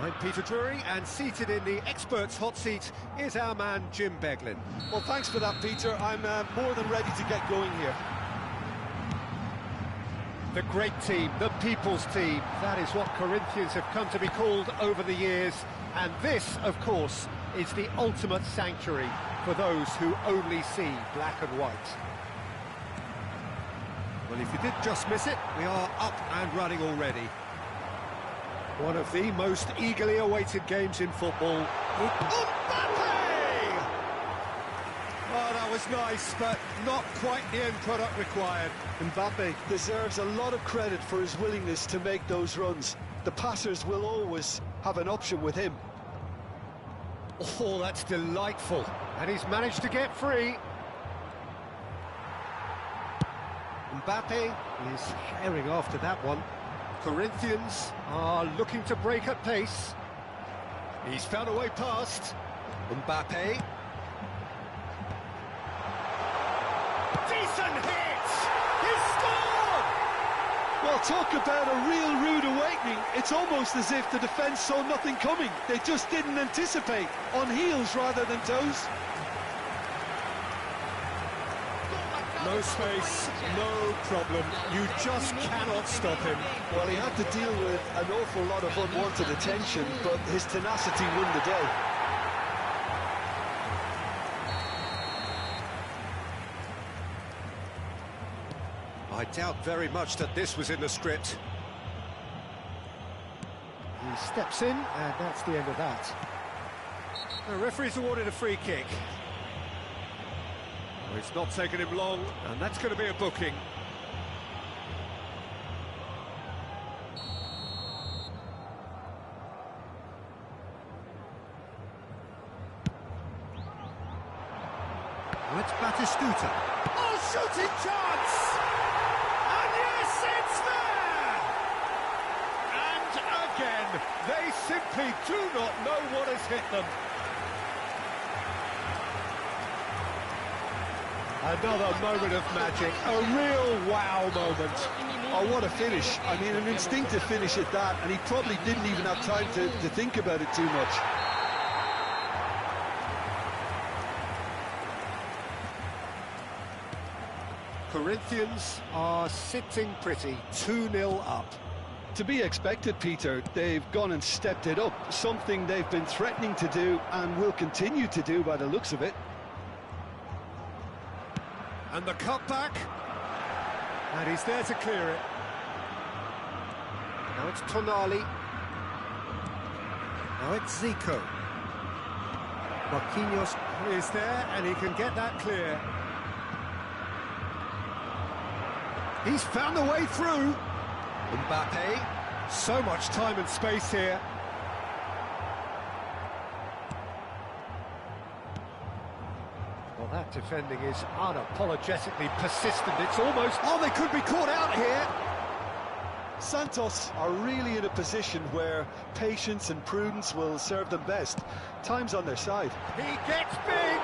I'm Peter Drury, and seated in the experts' hot seat is our man Jim Beglin. Well, thanks for that, Peter. I'm more than ready to get going here. The great team, the people's team, that is what Corinthians have come to be called over the years. And this, of course, is the ultimate sanctuary for those who only see black and white. Well, if you did just miss it, we are up and running already. One of the most eagerly awaited games in football. Mbappe! Oh, that was nice, but not quite the end product required. Mbappe deserves a lot of credit for his willingness to make those runs. The passers will always have an option with him. Oh, that's delightful. And he's managed to get free. Mbappe is herring after that one. Corinthians are looking to break at pace. He's found a way past. Mbappe. Decent hit! He's scored! Well, talk about a real rude awakening. It's almost as if the defence saw nothing coming. They just didn't anticipate. On heels rather than toes. No space, no problem. You just cannot stop him. Well, he had to deal with an awful lot of unwanted attention, but his tenacity won the day. I doubt very much that this was in the script. He steps in, and that's the end of that. The referee's awarded a free kick. Well, it's not taken him long, and that's going to be a booking. Well, it's Batistuta. Oh, shooting chance! And yes, it's there! And again, they simply do not know what has hit them. Another moment of magic, a real wow moment. Oh, what a finish. I mean, an instinctive finish at that, and he probably didn't even have time to think about it too much. Corinthians are sitting pretty, 2-0 up. To be expected, Peter. They've gone and stepped it up, something they've been threatening to do and will continue to do by the looks of it. And the cutback, and he's there to clear it. Now it's Tonali. Now it's Zico. Marquinhos is there, and he can get that clear. He's found the way through. Mbappe, so much time and space here. Well, that defending is unapologetically persistent. It's almost... Oh, they could be caught out here! Santos are really in a position where patience and prudence will serve them best. Time's on their side. He gets big!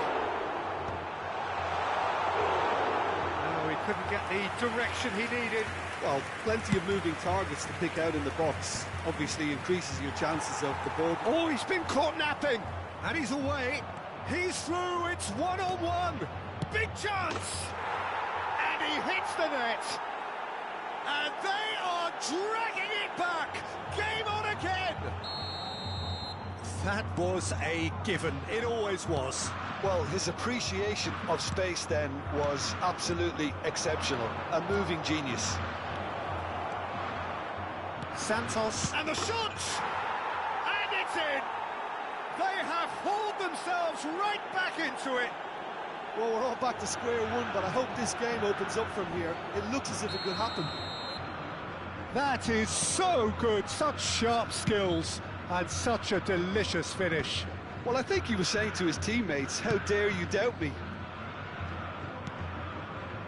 No, he couldn't get the direction he needed. Well, plenty of moving targets to pick out in the box. Obviously increases your chances of the ball. Oh, he's been caught napping! And he's away. He's through, it's one-on-one. Big chance! And he hits the net. And they are dragging it back. Game on again. That was a given. It always was. Well, his appreciation of space then was absolutely exceptional. A moving genius. Santos. And the shot! And it's in. They have hauled themselves right back into it. Well, we're all back to square one, but I hope this game opens up from here. It looks as if it could happen. That is so good, such sharp skills, and such a delicious finish. Well, I think he was saying to his teammates, how dare you doubt me?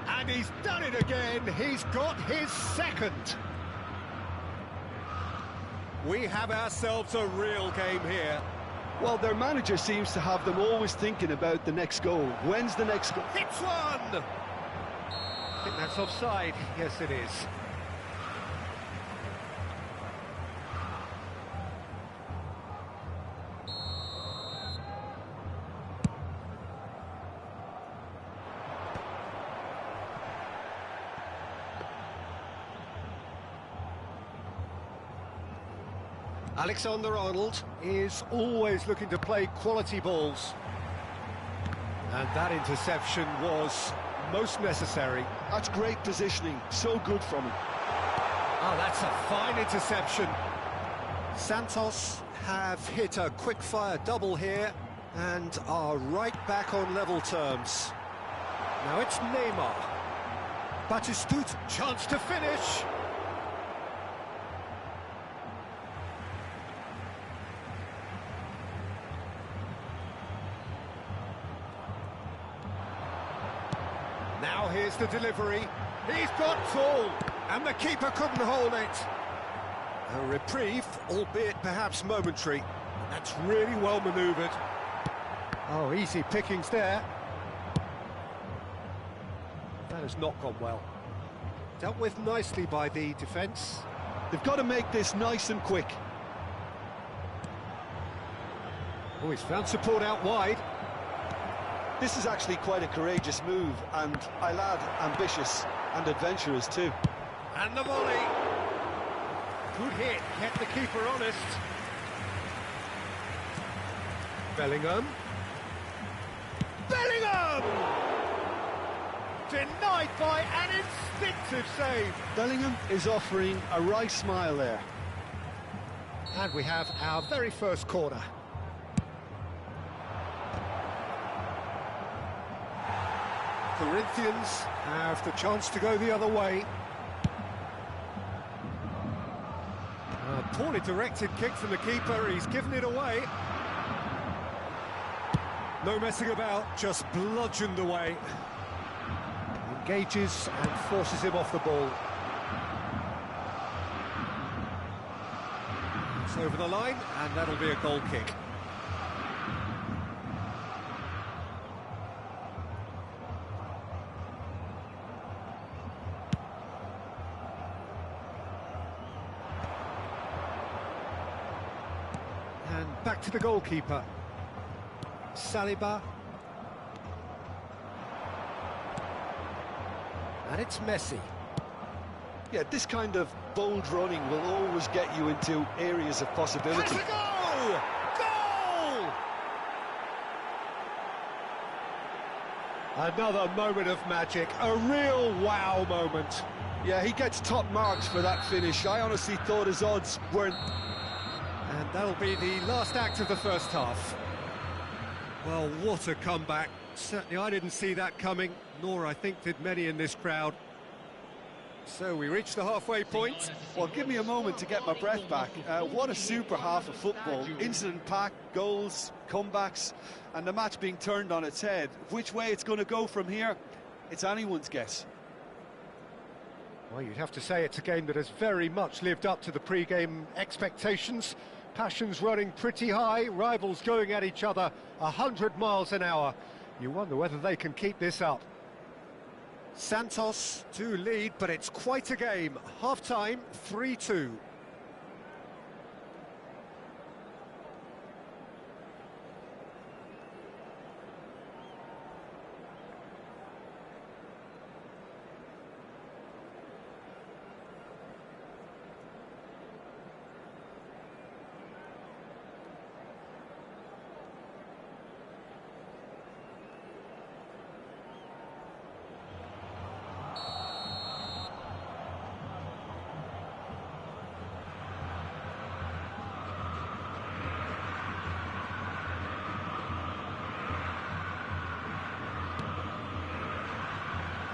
And he's done it again, he's got his second. We have ourselves a real game here. Well, their manager seems to have them always thinking about the next goal. When's the next goal? Hits one! I think that's offside. Yes, it is. Alexander-Arnold is always looking to play quality balls. And that interception was most necessary. That's great positioning, so good from him. Oh, that's a fine interception. Santos have hit a quick-fire double here and are right back on level terms. Now it's Neymar. Batistuta, chance to finish. Now here's the delivery. He's got tall, and the keeper couldn't hold it. A reprieve, albeit perhaps momentary. That's really well manoeuvred. Oh, easy pickings there. That has not gone well. Dealt with nicely by the defence. They've got to make this nice and quick. Oh, he's found support out wide. This is actually quite a courageous move, and I lad ambitious and adventurous too. And the volley. Good hit, kept the keeper honest. Bellingham. Bellingham! Denied by an instinctive save. Bellingham is offering a right smile there. And we have our very first corner. Corinthians have the chance to go the other way. A poorly directed kick from the keeper, he's given it away. No messing about, just bludgeoned away. Engages and forces him off the ball. It's over the line, and that'll be a goal kick. And back to the goalkeeper. Saliba. And it's Messi. Yeah, this kind of bold running will always get you into areas of possibility. Has a goal! Goal! Another moment of magic, a real wow moment. Yeah, he gets top marks for that finish. I honestly thought his odds weren't... And that'll be the last act of the first half. Well, what a comeback. Certainly I didn't see that coming, nor I think did many in this crowd. So we reach the halfway point. Well, give me a moment to get my breath back. What a super half of football. Incident-packed, goals, comebacks, and the match being turned on its head. Which way it's going to go from here, it's anyone's guess. Well, you'd have to say it's a game that has very much lived up to the pre-game expectations. Passions running pretty high, rivals going at each other 100 miles an hour. You wonder whether they can keep this up. Santos to lead, but it's quite a game. Half-time, 3-2.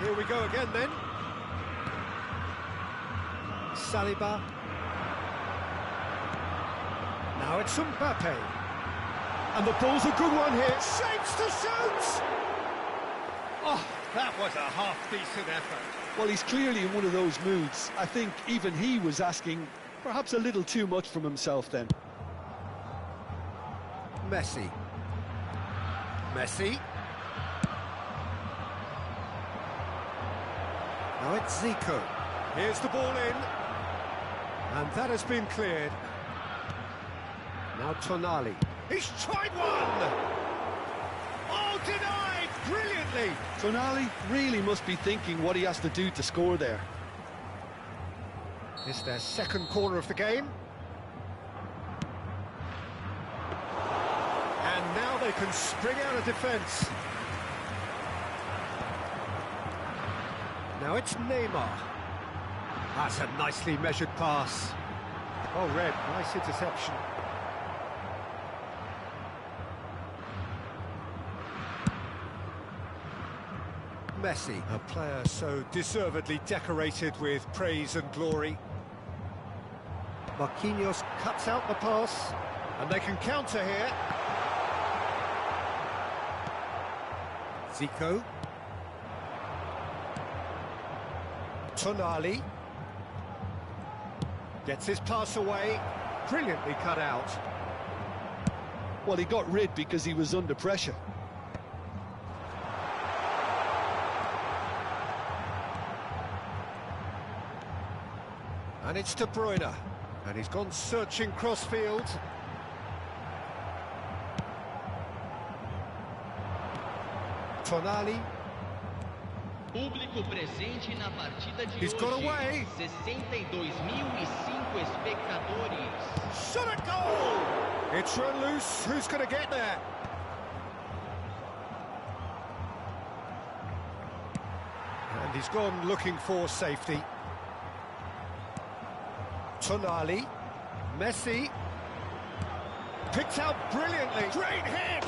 Here we go again then. Saliba. Now it's Mbappe. And the ball's a good one here. Shapes to shoot! Oh, that was a half-decent effort. Well, he's clearly in one of those moods. I think even he was asking perhaps a little too much from himself then. Messi. Messi. Now it's Zico. Here's the ball in. And that has been cleared. Now Tonali. He's tried one! Oh, denied! Brilliantly! Tonali really must be thinking what he has to do to score there. It's their second corner of the game. And now they can spring out of defence. Now it's Neymar. That's a nicely measured pass. Oh, red, nice interception. Messi, a player so deservedly decorated with praise and glory. Marquinhos cuts out the pass, and they can counter here. Zico. Tonali. Gets his pass away. Brilliantly cut out. Well, he got rid because he was under pressure. And it's De Bruyne. And he's gone searching crossfield. Tonali. Público presente na partida de He's hoje. got away. 62.005 espectadores. Shot at goal! It's run loose. Who's going to get there? And he's gone looking for safety. Tonali. Messi. Picked out brilliantly. Great hit!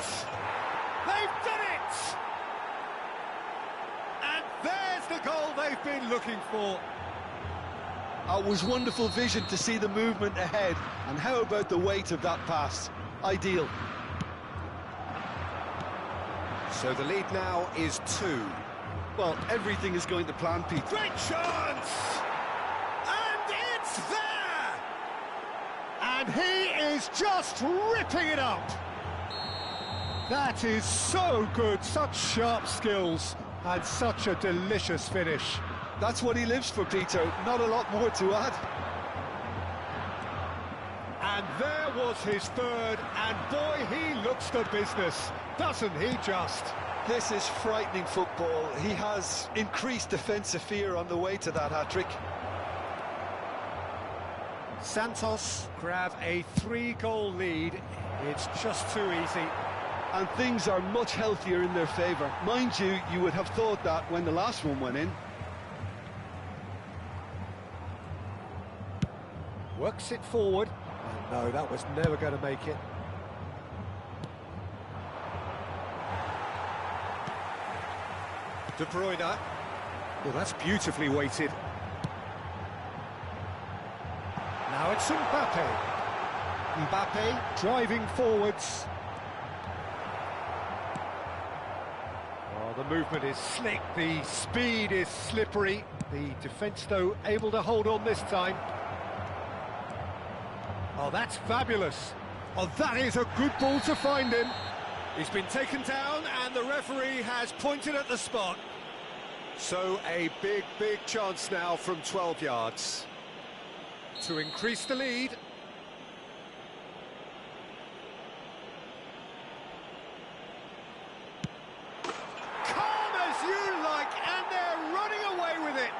They've done it! And there's the goal they've been looking for. It was wonderful vision to see the movement ahead. And how about the weight of that pass? Ideal. So the lead now is 2. Well, everything is going to plan, Pete. Great chance! And it's there! And he is just ripping it up! That is so good, such sharp skills, and such a delicious finish. That's what he lives for, Peter. Not a lot more to add. And there was his third, and boy, he looks the business, doesn't he just? This is frightening football. He has increased defensive fear on the way to that hat-trick. Santos grab a 3-goal lead. It's just too easy. And things are much healthier in their favour. Mind you, you would have thought that when the last one went in. Works it forward. Oh, no, that was never going to make it. De Bruyne. Well, that's beautifully weighted. Now it's Mbappe. Mbappe driving forwards. Oh, the movement is slick, the speed is slippery. The defence, though, able to hold on this time. Oh, that's fabulous. Oh, that is a good ball to find him. He's been taken down and the referee has pointed at the spot. So a big, big chance now from 12 yards to increase the lead. Calm as you like, and they're running away with it.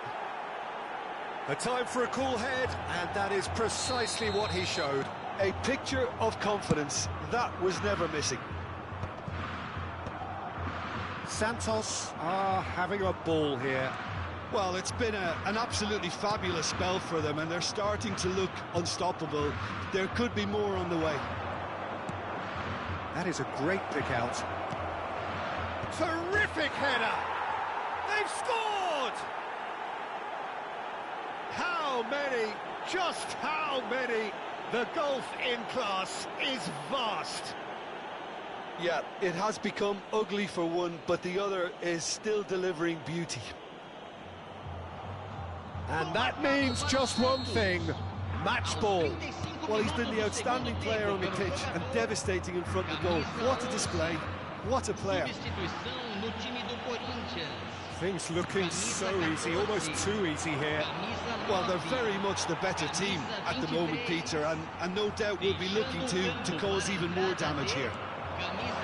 A time for a cool head, and that is precisely what he showed. A picture of confidence. That was never missing. Santos are having a ball here. Well, it's been an absolutely fabulous spell for them, and they're starting to look unstoppable. There could be more on the way. That is a great pick out. Terrific header! They've scored! How many? Just how many? The gulf in class is vast. Yeah, it has become ugly for one, but the other is still delivering beauty. And that means just one thing, match ball. 35 Well, he's been the outstanding player on the pitch and devastating in front of the goal. What a display, what a player. Substituição no time do Corinthians. Things looking so easy, almost too easy here. Well, they're very much the better team at the moment, Peter, and no doubt will be looking to cause even more damage here.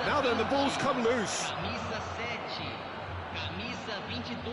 Now then, the ball's come loose. Camisa 7, camisa 22.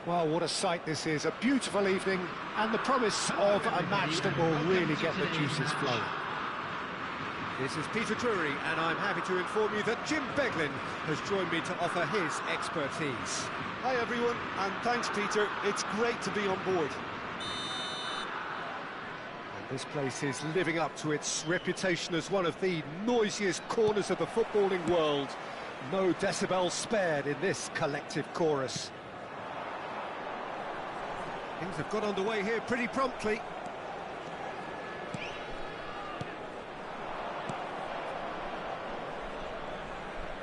Well, what a sight this is. A beautiful evening and the promise of a match that will really get the juices flowing. This is Peter Drury, and I'm happy to inform you that Jim Beglin has joined me to offer his expertise. Hi everyone, and thanks Peter. It's great to be on board. And this place is living up to its reputation as one of the noisiest corners of the footballing world. No decibels spared in this collective chorus. Things have got underway here pretty promptly.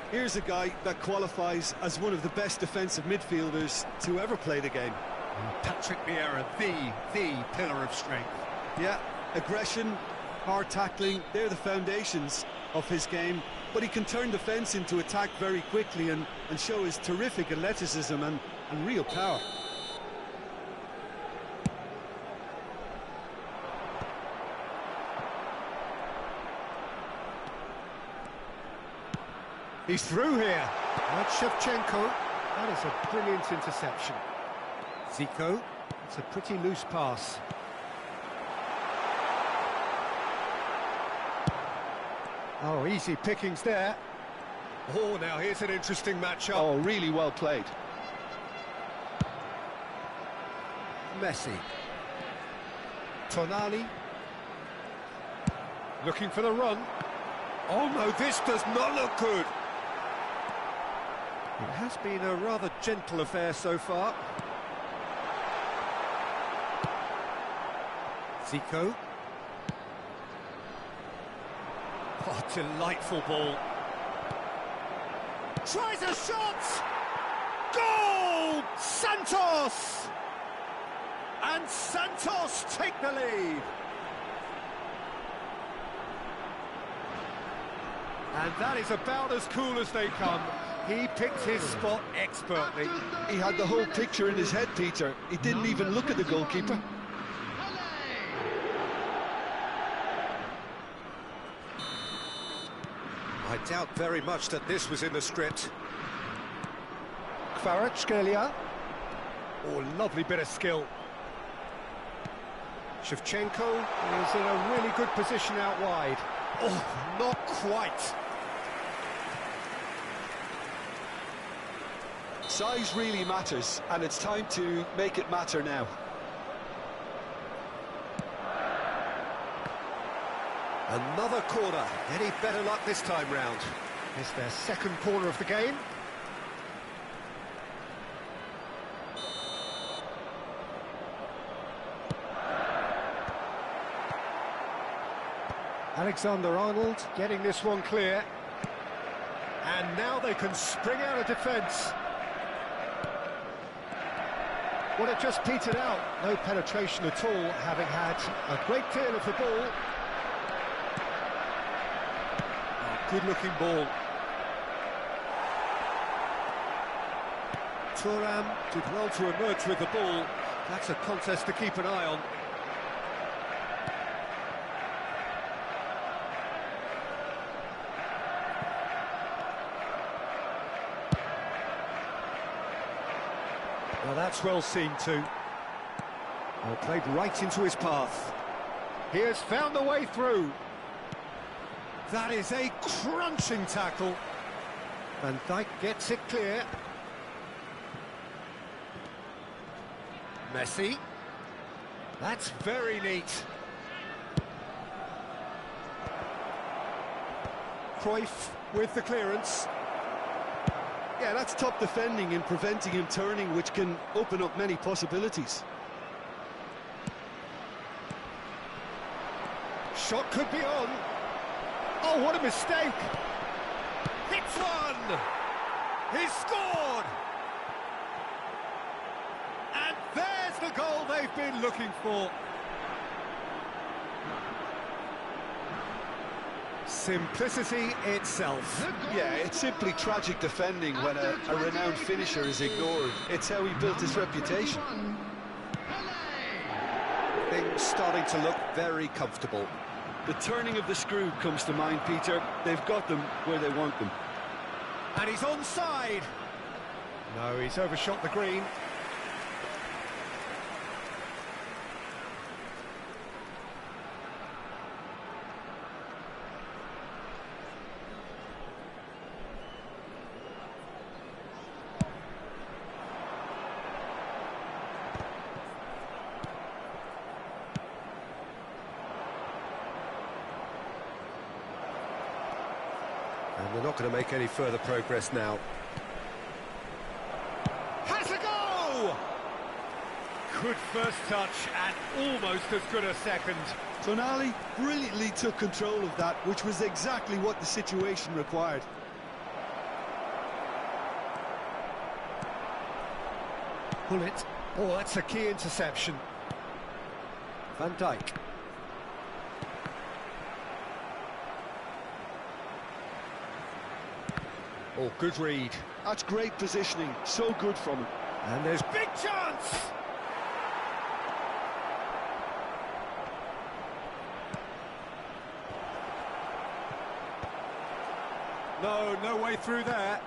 Here's a guy that qualifies as one of the best defensive midfielders to ever play the game. Patrick Vieira, the pillar of strength. Yeah, aggression, hard tackling, they're the foundations of his game, but he can turn defence into attack very quickly and show his terrific athleticism and real power. He's through here. That's Shevchenko. That is a brilliant interception. Zico. It's a pretty loose pass. Oh, easy pickings there. Oh, now here's an interesting matchup. Oh, really well played. Messi. Tonali. Looking for the run. Oh no, this does not look good. It has been a rather gentle affair so far. Zico. Oh, delightful ball. Tries a shot! Goal! Santos! And Santos take the lead. And that is about as cool as they come. He picked his spot expertly. He had the whole picture in his head, Peter. He didn't even look at the goalkeeper. I doubt very much that this was in the script. Kvaratskhelia. Oh, lovely bit of skill. Shevchenko Is in a really good position out wide. Oh, not quite. Size really matters, and it's time to make it matter now. Another corner. Any better luck this time round? It's their second corner of the game. Alexander-Arnold getting this one clear. And now they can spring out of defence. Well, it just petered out. No penetration at all, having had a great deal of the ball. Good-looking ball. Thuram did well to emerge with the ball. That's a contest to keep an eye on. Well, that's well seen too. Well, played right into his path. He has found the way through. That is a crunching tackle. Van Dijk gets it clear. Messi. That's very neat. Cruyff with the clearance. Yeah, that's top defending and preventing him turning, which can open up many possibilities. Shot could be on. Oh, what a mistake! Hits one! He's scored! And there's the goal they've been looking for. Simplicity itself. Yeah, it's simply tragic defending when a renowned finisher is ignored. It's how he built his reputation. Things starting to look very comfortable. The turning of the screw comes to mind, Peter. They've got them where they want them. And he's onside. No, he's overshot the green. not going to make any further progress now. Has a go! Good first touch and almost as good a second. Tonali brilliantly took control of that, which was exactly what the situation required. Pull it. Oh, that's a key interception. Van Dijk. Oh, good read. That's great positioning, so good from him. And there's big chance! No way through there.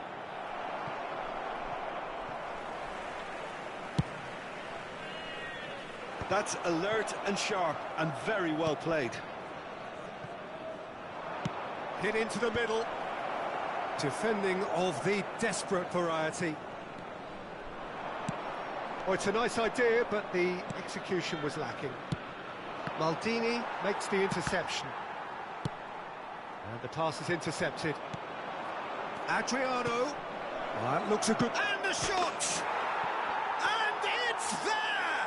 That's alert and sharp and very well played. Hit into the middle. Defending of the desperate variety. Oh, it's a nice idea, but the execution was lacking. Maldini makes the interception. And the pass is intercepted. Adriano. Oh, that looks a good... And the shot! And it's there!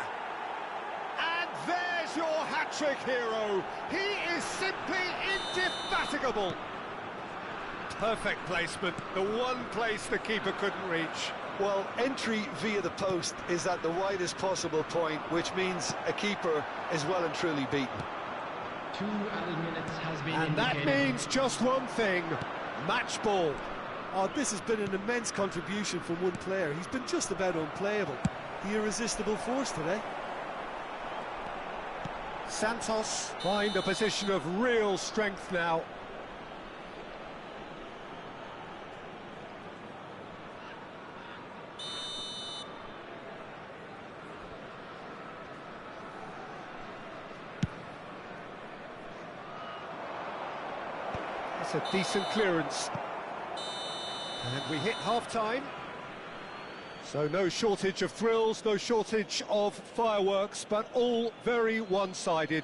And there's your hat-trick hero. He is simply indefatigable. Perfect placement, the one place the keeper couldn't reach. Well, entry via the post is at the widest possible point, which means a keeper is well and truly beaten. 2 added minutes has been And that means just one thing, match ball. Oh, this has been an immense contribution from one player. He's been just about unplayable. The irresistible force today. Santos find a position of real strength now. That's a decent clearance. And we hit half-time. So no shortage of thrills, no shortage of fireworks, but all very one-sided.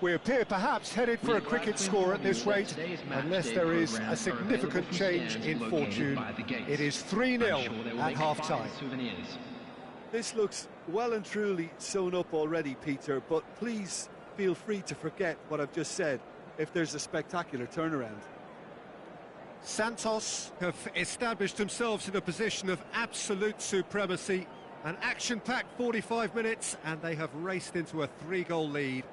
We appear perhaps headed for a cricket score at this rate, unless there is a significant change in fortune. It is 3-0 at half-time. This looks well and truly sewn up already, Peter, but please feel free to forget what I've just said if there's a spectacular turnaround. Santos have established themselves in a position of absolute supremacy. An action-packed 45 minutes, and they have raced into a 3-goal lead.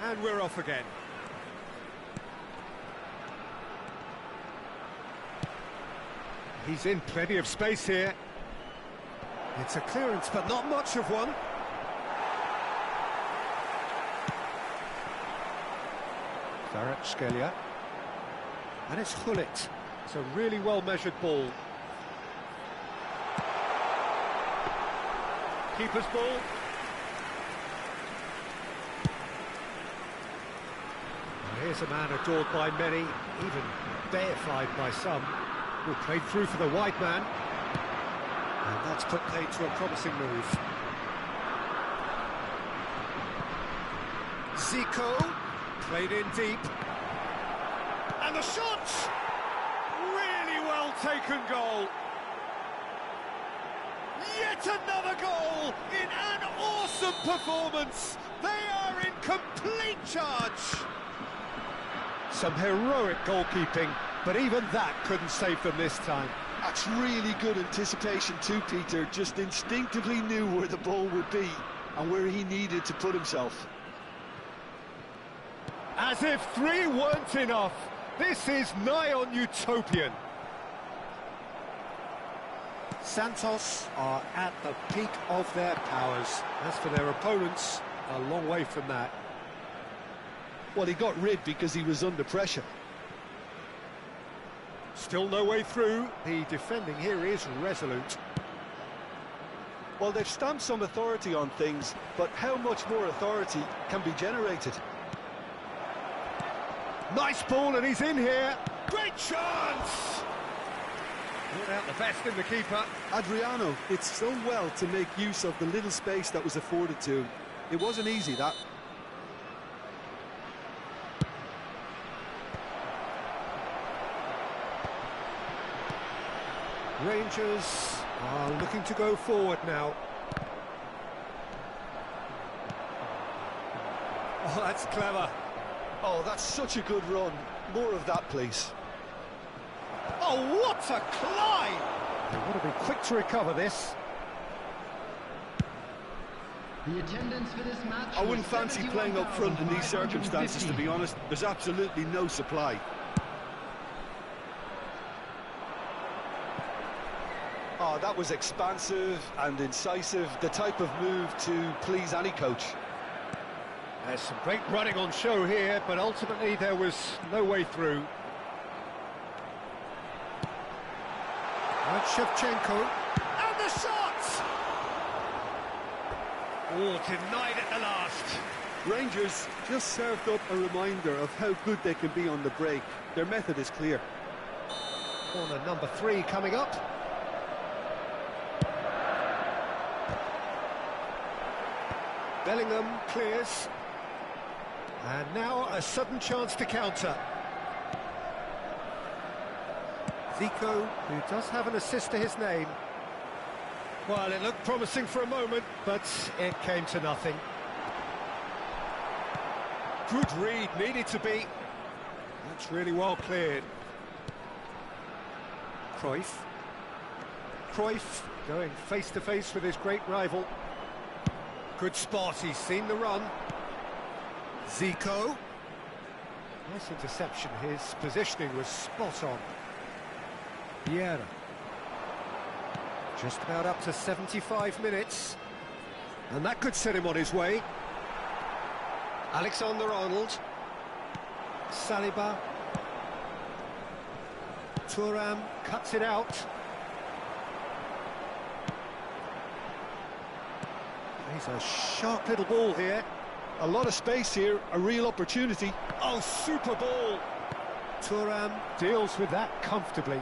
And we're off again. He's in plenty of space here. It's a clearance, but not much of one. Kvaratskhelia. And it's Gullit. It's a really well-measured ball. Keeper's ball. Here's a man adored by many, even deified by some, who played through for the wide man. And that's put paid to a promising move. Zico, played in deep. And the shot! Really well taken goal. Yet another goal in an awesome performance. They are in complete charge. Some heroic goalkeeping, but even that couldn't save them this time. That's really good anticipation too, Peter. Just instinctively knew where the ball would be and where he needed to put himself. As if 3 weren't enough. This is nigh on utopian. Santos are at the peak of their powers. As for their opponents, a long way from that. Well, he got rid because he was under pressure. Still no way through. The defending here is resolute. Well, they've stamped some authority on things, but how much more authority can be generated? Nice ball, and he's in here. Great chance! Brought out the best in the keeper. Adriano did so well to make use of the little space that was afforded to him. It wasn't easy, that. Rangers are looking to go forward now. Oh, that's clever. Oh, that's such a good run. More of that, please. Oh, what a climb! They want to be quick to recover this. The attendance for this match. I wouldn't fancy playing up front in these circumstances, to be honest. There's absolutely no supply. Oh, that was expansive and incisive, the type of move to please any coach. There's some great running on show here, but ultimately there was no way through. And Shevchenko, and the shot! Oh, denied at the last. Rangers just served up a reminder of how good they can be on the break. Their method is clear. Corner number 3 coming up. Bellingham clears. And now a sudden chance to counter. Zico, who does have an assist to his name. Well, it looked promising for a moment, but it came to nothing. Good read, needed to be. That's really well cleared. Cruyff. Cruyff going face-to-face with his great rival. Good spot, he's seen the run. Zico. Nice interception, his positioning was spot on. Vieira. Just about up to 75 minutes. And that could set him on his way. Alexander-Arnold. Saliba. Thuram cuts it out. He's a sharp little ball here. A lot of space here, a real opportunity. Oh, super ball! Thuram deals with that comfortably.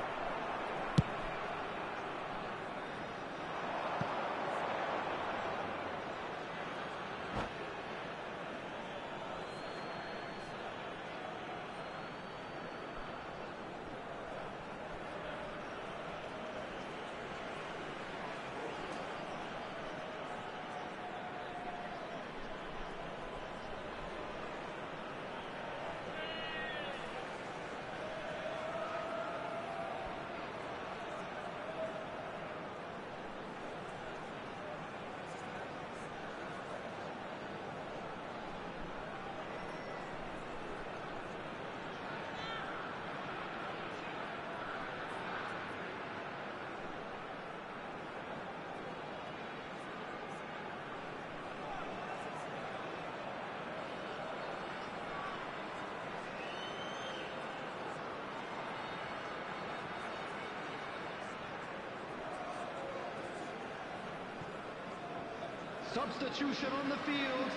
Substitution on the field.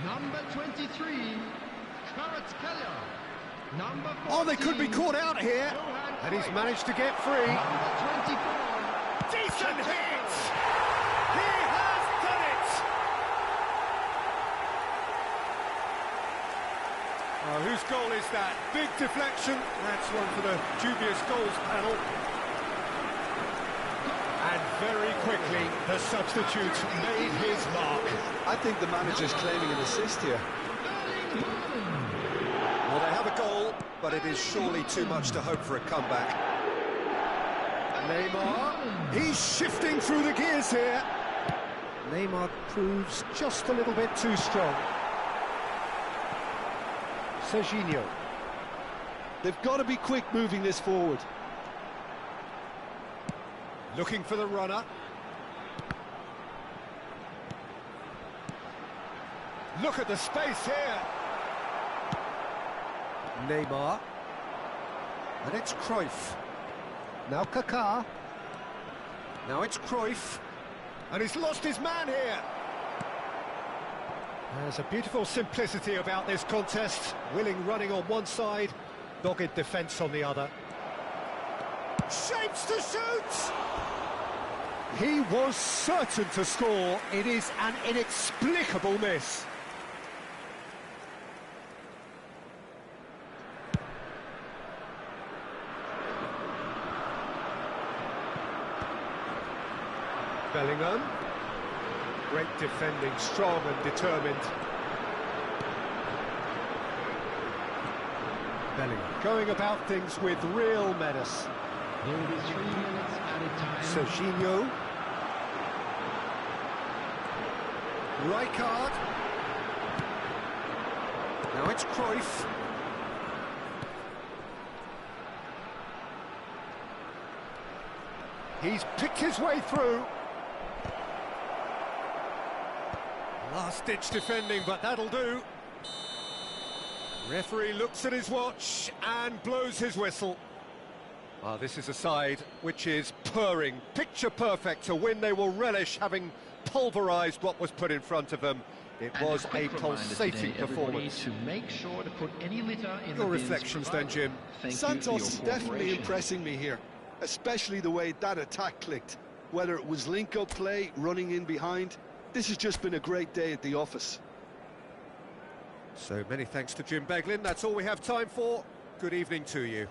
Number 23, Kvaratskhelia. Number 14, Oh, they could be caught out here. And he's managed to get free. Number 24. Decent hit! He has done it! Oh, whose goal is that? Big deflection. That's one for the dubious goals panel. And very quickly, the substitute made his mark. I think the manager's claiming an assist here. Well, they have a goal, but it is surely too much to hope for a comeback. Neymar, he's shifting through the gears here. Neymar proves just a little bit too strong. Serginho. They've got to be quick moving this forward. Looking for the runner. Look at the space here. Neymar. And it's Cruyff. Now Kaká. Now it's Cruyff. And he's lost his man here. There's a beautiful simplicity about this contest. Willing running on one side, dogged defence on the other. Shapes to shoot! He was certain to score. It is an inexplicable miss. Bellingham. Great defending, strong and determined. Bellingham going about things with real menace. There will be 3 minutes added time. Serginho. Rijkaard. Now it's Cruyff. He's picked his way through. Last-ditch defending, but that'll do. Referee looks at his watch and blows his whistle. This is a side which is purring, picture perfect, to win. They will relish having pulverised what was put in front of them. It was a pulsating performance. To make sure to put any litter in Your reflections then, Jim. Santos is definitely impressing me here, especially the way that attack clicked. Whether it was link-up play, running in behind, this has just been a great day at the office. So many thanks to Jim Beglin. That's all we have time for. Good evening to you.